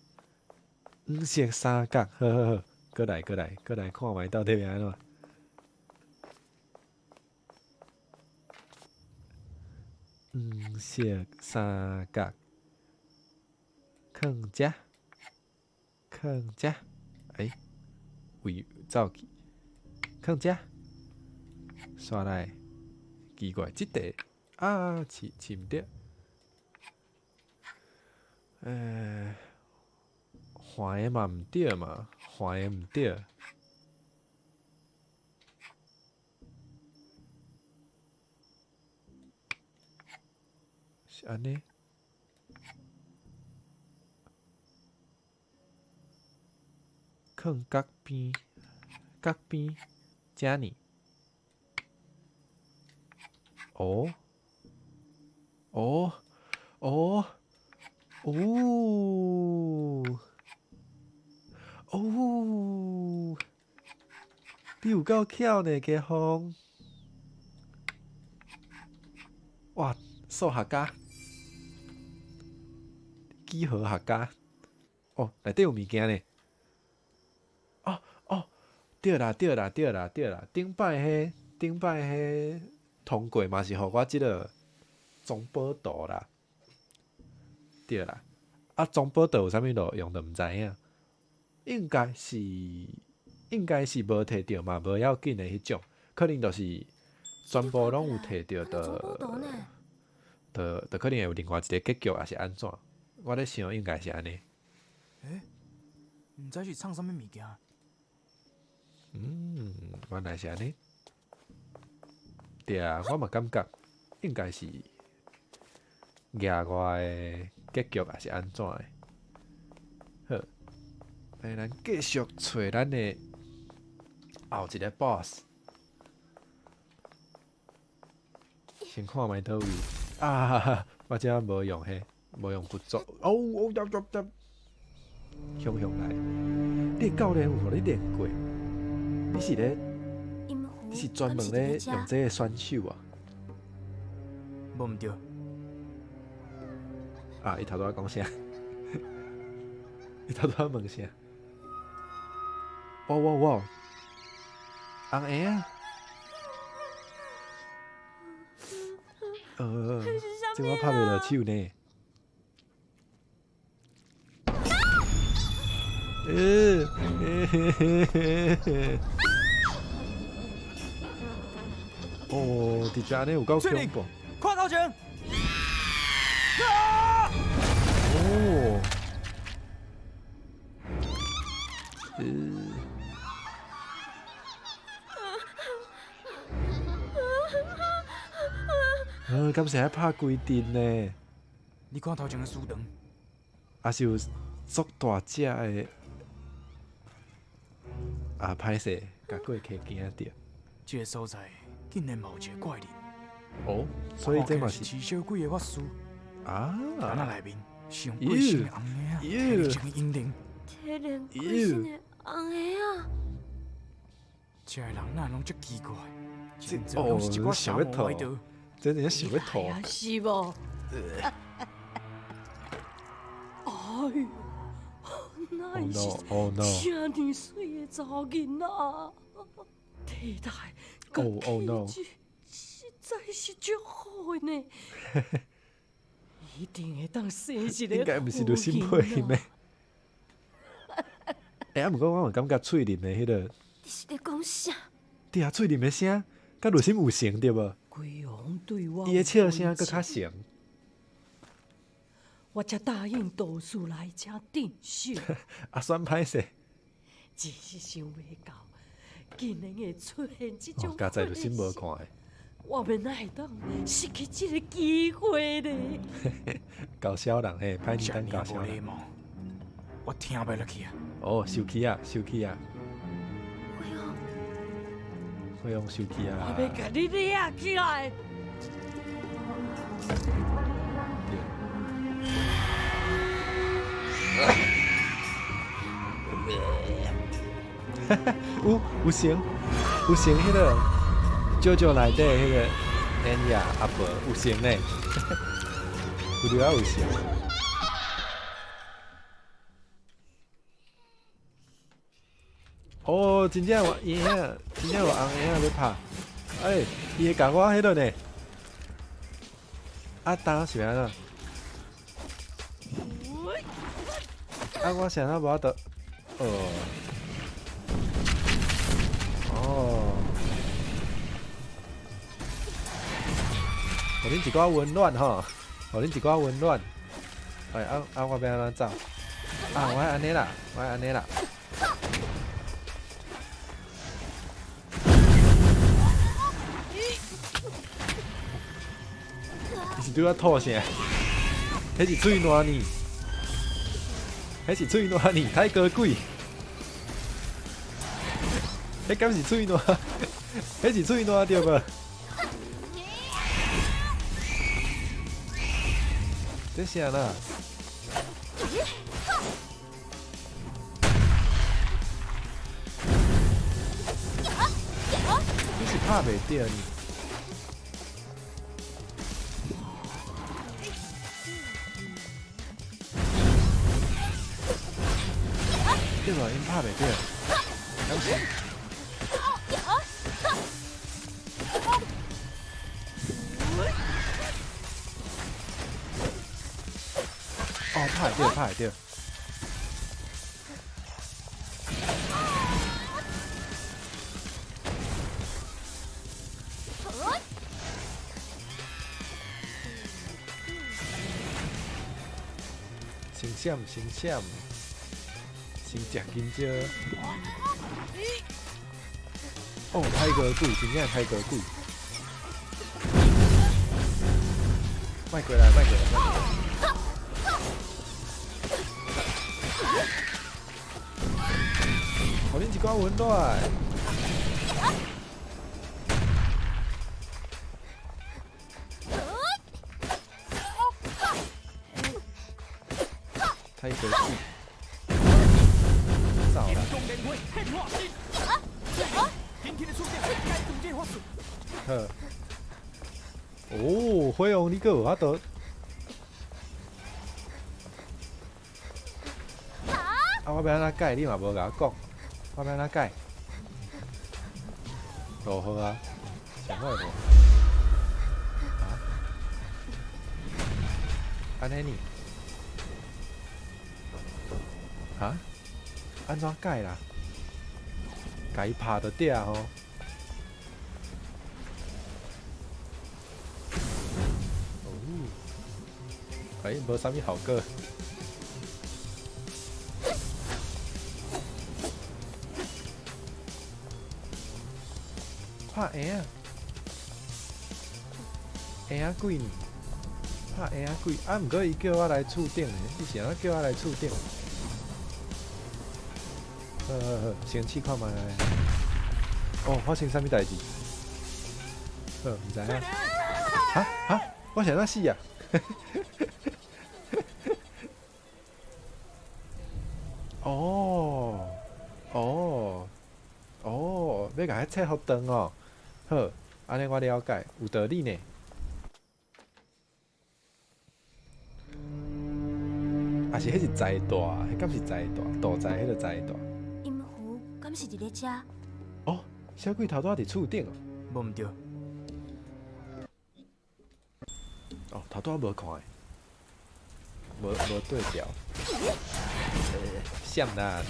黄色三角，好，过来，看卖到底要安怎？黄色三角，放遮，位走去，放遮，刷来，奇怪，即块饲毋着，换的嘛毋对嘛，还的毋对。是安尼。放角边，角边，遮呢？哦，哦，哦，哦，哦，你有够巧呢，家风！哇，数学家，几何学家？哦，内底有物件呢。对啦，顶摆迄通过嘛是互我即个中宝图啦，对啦，中宝图有啥物路用都毋知影，应该是无摕着嘛，无要紧的迄种，可能就是全部拢有摕着的，可能会有另外一个结局，还是安怎？我咧想应该是安尼。毋知是创啥物物件？原来是安尼。对啊，我嘛感觉应该是额外的结局，还是安怎的？好，来咱继续找咱的后一个 boss。先看卖倒位啊！我遮无用迄，无用不足。向来，你教练有互你练过？你是专门咧用这个选手啊？无毋对。伊头拄仔讲啥？伊头拄仔问啥？哇！红鞋啊！这我拍袂落手呢。哦，伫遮安尼有够恐怖！看头前！哦，敢是爱拍规阵呢？你看头前的树长，还是有足大只的歹势，甲过客惊着。这个所在竟然有一个怪人。哦，所以这嘛是吃小鬼的法师。啊！胆仔内面上贵姓的红鞋啊，体力真英灵。体力贵姓的红鞋啊！这个人哪拢足奇怪，真哦，拢是一寡想要吐歪道。真正想要吐。是无？哎呦，那是哦 no！这么水的查囡仔，体态甲气质实在是足好的呢。一定会当生一个。应该毋是刘新配呢。毋过我嘛感觉翠林的迄个。你是咧讲啥？对啊，翠林的声，甲刘新有像对无？鬼王对我，伊的笑声搁较像。我才答应导师来遮定秀。算歹势。只是想袂到，竟然会出现这种。加在刘新无看的。我们哪会当失去这个机会呢？搞笑人嘿，歹你当搞笑人。我听袂落去啊！哦，生气啊！会用生气啊！我要甲你抓起来！有成迄个JoJo内底迄个恩雅阿伯有成呢，有了有成。哦，真正有鞋啊，真正有红鞋啊要拍，伊会甲我迄落呢。当是安怎？我想到无得，互恁一寡温暖吼，互恁一寡温暖。我要安怎走？我爱安尼啦，是拄仔吐啥？迄是喙烂呢？迄是喙烂呢？太高贵！迄敢是喙烂？迄是喙烂对无？这啥啦？你是拍袂着呢？对吧？因拍袂着，敢是？哦，拍会着，拍会着。先闪，先闪，先食金蕉。哦，太高贵，真正太高贵。卖过来，卖过来，卖过来。互恁一寡温暖。太高贵。走了。好。哦，火龙你个有法度。啊，我要安怎改，你嘛无甲我讲，我要安怎改？如何啊？想好无？啊？安尼呢？啊？安怎改啦？甲伊拍就对啊吼。哦，无啥物效果。拍婴仔鬼呢？拍婴仔鬼，啊，毋过伊叫我来厝顶呢，伊是安怎叫我来厝顶？好，先试看卖。哦，发生啥物代志？好，毋知影。啊！我是安怎死啊？哦，要甲迄切互断哦。好，安尼我了解，有道理呢。啊是迄是财大，迄敢是财大？大财迄个财大。阴符敢是伫咧遮？哦，小鬼头拄仔伫厝顶哦。无毋对，哦，头拄仔无看的，无对调。闪啦！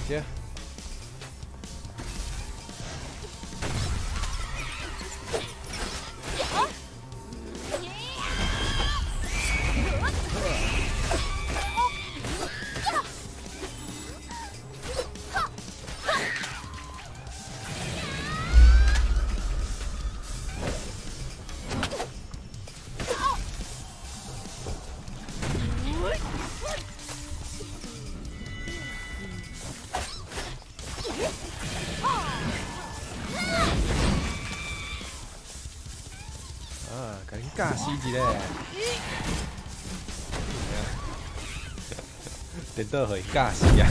姐，甲恁教死一个，电脑互伊教死啊！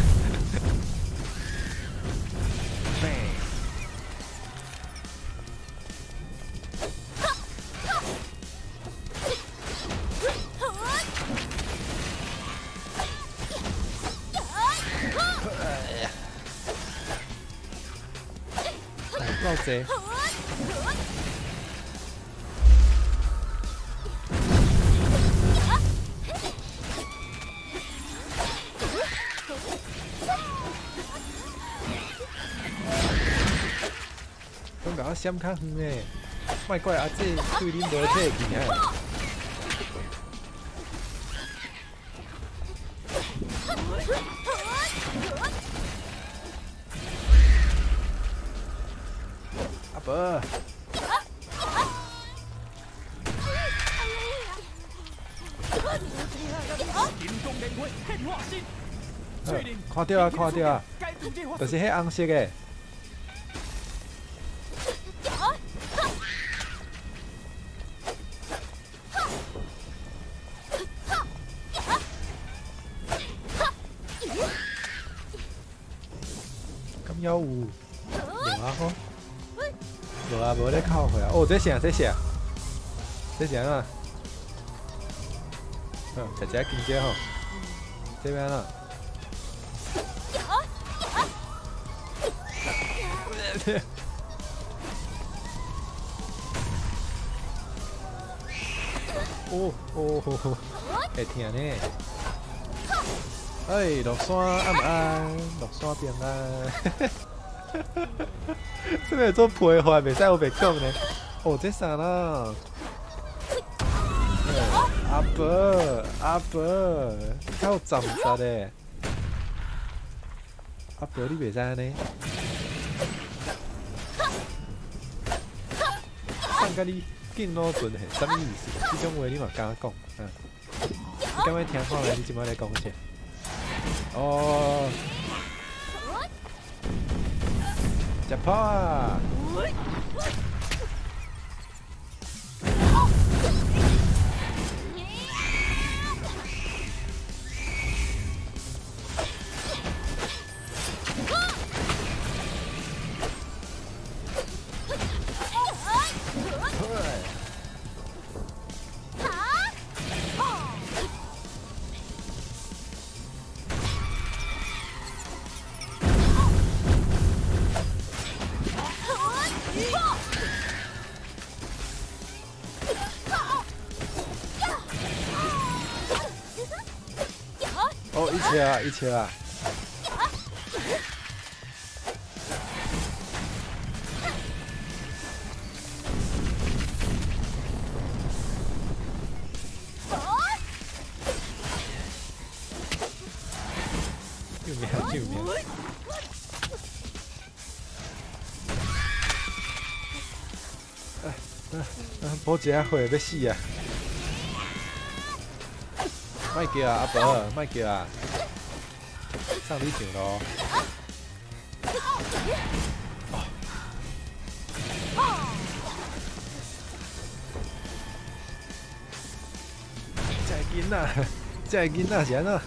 济。讲甲我闪较远诶，莫怪阿姐对恁无体气啊！阿伯，看到啊，看到啊，就是迄红色诶。咁有无？有啊吼，无啊，无咧靠回啊。哦，这啥？这啥？这啥啊？食只金鸡吼，这边啊。哦哦，会疼呢。哎，落山安唔安？落山平安。这个做皮话袂使我袂讲呢。哦，这啥啦？阿伯，阿伯，较站实嘞。阿伯，你袂使安尼。送甲你紧脑存是啥物意思？这种话你嘛敢讲？你敢要听看咧？你即摆咧讲啥？哦，食泡啊！哦，一切啊，一切啊！救命！救命！补一下血要死啊！莫叫啊，阿伯，莫叫啊！上你上咯！这个囡仔，这个囡仔是安怎？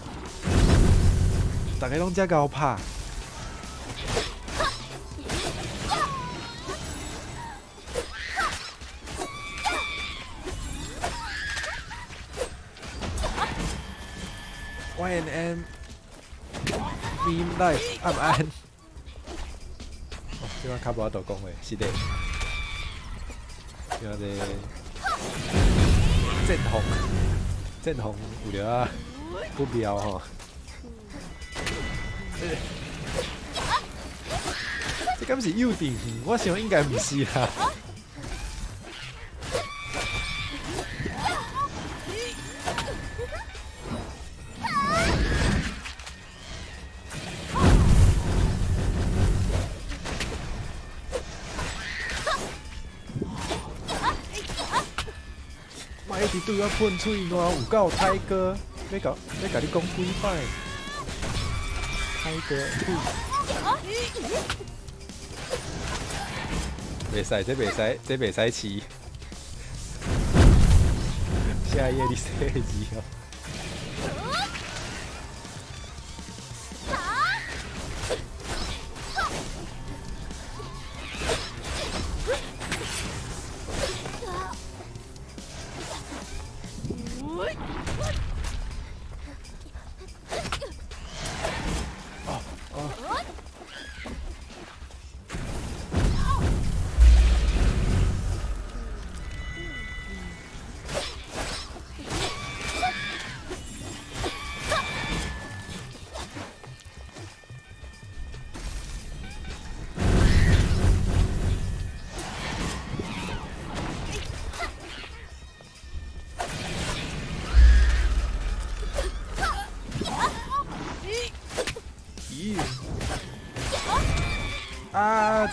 大家拢遮高拍。YNM Meme Life 安唔安？哦，即摆较无法度讲话，是的。像个阵风有了啊，不妙吼。这敢是幼稚园？我想应该唔是啦。一直对我喷嘴，烂有够泰哥，要甲你讲几摆？泰哥，袂使，这袂使，这袂使饲。下夜你说的字哦。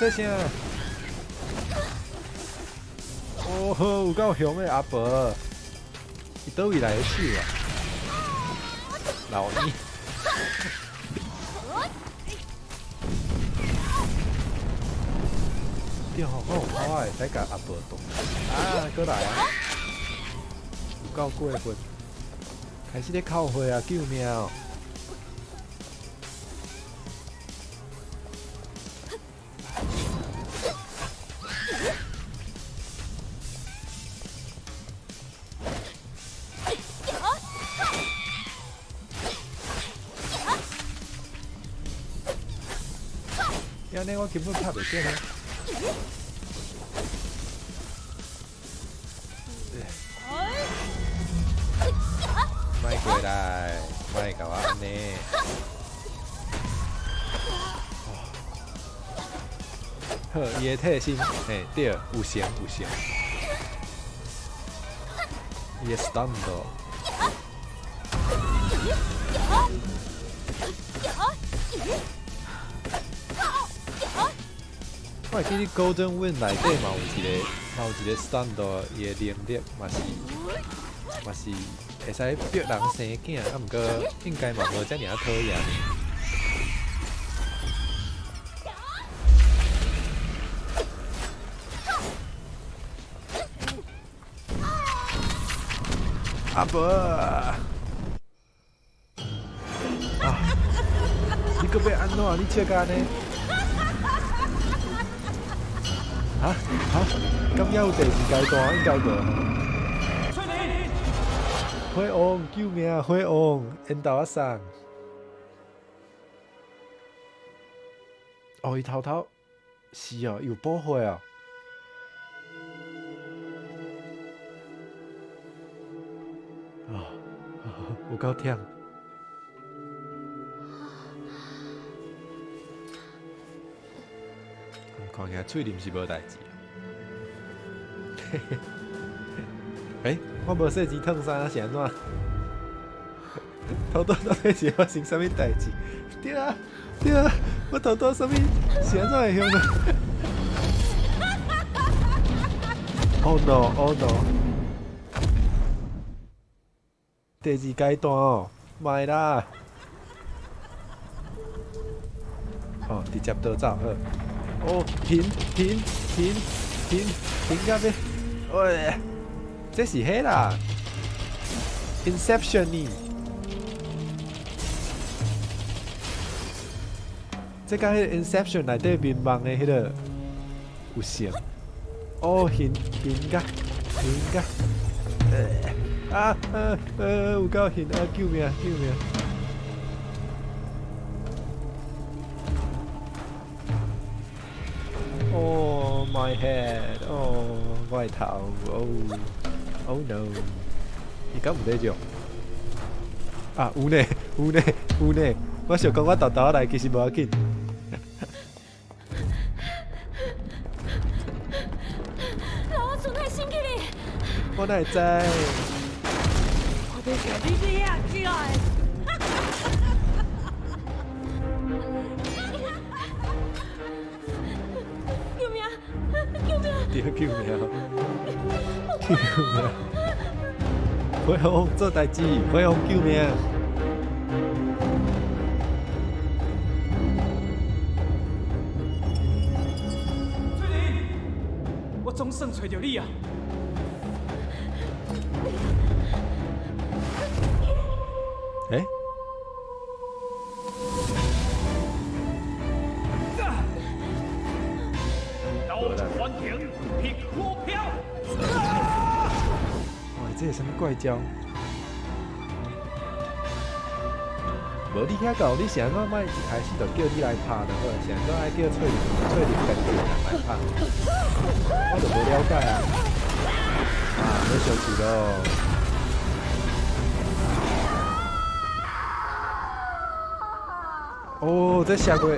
这啥？哦吼，有够凶的阿伯，伊倒位来的手啊？老二。对吼，我会使甲阿伯动啊，过来啊！有够过分，开始咧靠血啊，救命哦！安尼我根本拍袂过呢。莫过来，莫甲我安尼。好，伊的体型，嘿，对，有成有成。伊的 stun 度。我会记得 Golden Wind 内底嘛有一个 stun 度，伊的能力嘛是会使逼人生囝，啊，毋过应该嘛无遮尔讨厌。阿伯，你搁要安怎？你笑甲安尼？啊，咁还有第二阶段应该无？火王救命！火王，缘投啊送。哦，伊头是哦，有补血哦。有够忝。看起来喙啉是无代志。我无说钱烫衫是安怎？头到底是发生啥物代志？对啊，我头到啥物是安怎会凶呢？Oh no！ 第二阶段哦，卖啦！哦，直接倒走好。哦，停到要，喂，这是迄啦 ，Inception 呢？这甲迄个 Inception 内底面盲的迄个有像。哦，停甲。有够险啊！救命！ Oh my head！ 哦，我的头！Oh no！ 伊敢有在用？啊，有呢！我想讲我豆豆来，其实无要紧。让我存在心起哩！我哪会知？我得叫你抓起来！救命！对，救命！火王做代志，火王救命！翠玲，我总算找到你啊！传停，劈火飘。哇，这是什么怪招？无你遐搞，你是安怎卖一开始就叫你来拍的好？是安怎爱叫翠玲家己一个人来拍？我就无了解啊！啊，要生气咯！哦，这下过。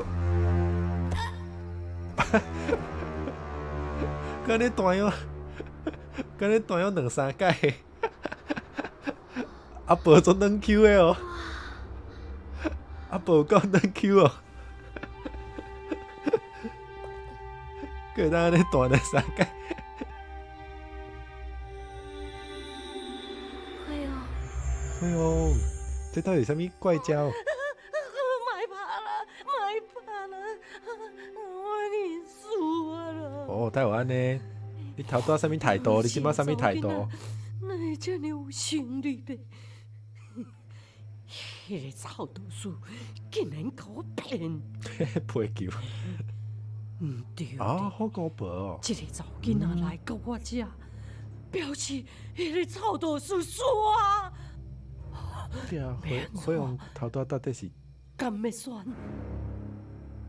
敢你断药两三届，阿伯做软 Q 的哦，阿伯够软 Q 哦。可当安尼大的三界。哎呦，哎呦，这到底什么怪招？卖怕了，卖怕了，我认输了。哦，带有安尼，你头拄什么态度？你即摆什么态度？哪会这么有心力呢？迄个臭道士竟然给我骗！配球毋对啊，好高薄哦！这个查某囡仔来到我遮，表示迄个臭道士煞，对啊，火用头拄到底是敢要选？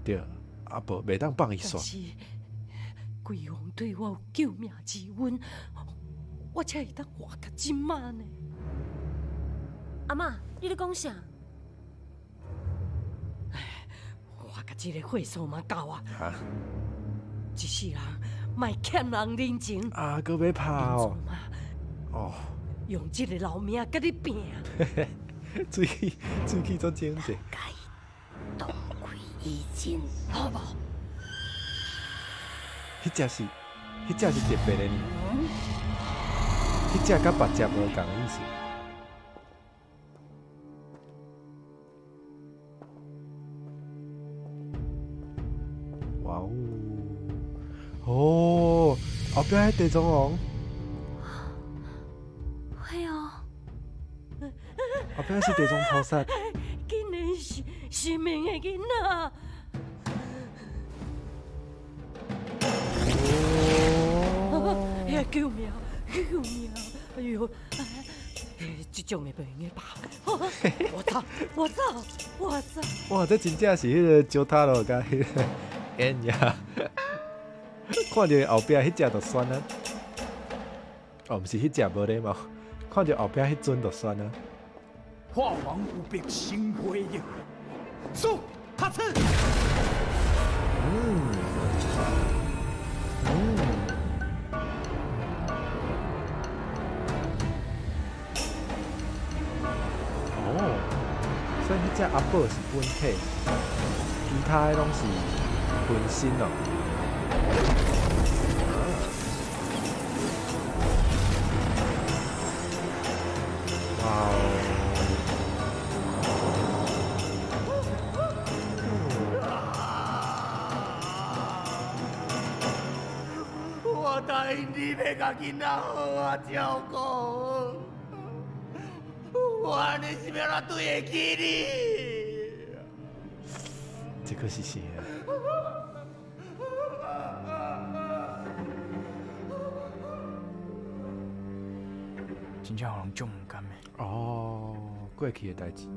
对，啊无袂当放伊煞。但是贵王对我有救命之恩，我才会当活到今晚呢。阿嬷，你咧讲啥？我甲这个岁数嘛够啊！哈一世人莫欠人人情，啊，搁要拍哦！嘛哦，用这个老命甲你拼，水气足精者。东归一尽，好无？迄只是特别的呢，迄只甲别只无共意思。哇哦！哦，后壁迄地藏王，会哦，后壁是地藏菩萨。竟然是神明的囡仔，哦，哎救命！救命！哎呦，这种的不应该跑！我走！哇，这真正是迄个石头路甲迄个烟呀！看着后壁迄只就酸啊！哦，毋是迄只无礼貌，看着后壁迄尊就酸啊！化王无病心灰意，速他刺！哦，所以迄只阿宝是本体，其他的拢是分身哦。哇我答应你要甲囡仔好啊照顾，我安尼是要哪对得起你？这个是谁啊？真正互人足毋甘的。哦，过去的代志。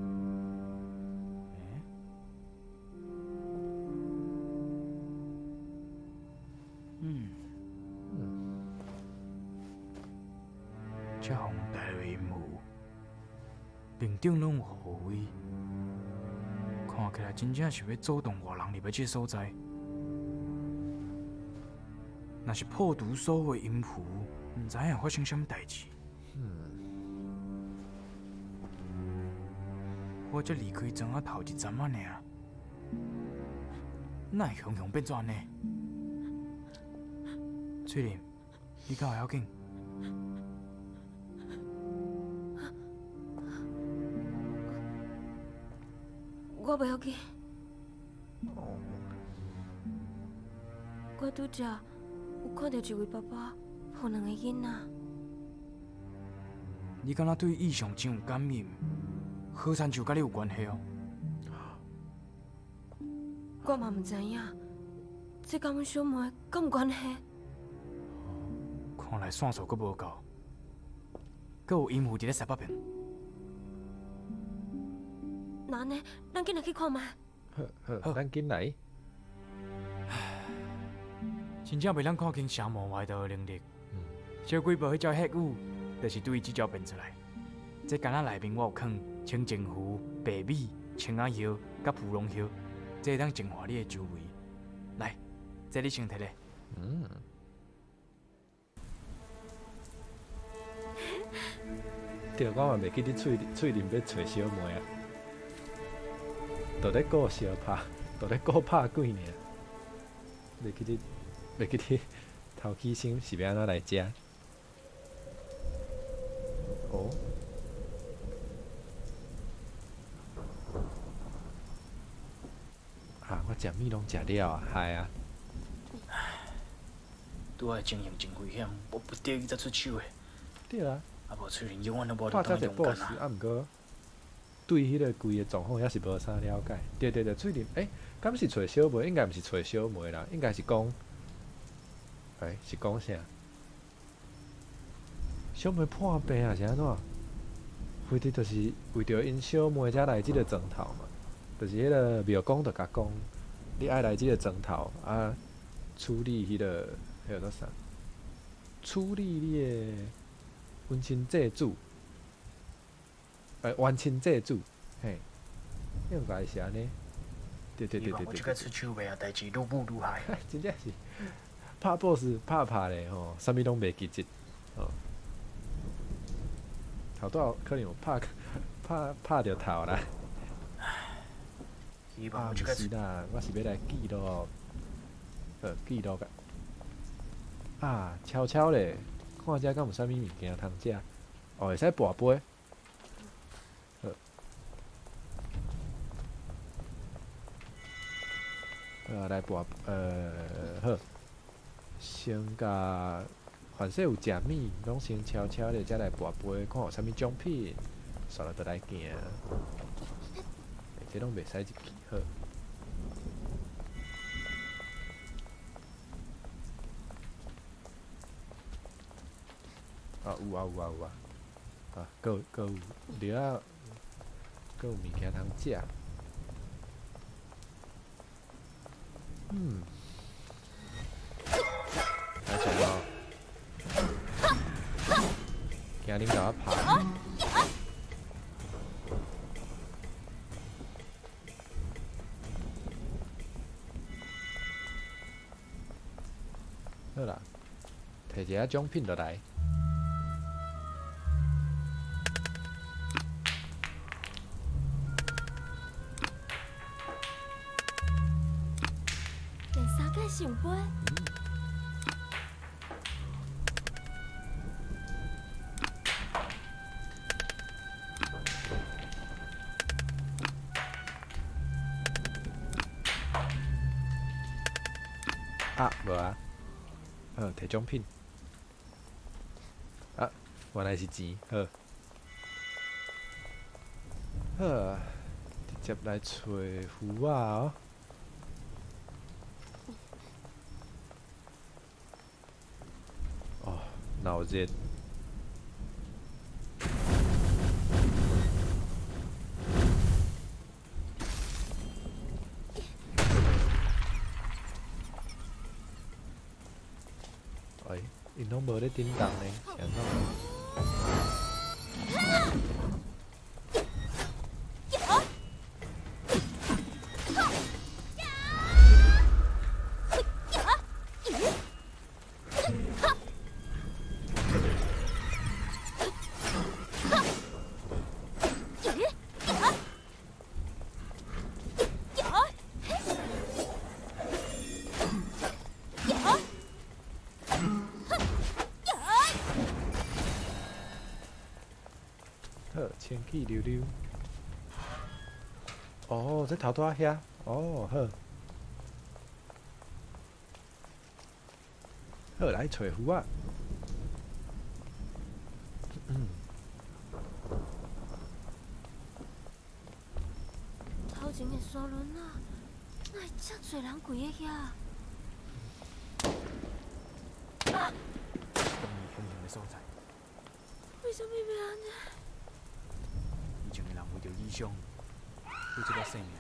这宏大的阴谋，面顶拢有护卫，看起来真正是要阻挡外人入去这所在。若是破除所有的阴符，毋知影发生什么代志。我才离开庄仔头一站仔尔，哪会雄雄变怎呢？翠玲，你敢会要紧？我袂要紧。我拄则有看到一位爸爸抱两个囡仔，你敢若对异象真有感应？好亲像甲你有关系哦。我嘛毋知影，这甲阮小妹敢有关系？看来线索阁无够，阁有阴符伫咧西北边。那安尼，咱紧来去看觅。好，咱紧来。真正袂当看清城门外头的能力。小鬼宝迄招黑雾，就是对伊即招变出来。这干仔内面我有放清净符、白米、青仔叶、甲芙蓉叶，这会当净化你的周围。来，这你先摕咧。对，我嘛袂记你喙面要找小妹啊，都咧顾相拍，都咧顾拍鬼呢，袂记你袂记得头起先是要安怎来食？哦。啊，我食米拢食了啊，害啊！拄仔情形真危险，我不得已才出手的。对啊，啊无虽然永远都无拍遮得当勇济 boss，敢啊。啊，毋过对迄个规个状况也是无啥了解。对，喙林，敢是找小梅？应该毋是找小梅啦，应该是讲，是讲啥？小梅破病啊，是安怎？非得就是为着因小妹才来即个庄头嘛，就是迄个庙公就甲讲，你爱来即个庄头啊，处理迄个叫做啥？处理你的婚亲祭祖，冤亲祭祖，嘿，应该是安尼。对，希望我即个出手袂啊，代志愈舞愈害。真正是拍 boss 拍咧吼，啥物拢袂记得，吼。头拄可能有拍着头啦。希望啊，毋我即个是啦，我是要来记录，记录个。啊，悄悄咧，看遮敢有啥物物件通食？哦，会使跋杯。来跋，好，先甲凡说有食米，拢先悄悄咧，才来跋杯，看有啥物奖品，煞了就来行。这拢袂使入去好。啊有啊，啊，搁有了啊，搁有物件通食。来起来哦！惊恁甲我拍。好啦，摕一下奖品落来。第三届圣杯，啊，无啊，摕奖品。啊，原来是钱，好，好，直接来找符啊哦。哦，脑热。因拢无咧叮当呢，是安怎？好，千气溜溜。哦，这头拄仔遐。哦，好。好，来找符啊。头前的沙轮啊，哪会遮侪人跪喺遐？容易风险的所在，为什么要安尼？以前的人为着理想，付出了生命。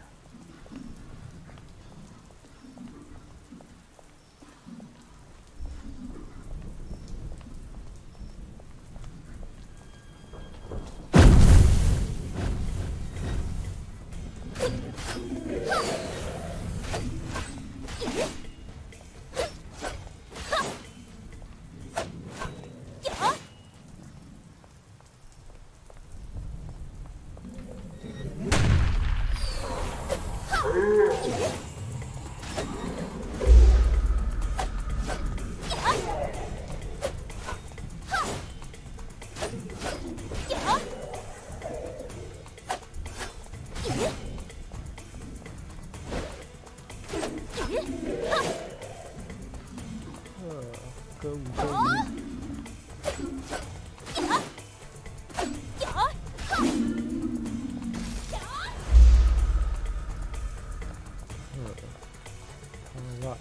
我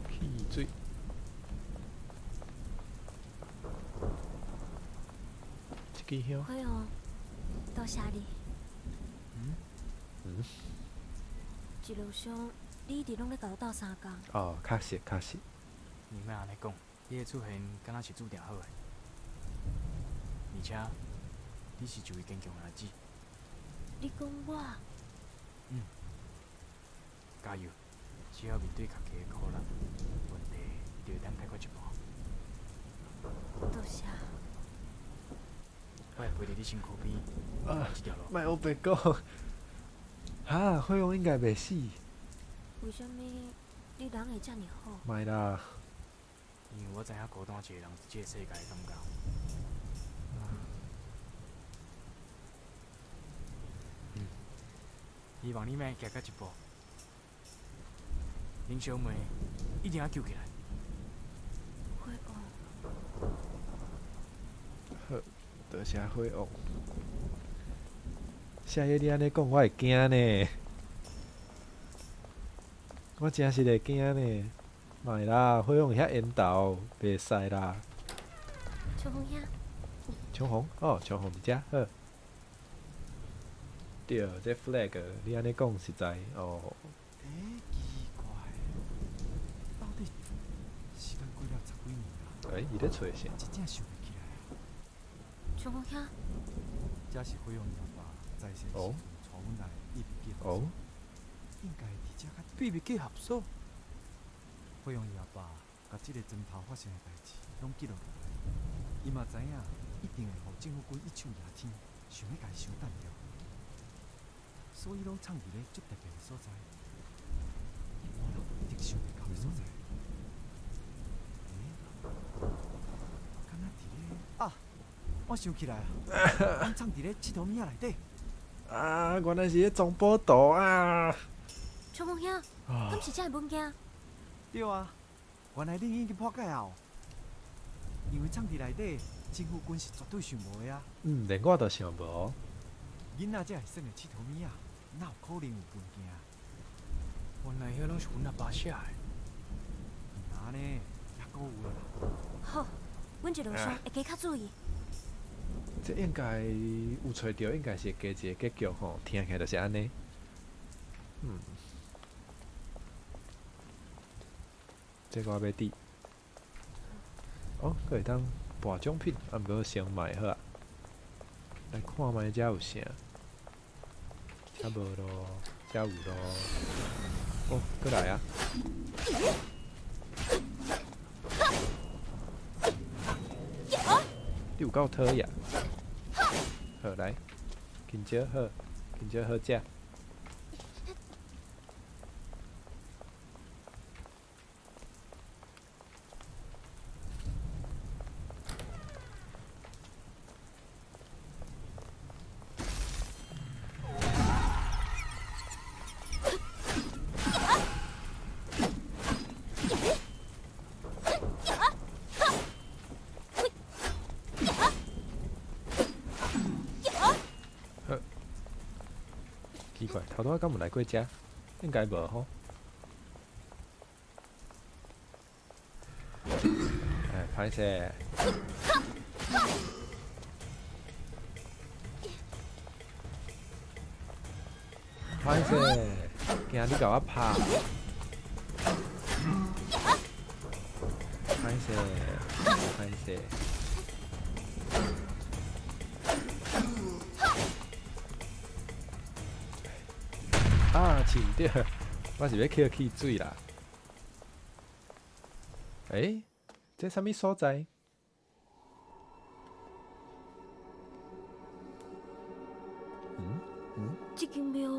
汽水，这支香，会哦，多谢你。一路上，你一直拢咧甲我斗相共。哦，确实确实，你莫安尼讲，你的出现敢若是注定好的，而且你是一位坚强的孩子。你讲我，加油！只要面对家己的苦难，问题就会当解决一半。多谢。我会陪伫你身躯边，啊这条路。莫黑白讲，哈，费用应该袂死，为什么你人会遮尔好？莫啦，因为我知影孤单一个人伫这个世界的感觉。希望你莫行到一步，林小妹一定要救起来。会哦，好，多谢费用。谢爷你安尼讲，我会惊呢，我真是会惊呢。莫啦，费用遐缘投，袂使啦。秋风兄，冲红哦，冲红伫遮好。对，这 flag 你安尼讲实在哦。奇怪，到底时间过了10几年啊，伊咧找啥？真正想袂起来。秋风兄，这是费用阿爸在世时哦带阮来秘密结合哦所，应该伫遮较秘密结合所，费用阿爸甲即个针头发生的代志拢记录落来，伊嘛知影一定会互政府军一手抓天，想要家己伤弹掉，所以拢藏伫咧足特别的所在，一般人一定想袂到的所在。敢若伫咧啊！我想起来啊，咱藏伫咧佚佗物仔内底。啊，原来是咧中波岛啊！秋风兄，啊敢是遮个物件？对啊，原来恁已经破解啊！因为藏伫内底，政府军是绝对想无的啊！连我都想无。囡仔才会耍的佚佗物仔，哪有可能有物件？原来遐拢是阮阿爸写的。那呢，也搁有的啦。好，阮一路上会加较注意。这应该有找着，应该是加一个结局吼，听起来就是安尼。这个我要滴。哦，佫会当博奖品，啊，毋过先买好啊。来看卖遮有啥？遮无咯，遮有咯。哦，佫来啊！你有够讨厌。好来，香蕉好，香蕉好食。奇怪，头拄仔敢有来过遮？应该无吼。哎，歹势。歹势，惊你甲我拍。歹势，歹势。啊，饲毋着，我是要捡汽水啦。这啥物所在？这间庙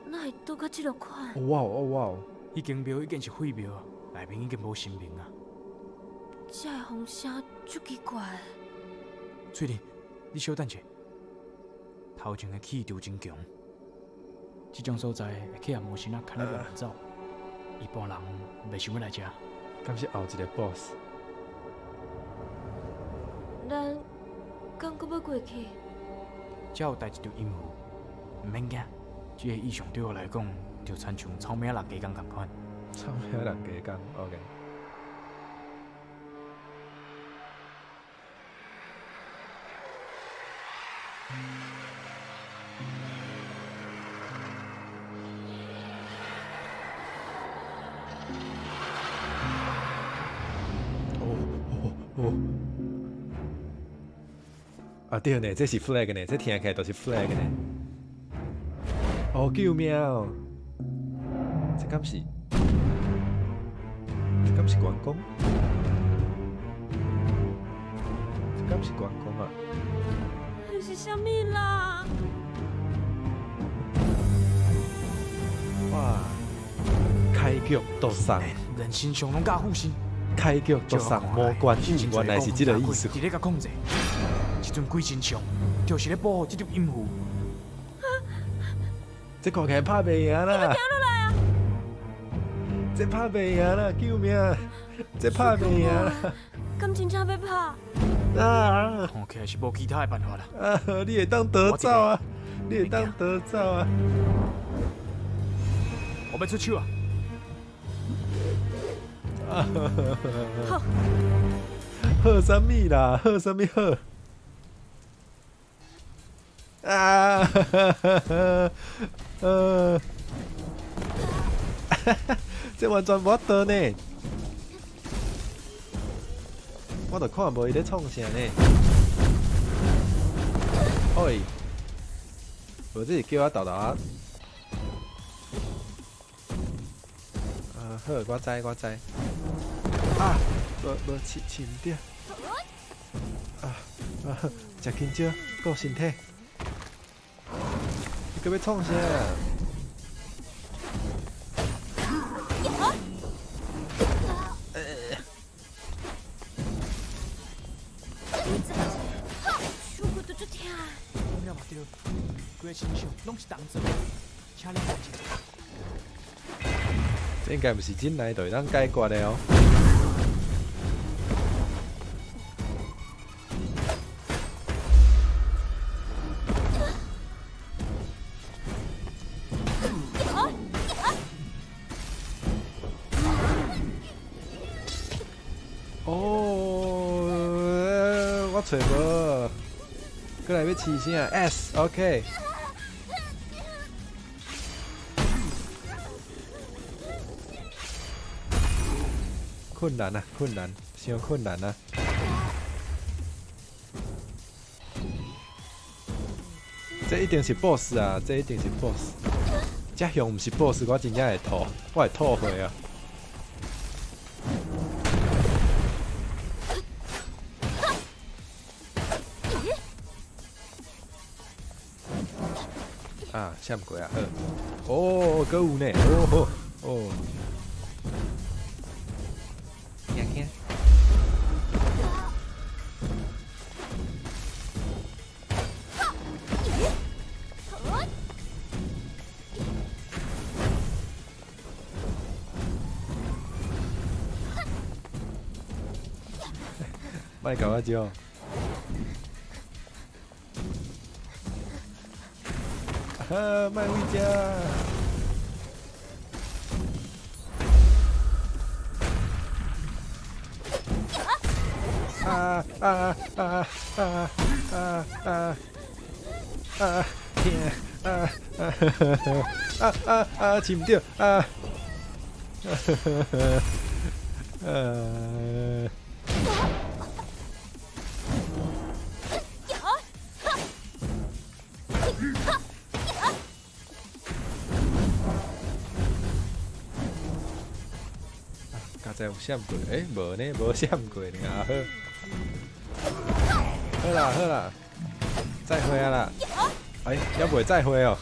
哪会倒到这落款？哇哦哇哦！迄间庙已经是废庙，内面已经无神明啊。这个风声足奇怪的。翠玲，你小等者，头前的气场真强，这种所在会去互魔神仔牵咧乱走，一般人袂想要来遮。敢是后一个 boss？咱敢搁要过去？只有带一条音符，唔免惊。这个意象对我来讲，就亲像草莓六加工同款。草莓人加工 ，OK。哦，啊对呢，这是 flag 呢，这听起来都是 flag 呢。哦，救命哦！这敢是关公？这敢是关公啊？那是啥物啦？哇！开局夺上，人心上拢加负心。开局夺上魔关羽，原来是这个意思。伫咧甲控制，一阵鬼神像，就是咧保护这条音符。这看起来拍袂赢啦！这拍袂赢啦！救命！这拍袂赢啦！敢真正要拍？啊！看起来是无其他的办法啦。啊！你会当得走啊！你会当得走啊！我要出手啊！好，喝什么啦？喝什么喝？啊！这完全无得呢，我都看无伊咧创啥呢。喂，无这是叫我豆豆啊。好，我知。啊，无深点。食香蕉，顾身体。你搁要创啥？手骨都足痛。讲了嘛对，规个身上拢是动作，请你冷静。这应该不是真难就会当解决的哦。哦，我找无，过来要试啥 ？S，OK。困难啊，伤困难啊！这一定是 boss 啊，这一定是 boss。这项不是 boss， 我真正会吐，我会吐回啊！啊，闪过啊，好。哦，搁有呢，哦。听。莫搞我招。啊，莫回家。天饲唔着刚才有闪过，无呢，无闪过呢啊好啦，再会啊啦！要袂再会哦。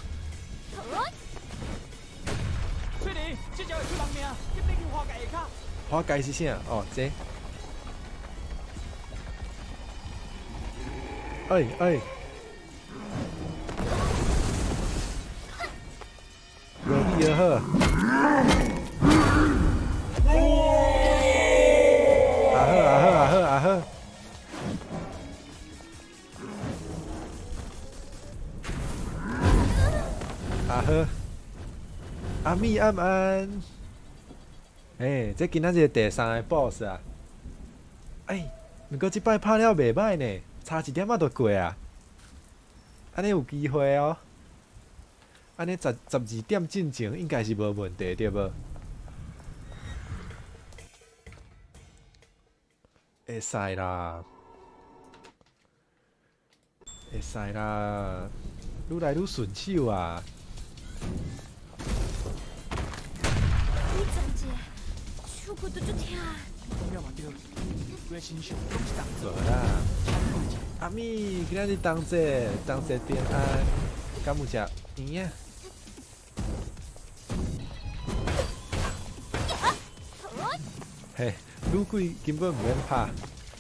翠玲，这招会出人命，紧要求花界下骹。花界是啥？哦，这。落地就好。好，阿咪安安，这今仔日第3个 boss 啊，不过即摆拍了袂歹呢，差一点仔就过啊，安尼有机会哦，安尼12点进前应该是无问题对无？会使啦，会使啦，愈来愈顺手啊！你站者，手骨都足疼。讲了嘛对，规个身上拢是重无啦，阿咪，今仔日同节平安，敢有食圆啊？嘿，女鬼根本毋免拍，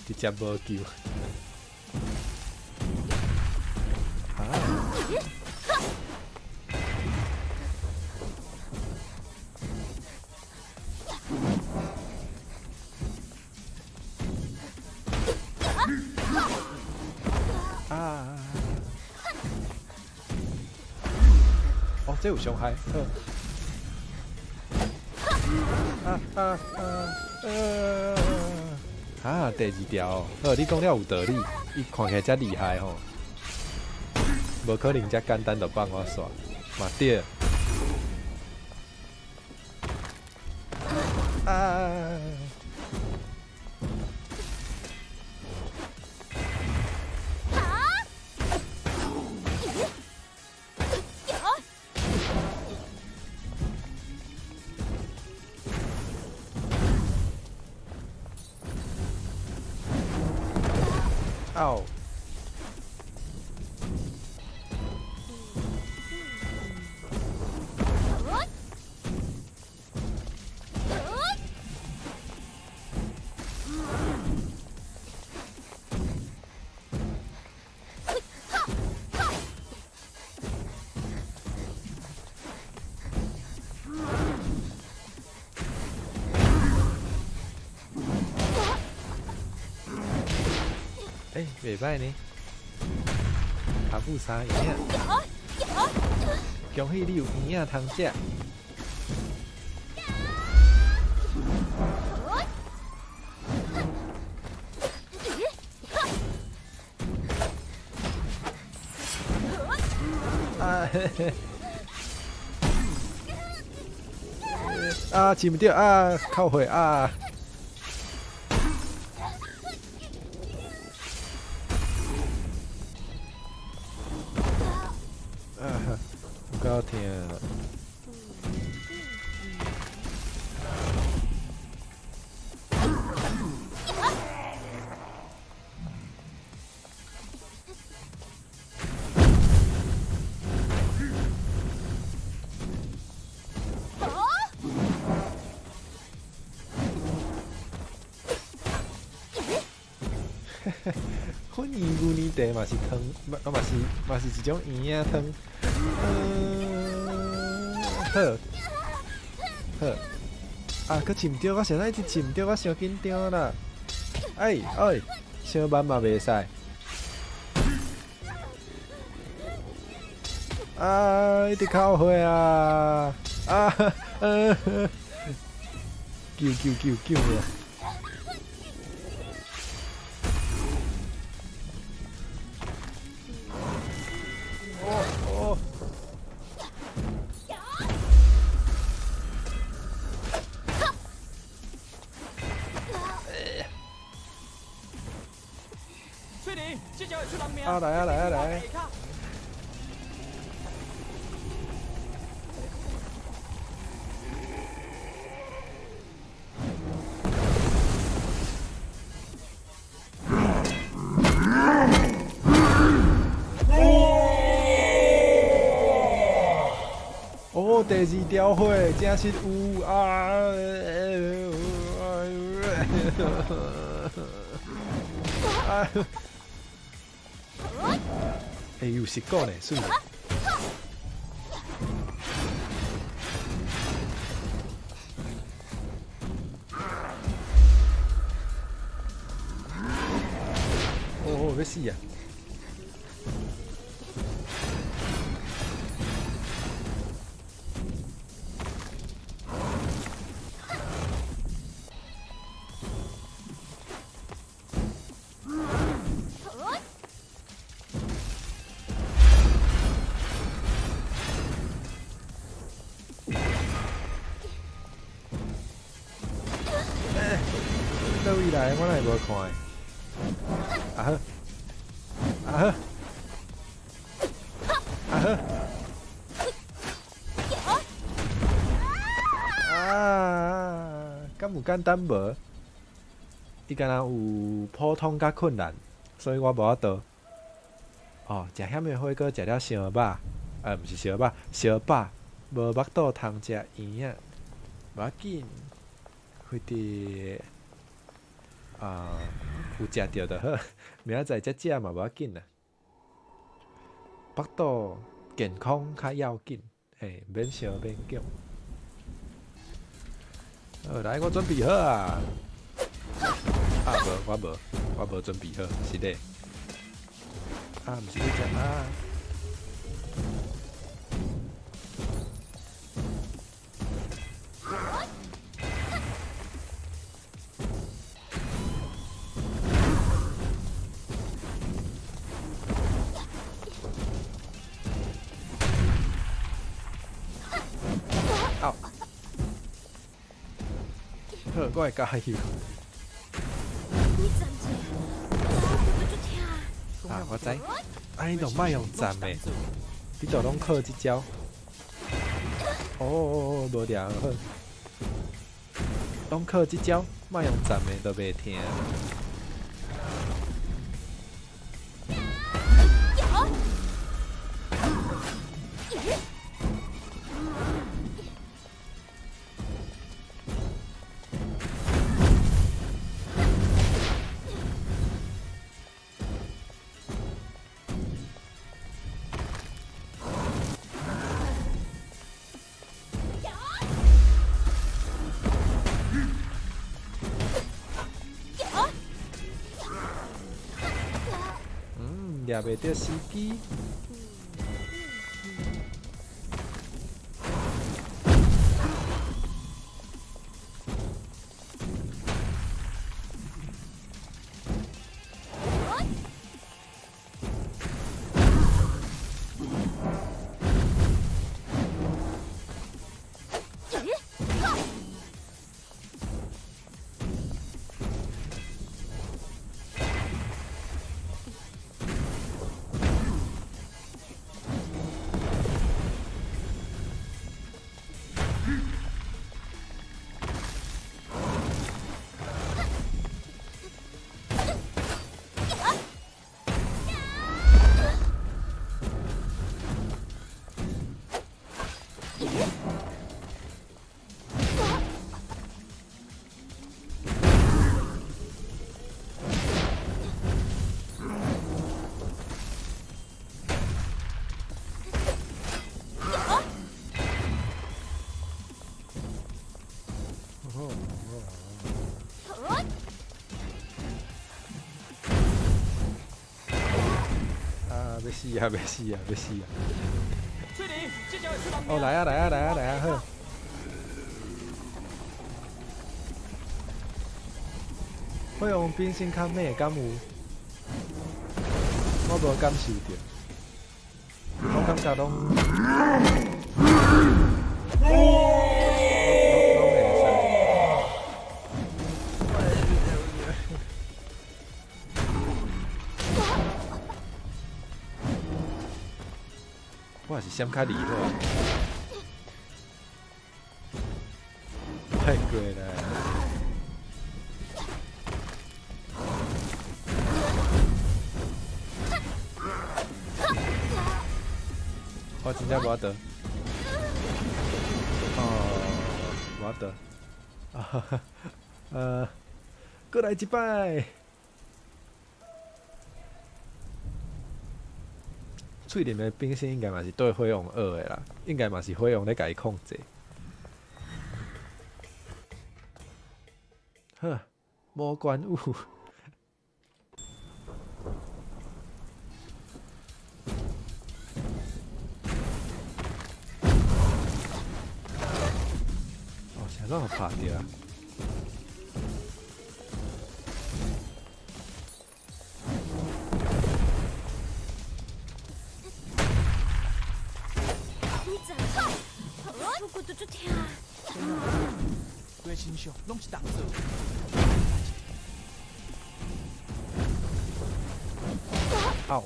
直接无救。哦，这有伤害。第2条哦，你讲了有道理，伊看起来遮厉害吼，无可能遮简单就放我煞，嘛对。哦。袂歹呢，阿母3圆仔，恭喜你有圆仔通食。饲唔着靠回够疼。粉圆牛年茶嘛是汤，嘛是一种圆仔汤。好，佮饲唔着，我现在一直饲唔着，我伤紧张啦。伤慢嘛袂使。一直靠血啊！救命！来！哦，第2条火真是有有10个呢，顺利。要死啊！我哪会无看的？啊呵，啊呵，啊呵，啊！敢有简单无？伊敢若有普通甲困难，所以我无法度。哦，食咸的火锅，食了烧肉，毋是烧肉，烧饱，无腹肚通食圆啊，无要紧，或者有食着就好，明仔载才食嘛无要紧啦。腹肚健康较要紧，嘿，免烧免强。好，来，我准备好啊！我无准备好，是的。毋是你食啊！好，我会加油。你站者，我就听。啊，我知。你就莫用站的，你就拢靠即招。无聊好，拢靠即招，莫用站的都袂听。抓袂到时机。要死啊！要死啊！要死啊！翠玲，这脚也是狼哦，来啊！来啊！来啊！来啊！好。我用变身较咩敢有？我无感受着，我感觉拢会使。我是闪较厉害，太过了。我真正无法度，无法度，过来一摆。翠莲的变身应该嘛是对火龙2的啦，应该嘛是火龙咧甲伊控制。呵，魔关羽。哦，现在有拍着啊！我都就听。对身上拢是动作。哦。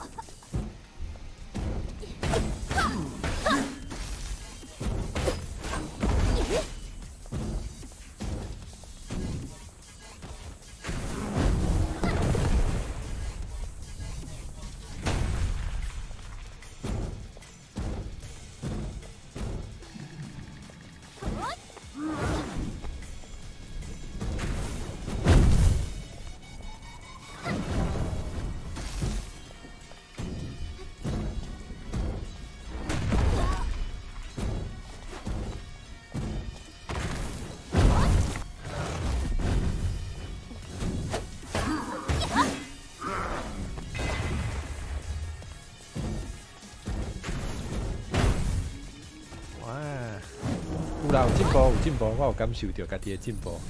有啦，有进步，有进步，我有感受到家己的进步。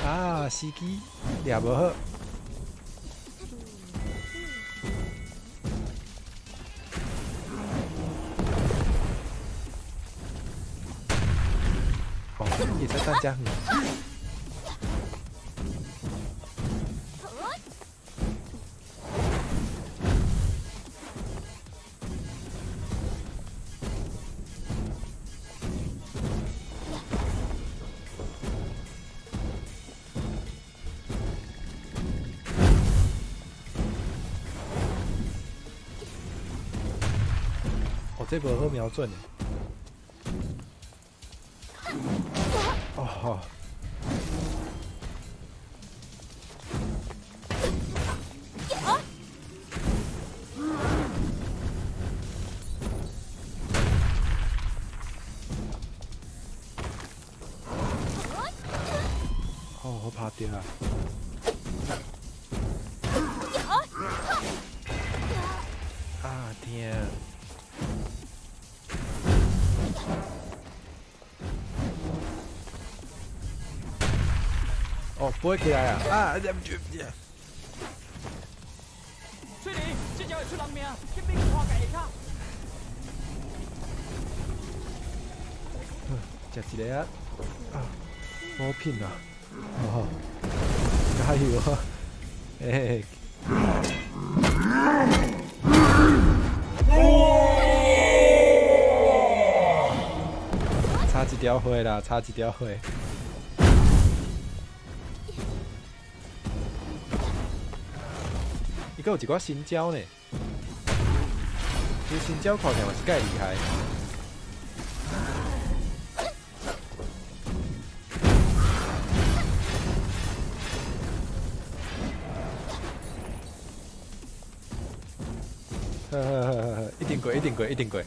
啊，司机掠无好。哦，也在大家很。这不好瞄准的。哦好。哦，我怕掉啊！啊天！哦，不会起来啊！啊，对不起，翠玲，这条会出人命，紧别看下下骹。食一个啊！好拼啊！哦，加油啊！嘿。差一条血啦，差一条血。伊阁有一寡新招呢，这新招看起来嘛是介厉害。一定过，一定过，一定过。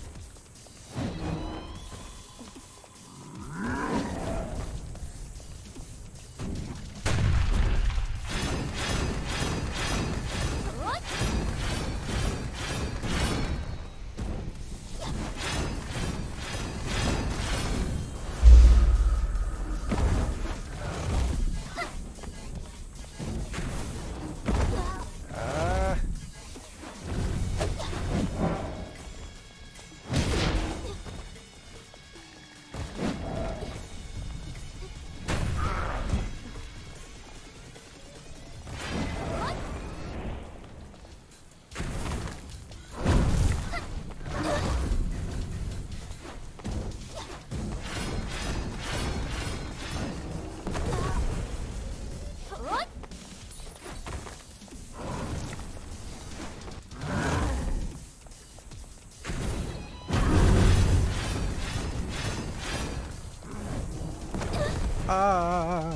啊！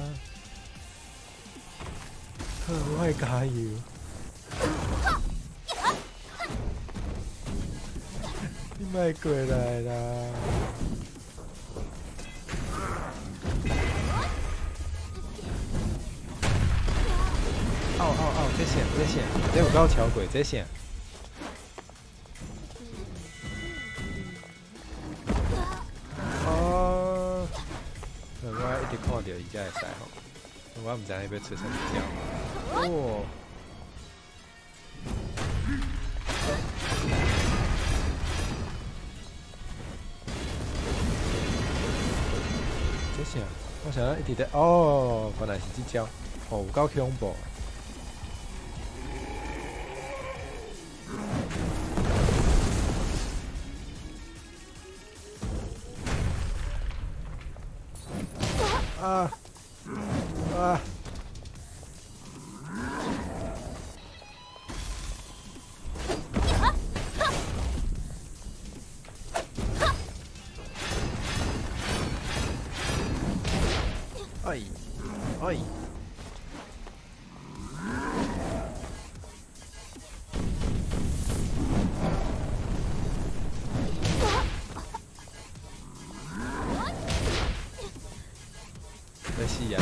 好，我会加油。你莫过来啦！哦，这线，这有够超过这线。哦，我一直看到伊才会使吼，我唔知伊要出啥物招。哦。这啥？我想要一直在哦，原来是这招，哦，有够恐怖。啊啊！哎哎！在死啊！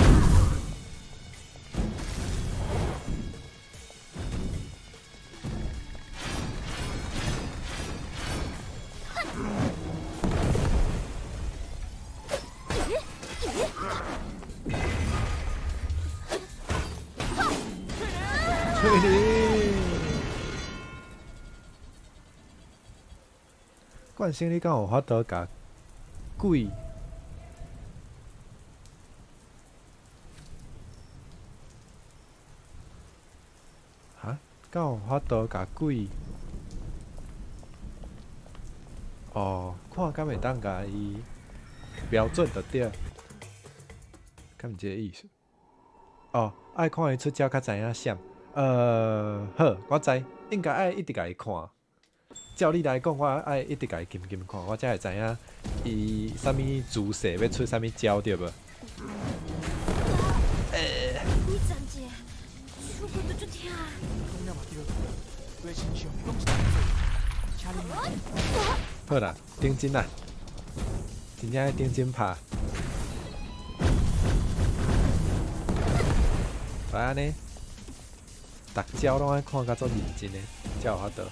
翠玲，冠生，你敢有法度甲鬼？哈？敢有法度甲鬼？哦，看敢会当甲伊标准就对，敢毋即个意思？哦，爱看伊出招，较知影闪。好，我知，应该爱一直甲伊看。照你来讲，我爱一直甲伊近看，我才会知影伊啥物姿势要出啥物招，对无？你站者，手骨都足疼。讲了嘛对，对身上拢是重罪，请你好啦，顶针啦，真正顶针拍。来安尼，逐招拢爱看甲足认真诶，才有法度。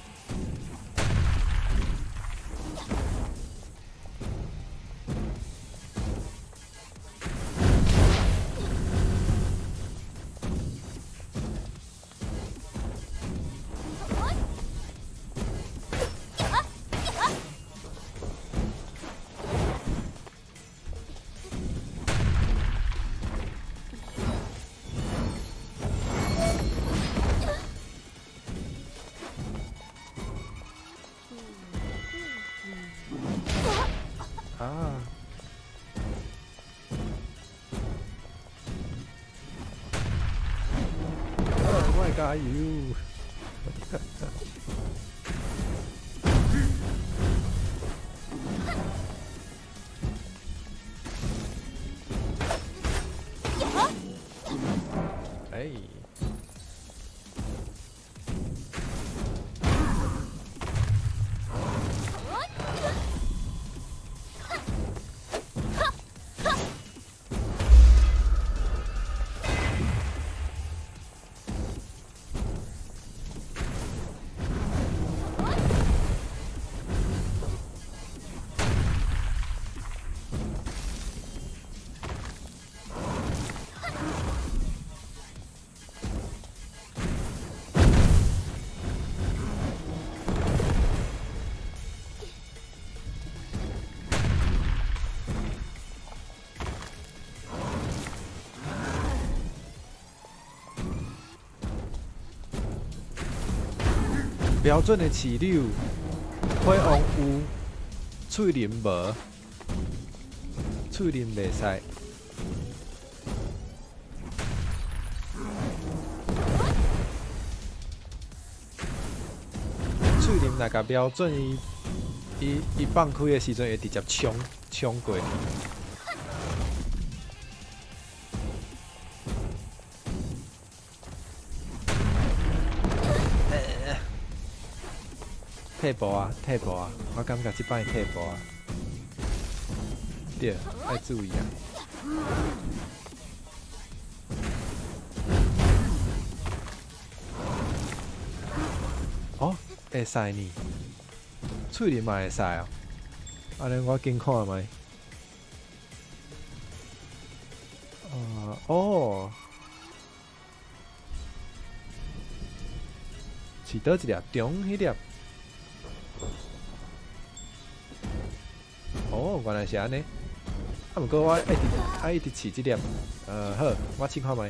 啊！我会加油！哎！标准的饲柳，火王有，喙鳞无，喙鳞袂使。喙鳞若甲标准伊放开的时阵会直接冲过去。退步啊，退步啊！我感觉即摆退步啊，对，爱注意啊。哦，会使呢，喙鳞嘛会使哦。安尼我紧看觅。哦，是倒一粒？中迄粒？哦，原来是安尼。毋过我一直试即粒，好，我试看觅。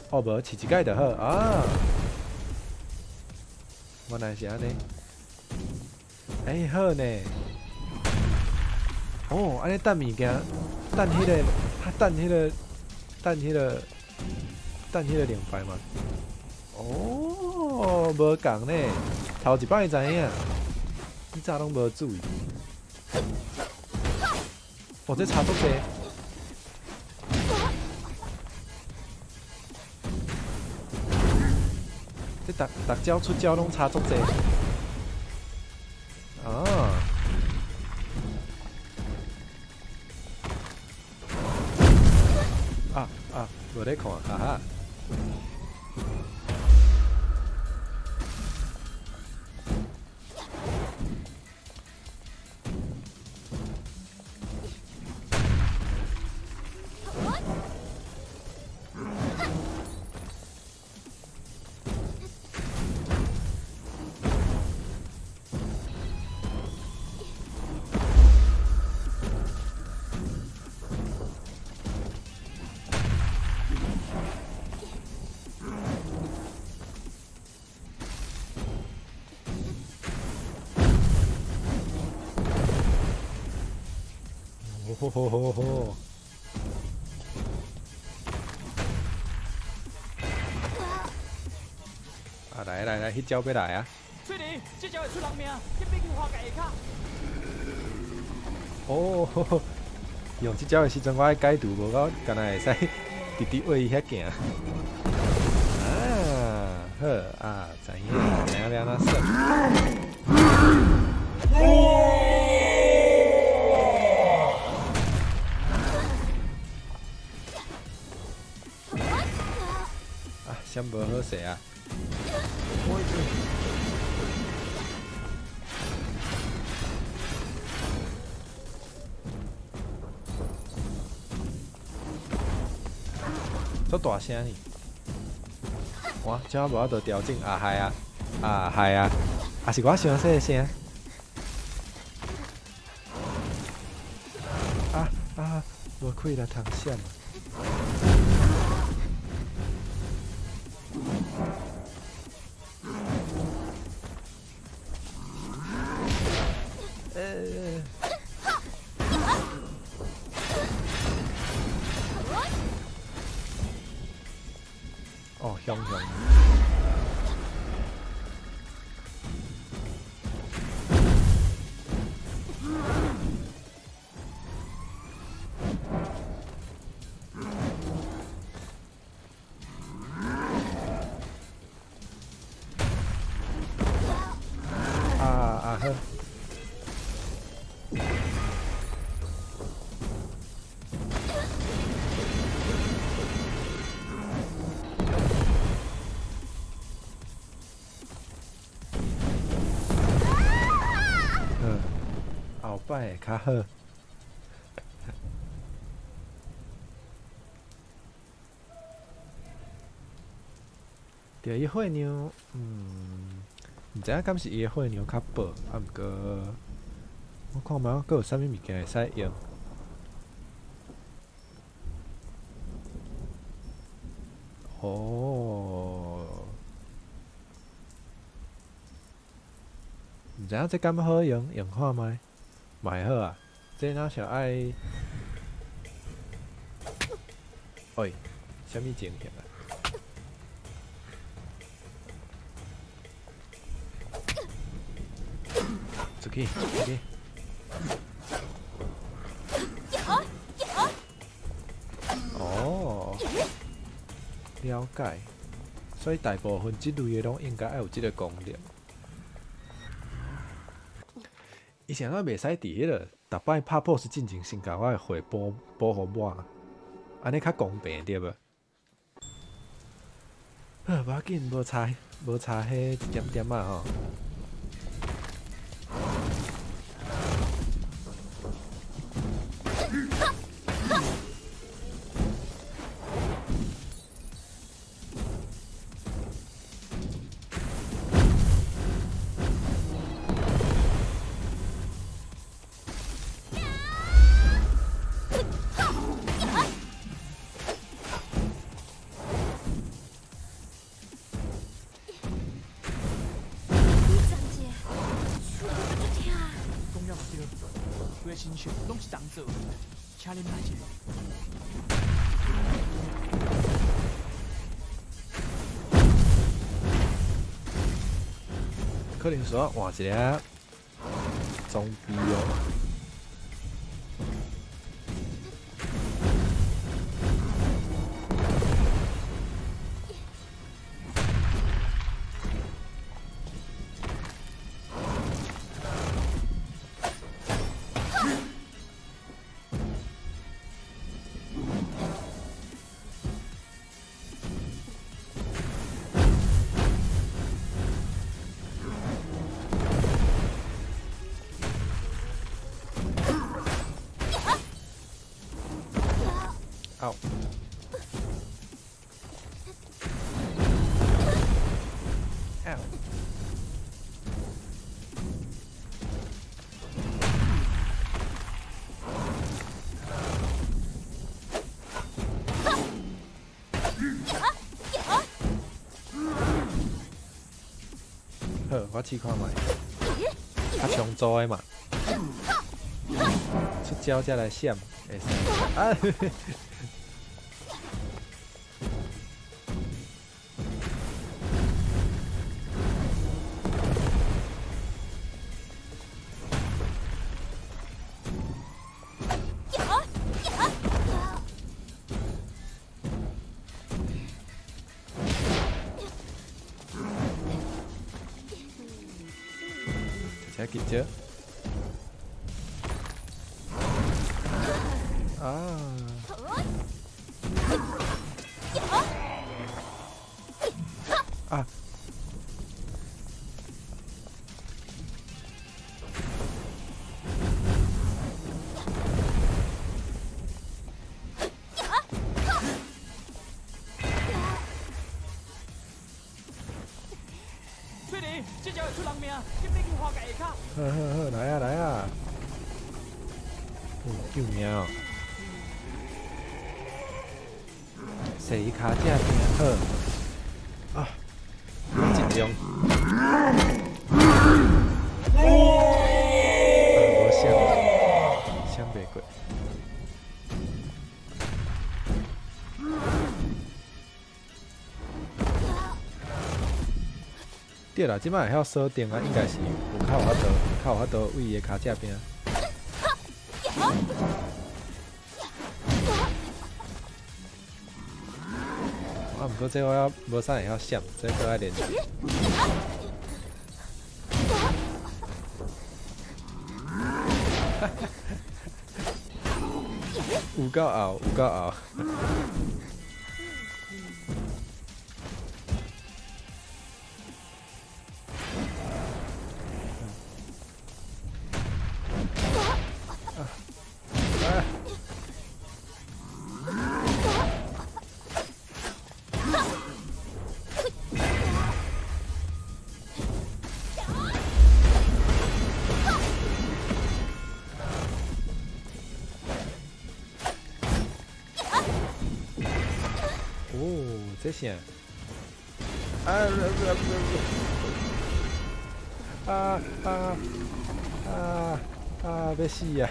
哦，无试一摆就好啊。原来是安尼。好呢。哦，安尼等物件，等迄个两排嘛。哦，无共呢，头一摆知影，你早拢无注意。哦，这差足济。这逐招出招拢差足济。无咧看，哈哈。吼！啊，来，迄招要来啊！翠玲，这招会出人命，迄边去花甲下骹。哦，用这招的时阵，我爱解毒，无我敢若会使直直为伊遐行。好啊，知影要安怎算。先无好势啊！足大声呢！哇，这我无法度调整啊嗨啊！啊是我伤细声。无开来通闪。哦，香。好。后摆会较好。着伊火娘，毋知影敢是伊的火娘较薄，啊毋过我看觅佫有啥物物件会使用。哦，毋知影这敢好用，用看觅，嘛好啊。这哪想爱？喂，啥物情形啊？出去。哦，了解。所以大部分即类的拢应该要有即个功能。以前我袂使伫迄个逐摆拍 BOSS 进前先甲我的血补互我，安尼较公平对无？无要紧，无差迄一点点啊吼。的身上拢是人做的，请恁来一个。可能说换一个装逼哦。哦，哦，好，我试看卖，较常做的嘛，出招才来闪，会使啊。才记着啊！啊！翠玲，这招会出人命，你别去花家下骹。好好好，来啊来啊！救命哦！洗伊骹只边好啊！尽量。无想袂过。对啦，即摆会晓锁定啊，应该是有较有法度位伊的骹只边。啊，毋过这我要无啥会晓闪，这个爱练习。有够后，有够后。哦，这啥？要死啊！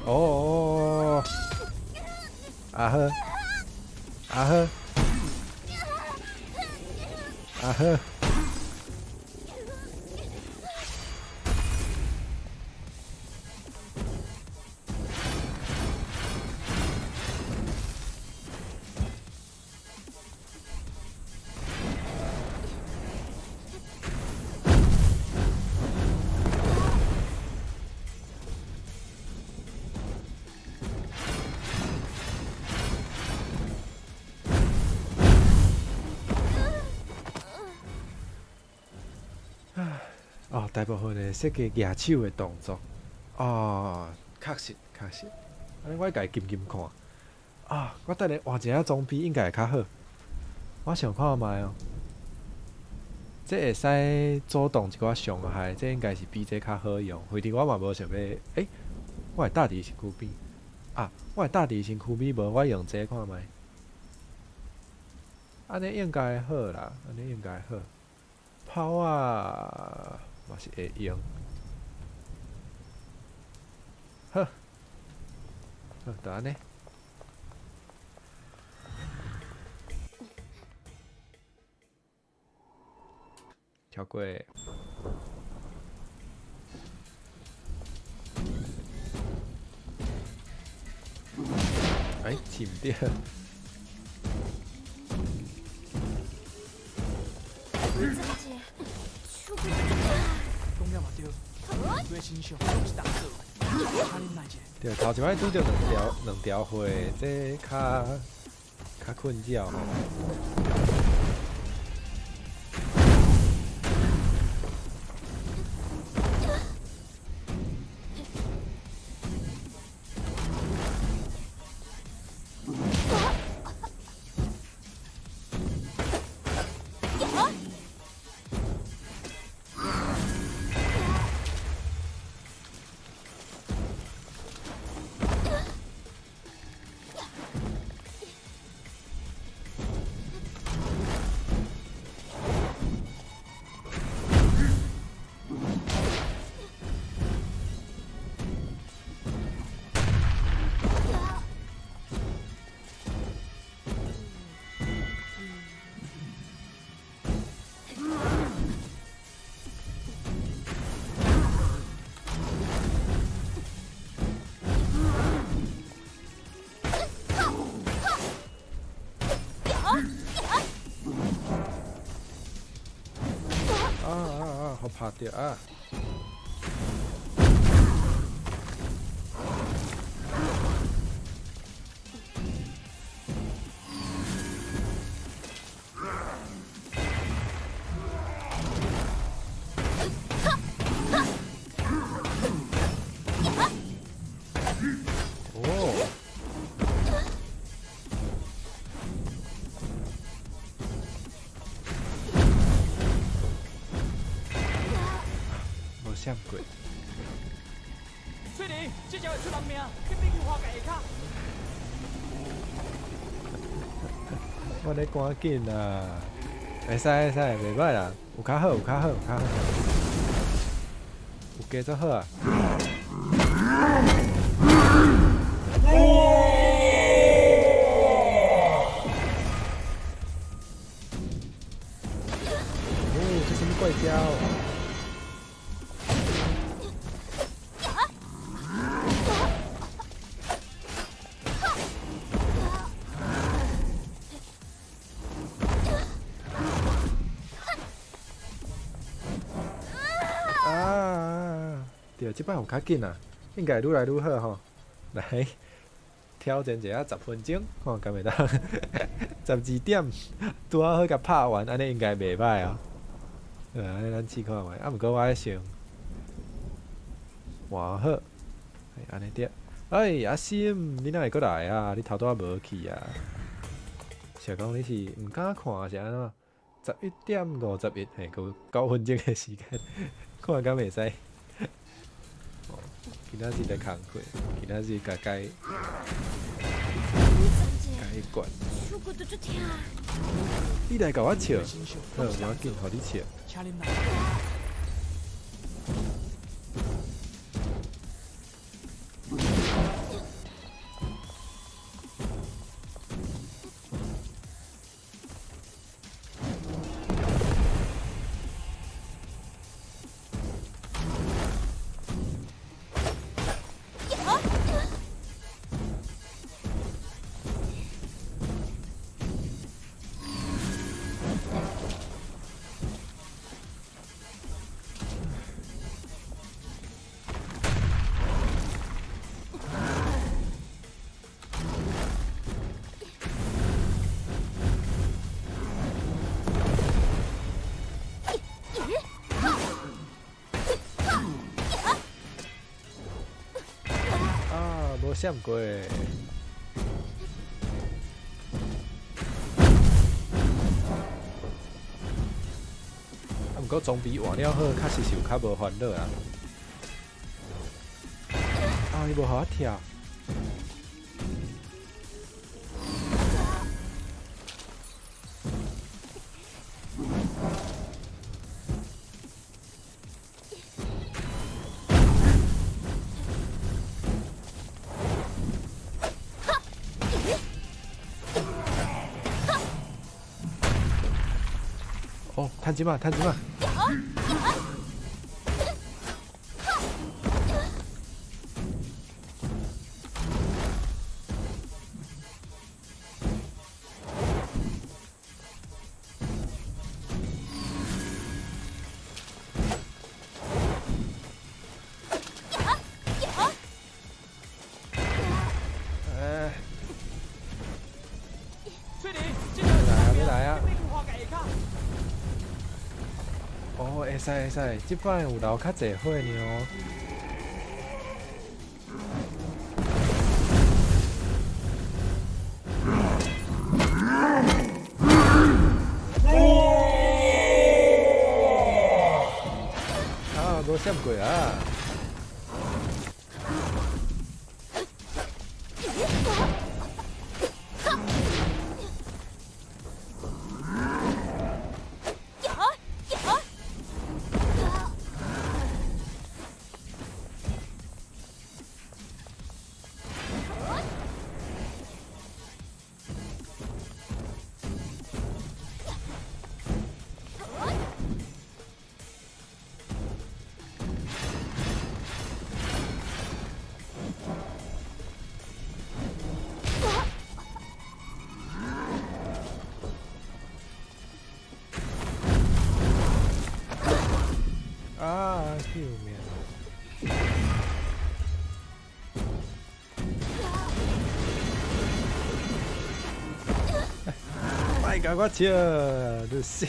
哦，啊呵，啊呵。啊呵！哦，大部分的设计举手的动作，哦，确实，安尼我家己金看，啊，我等下换一下装备应该会较好。我想看卖哦，这会使主动一寡伤害，这应该是比这较好用。反正我嘛无想要，我的大地身躯边啊，我的大地身躯边无，我用这看觅。安尼应该好啦，安尼应该好。炮啊，嘛是会用。好，好，就安尼。跳过。哎，起唔掉。讲了嘛对，对身上拢是重做，差恁来者。对，头一摆拄着两条花，这较困扰吼。好拍着啊！哦。闪过。翠玲，这招会出人命，你必须花个下骹。我咧赶紧啊！会使，袂歹啦，有较好，有加做好啊！哦，这什么怪招？对，即摆有较紧啊，应该愈来愈好吼。来挑战一下10分钟，看敢袂当12点拄好甲拍完，安尼应该袂歹啊。安尼咱试看觅。啊，毋过我爱想换好，安尼对。哎，阿心，你哪会过来啊？你头拄仔无去啊？想讲你是毋敢看是安怎？11点51，嘿，够9分钟的时间，看敢袂使。今仔日在工课，今仔日该管。手骨都足疼。你来甲我笑，好，我要紧，互你笑。请恁来。无闪过。啊，毋过总比换了好，确实是有较无烦恼啊。啊，啊，伊无互我跳。哦，趁即嘛，趁即嘛。翠玲，要来啊！哦，会使会使，即摆有留较济火呢哦。啊，无闪过啊！啊，救命！莫甲我笑，就死！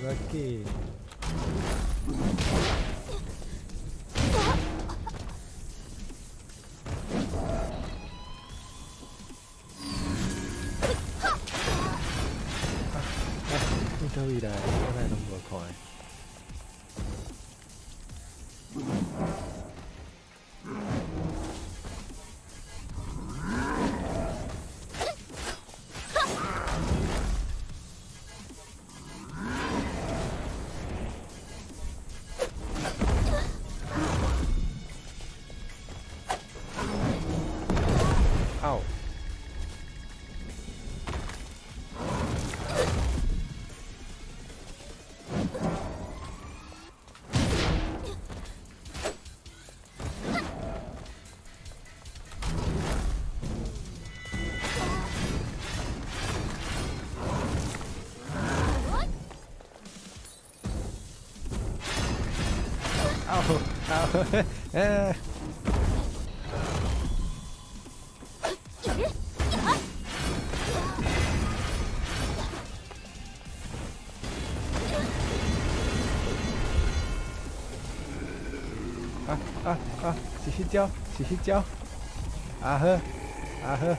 我记。你倒位来，我来拢无看。嗷！是迄招，是迄招。啊呵，啊呵。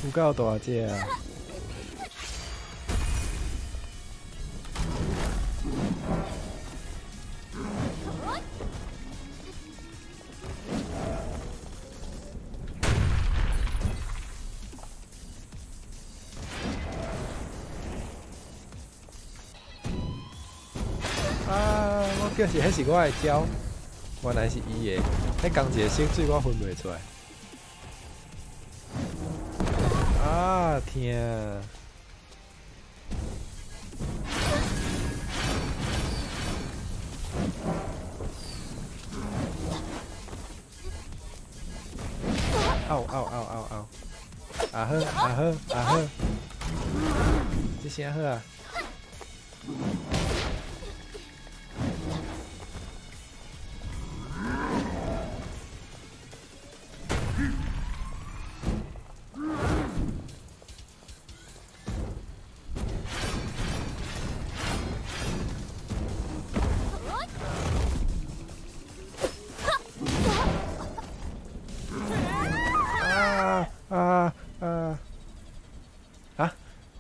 有够大只啊！我叫是，迄是我的招，原来是伊的。迄刚一个星水我分袂出来。啊天啊！嗷！啊呵！这啥好啊？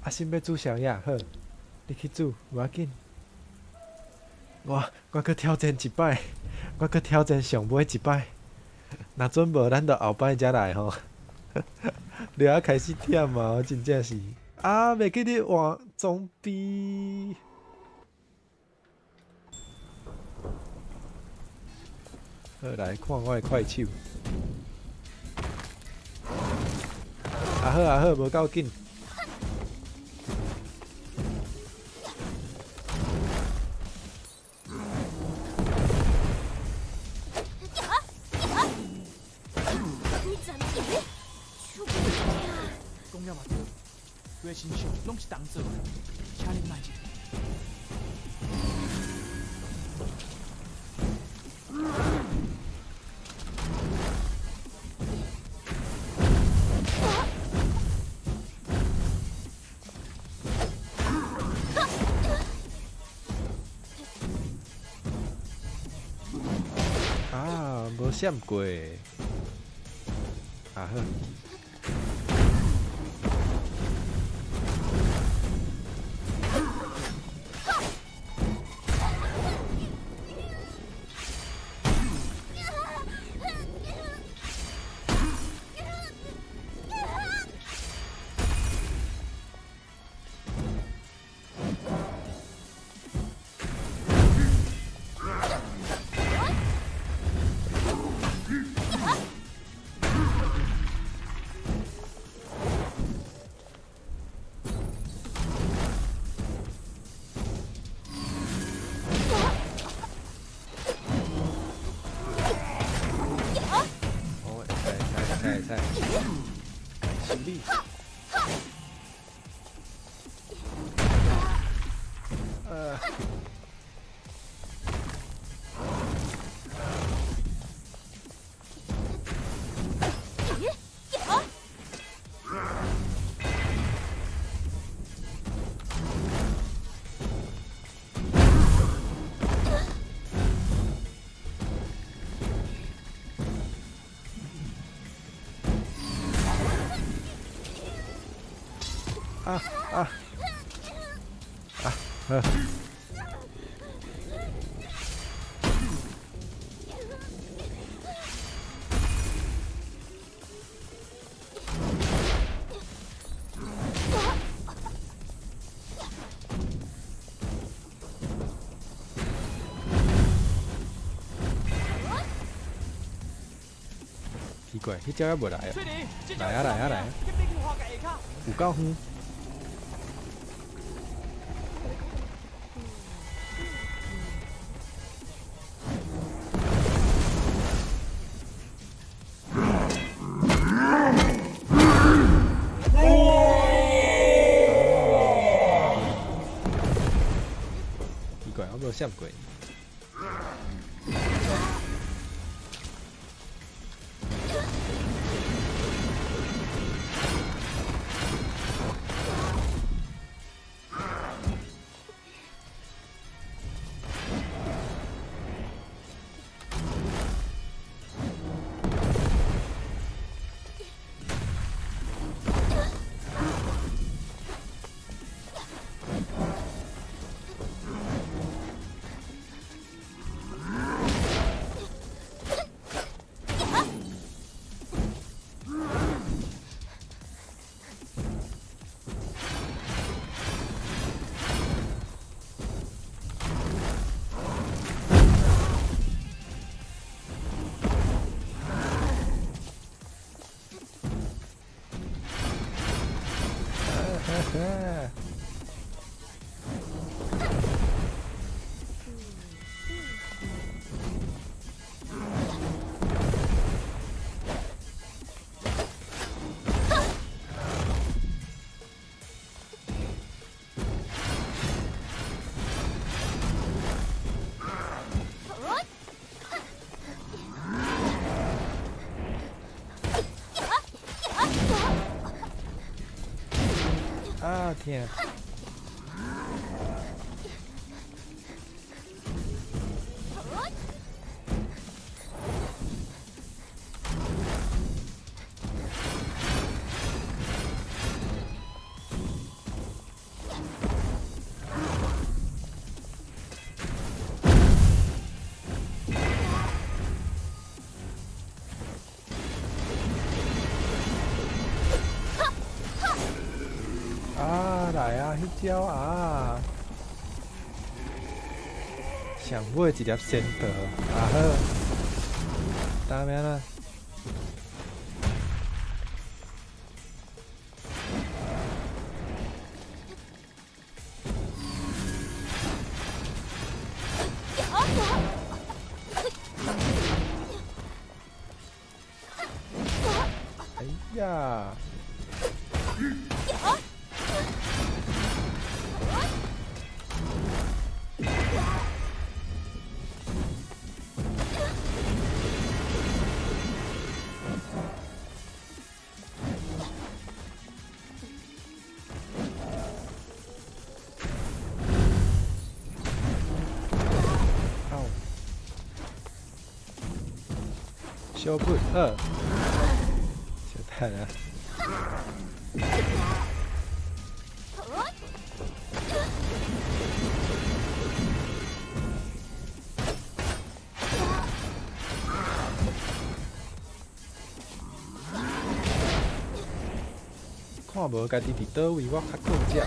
阿信要煮宵夜，好，你去煮，无要紧。我搁挑战一摆，我搁挑战上尾一摆。若准无，咱就后摆才来吼。你啊开始忝啊，真正是啊，袂记得换装备。好，来看我的快手。好，无够紧。讲了嘛对，规个身上拢是銅做的，请你慢一点。啊，无闪过。啊好。ใช่ชิลลี่奇怪，迄只还无来啊！来啊来啊来啊！有够远。奇怪，我无闪过。啊天！啊，来啊，迄招啊！上尾一粒仙桃，啊好，打咩啦？哎呀！小本二，小太阳。看无家己伫倒位，我较困觉。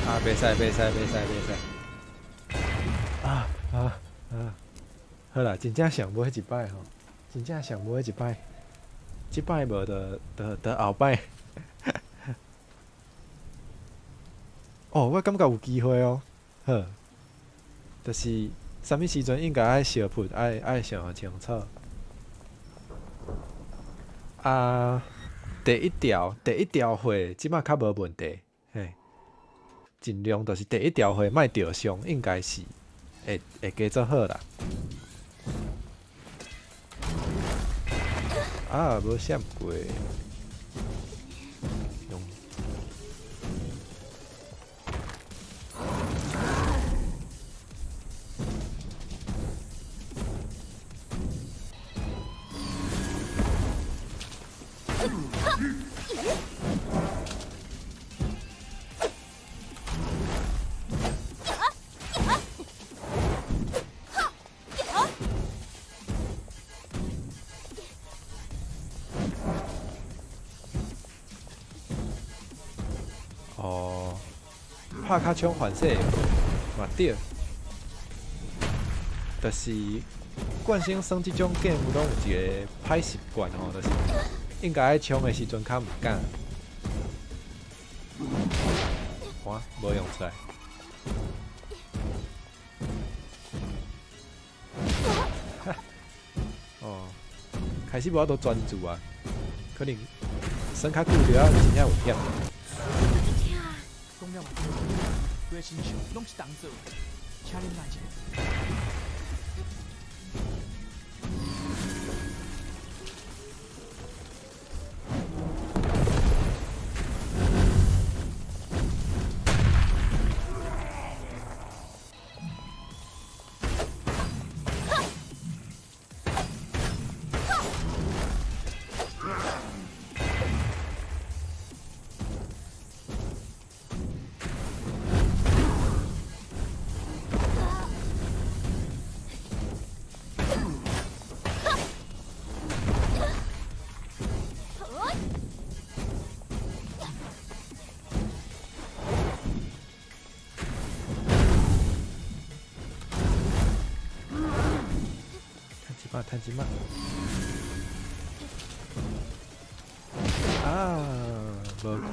啊！袂使，袂使，袂使，袂使！啊啊啊！好啦，真正上尾迄一摆吼，真正上尾迄一摆，即摆无得后摆。哦，我感觉有机会哦。好，就是啥物时阵应该爱相扑，爱想清楚。啊，第一条会即摆较无问题，嘿，尽量就是第一条会莫着伤，应该是会加做好啦。啊，无闪过，用哦，拍卡枪反射嘛对，就是惯性耍即种 game 拢有一个歹习惯吼，就是应该爱冲的时阵较毋敢，哇，无用出来。哦，开始无法度专注啊，可能耍较久了，真正有忝。讲了嘛，规个身上拢是动作，请恁来者。趁即摆，啊，无看。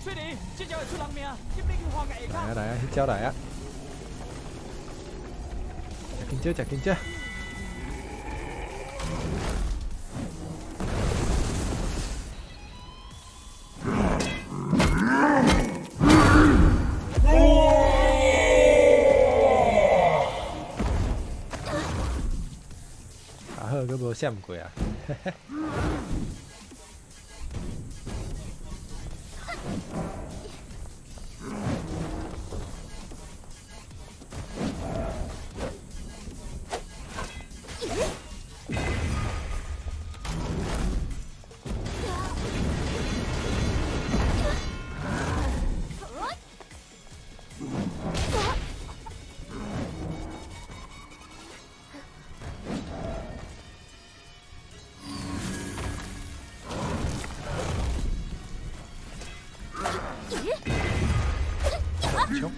翠玲，这招会出人命，今日去换个下骹。来啊来啊，迄招来啊！紧少，食紧少。啊好，佫无闪过啊！冲！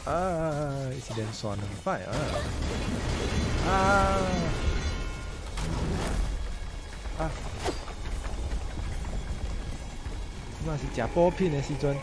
啊！一连刷2摆啊！嘛是食补品的时阵。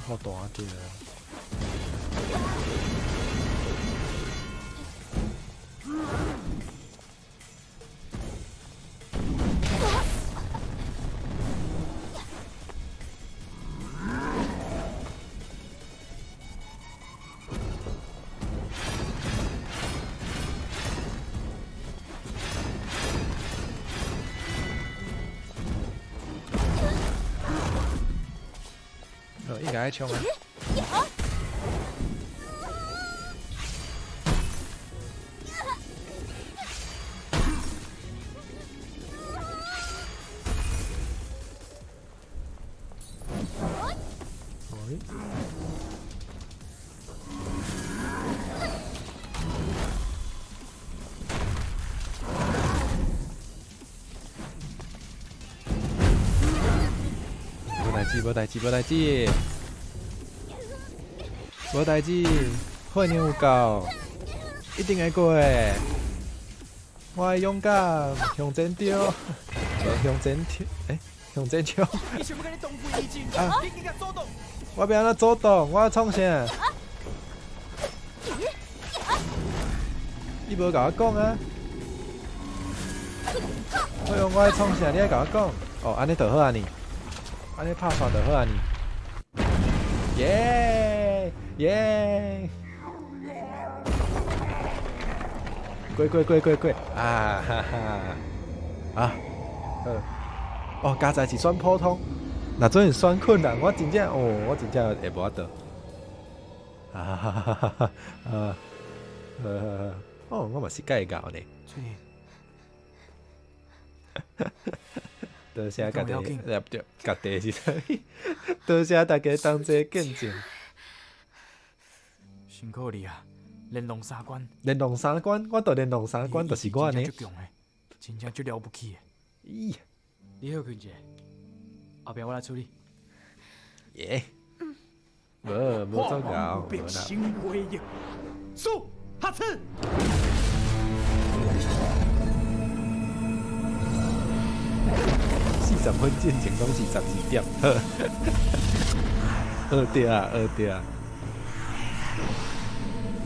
好大隻啊！应该爱冲啊！无代志，无代志，无代志，火牛有够，一定会过的。我会勇敢向前跳，向前跳，向前冲。啊！我要安怎走动？我要创啥？你无甲我讲啊！我爱创啥？你爱甲我讲？哦，安尼就好啊你。安尼拍算就好啊你，耶耶！过！啊哈哈！啊，哦，加在是算普通，若做是算困难，我真正我真正会无法度。啊哈哈哈哈！我嘛是介搞呢。多谢家己入着家己是谁？多谢大家同齐见证。辛苦你啊！连龙三关，我到连龙三关就是我呢。真正足了不起的。咦，你好，群姐，后边我来处理。耶，无做搞，变心灰影，速哈刺！ 20分进前拢是12点，二点啊，二点啊，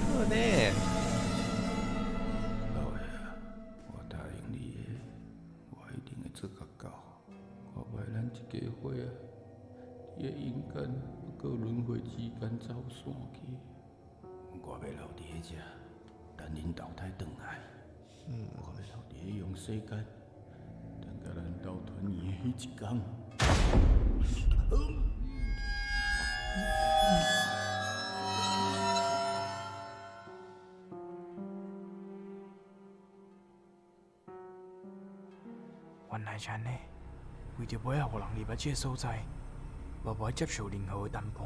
好呢。老爷，我答应你的，我一定会做较到。看卖咱一家伙啊，你的阴间搁轮回之间走散去。我要留伫遐只，等恁投胎转来。我要留伫遐用世间，等甲咱斗团圆的迄一天。原来是安尼，为着尾仔互人入来这个所在，我无爱接受任何的谈判，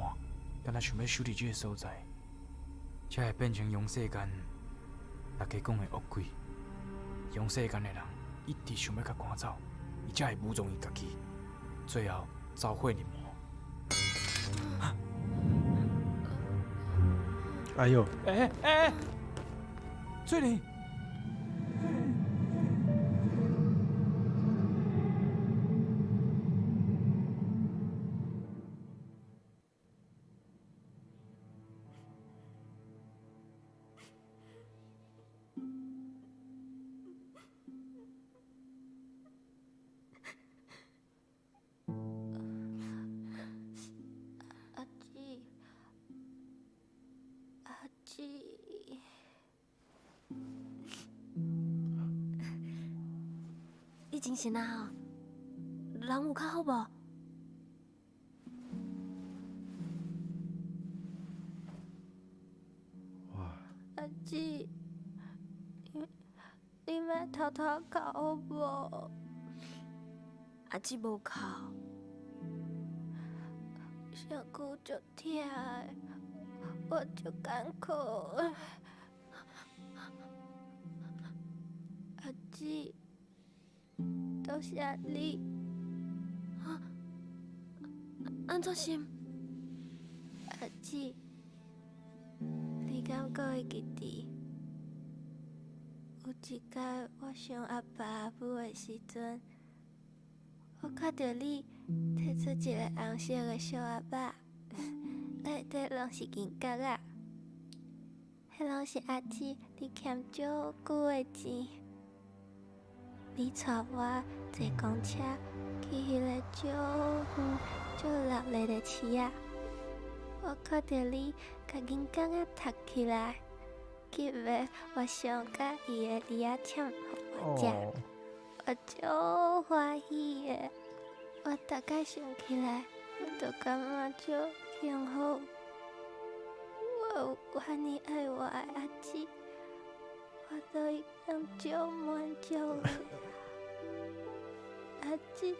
敢若想要守伫这个所在，才会变成阳世间大家讲的恶鬼。阳世间的人一直想要甲赶走，伊才会武装伊家己，最后遭毁人魔。哎呦，水灵。你精神啊吼？人有较好无？哇！阿姊，你莫偷偷哭好无？阿姊无哭，身躯足痛的，我足艰苦的。阿姊。多谢你，安怎是？阿姊，你敢阁会记得？有一摆我想阿爸阿母的时阵，我看到你摕出一个红色的小盒仔，内底拢是银角仔，迄拢是阿姊你欠足久的钱。你带我坐公车去迄个足远、足热闹的市仔，我看到你甲银角仔读起来，记得我上喜伊的梨仔签互我食，我足欢喜的。我大概想起来，我就感觉足幸福。我有遐尼爱我的阿姊，我都已经足满足的。阿姊，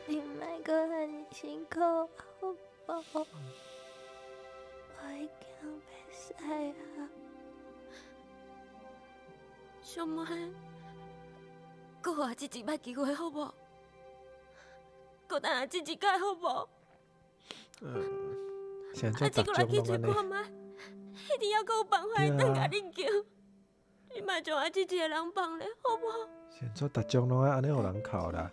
你莫阁遐尼辛苦，好无？我已经袂使啊。小妹，阁互阿姊一摆机会好无？阁等阿姊一摆好无？现在阿姊，阁来去找看觅，一定要阁有办法会当甲恁救。你莫将阿姊一个人放咧，好无？现在逐种拢爱安尼互人哭啦。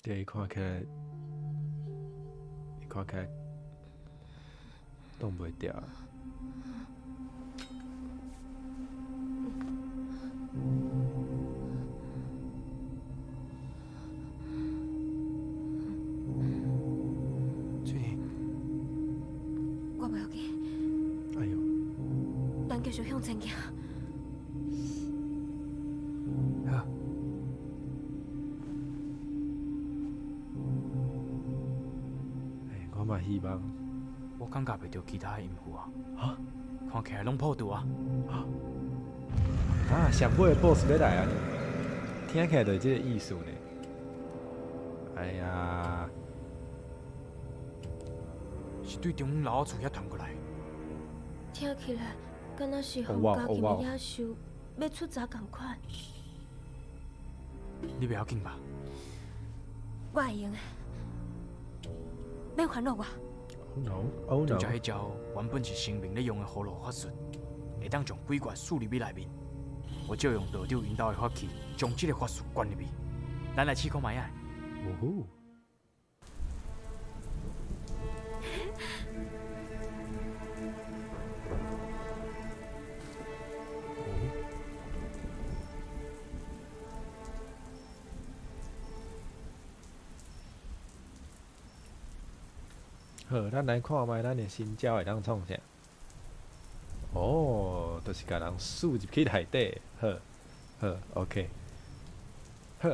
对，伊看起来挡袂掉。水灵，我袂要紧，哎呦，咱继续向前行。好。我嘛希望。我感觉袂到其他的音符啊！啊，看起来拢破除啊！啊，上尾的 BOSS 要来啊！听起来就是这个意思呢。哎呀，是对中老厝遐传过来。听起来，敢若是洪家己的野兽要出闸共款。你袂要紧吧？我会用的，免烦恼我。no， oh 拄 no， 则迄招原本是生命咧用的葫芦法术，会当将鬼怪输入去内面。我就用道长引导的法器，将这个法术灌入去。咱来试看卖啊！呜呼。好，咱来看卖咱的新招会当创啥？哦，就是甲人输入去内底。好，好 ，OK， 好。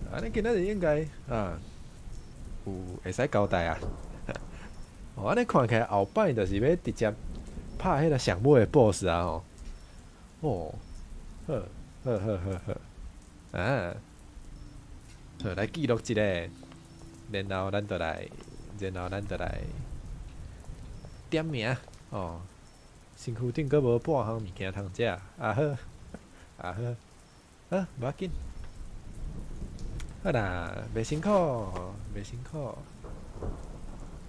安尼今仔日应该有会使交代啊。哦，安尼看起来后摆就是要直接拍迄个上尾的 BOSS 啊吼。哦，好，好好好好，好来记录一个，然后咱就来点名哦。身躯顶阁无半项物件通食，好，好，无要紧。好啦，袂辛苦，袂辛苦。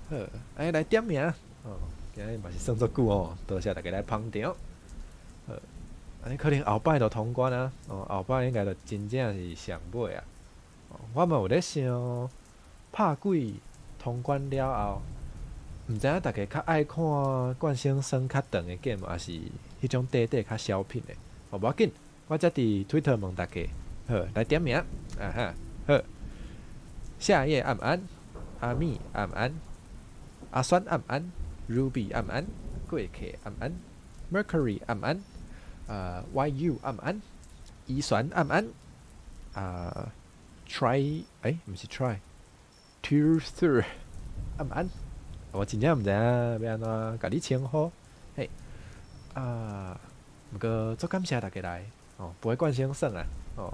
好，来点名哦。今日嘛是算足久哦，多谢大家来捧场。好，安尼可能后摆就通关啊。哦，后摆应该就真正是上尾啊。我嘛有咧想，拍鬼通关了后，毋知影大家较爱看惯性算较长的 game， 还是迄种短短较小品的？哦，无要紧，我则伫 Twitter 问大家，好，来点名啊哈。好，夏夜暗安，阿咪暗安，阿酸暗安 ，Ruby 暗安，贵客暗安 ，Mercury 暗安，YU 暗安，乙酸暗安，Try 毋是 Try，Two Through 暗安，我真正毋知影要安怎甲你称呼，嘿，毋过足感谢大家来，哦，不会惯性算啊，哦。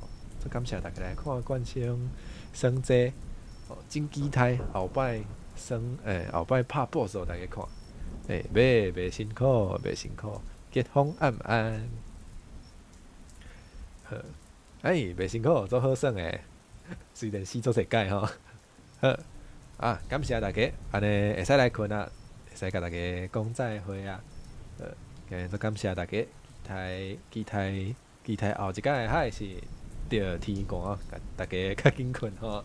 感谢大家来看冠星升这哦，真期待后摆后摆拍 BOSS 互大家看，袂辛苦，袂辛苦，吉风暗安，好，袂辛苦，做好耍诶，虽然死做一届吼，好感谢大家，安尼会使来困啊，会使甲大家讲再会啊，今日做感谢大家，期待后一届的海是。着天寒，甲大家较紧困吼。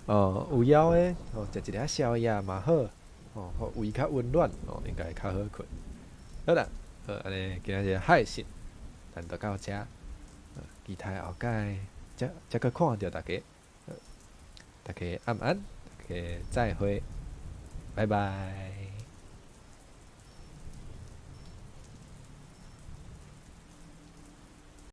有枵诶，食一粒宵夜嘛好，互胃较温暖，应该较好困。好啦，安尼今仔日海信，咱就到遮。期待后届则搁看到大家。大家晚安，大家再会，拜拜。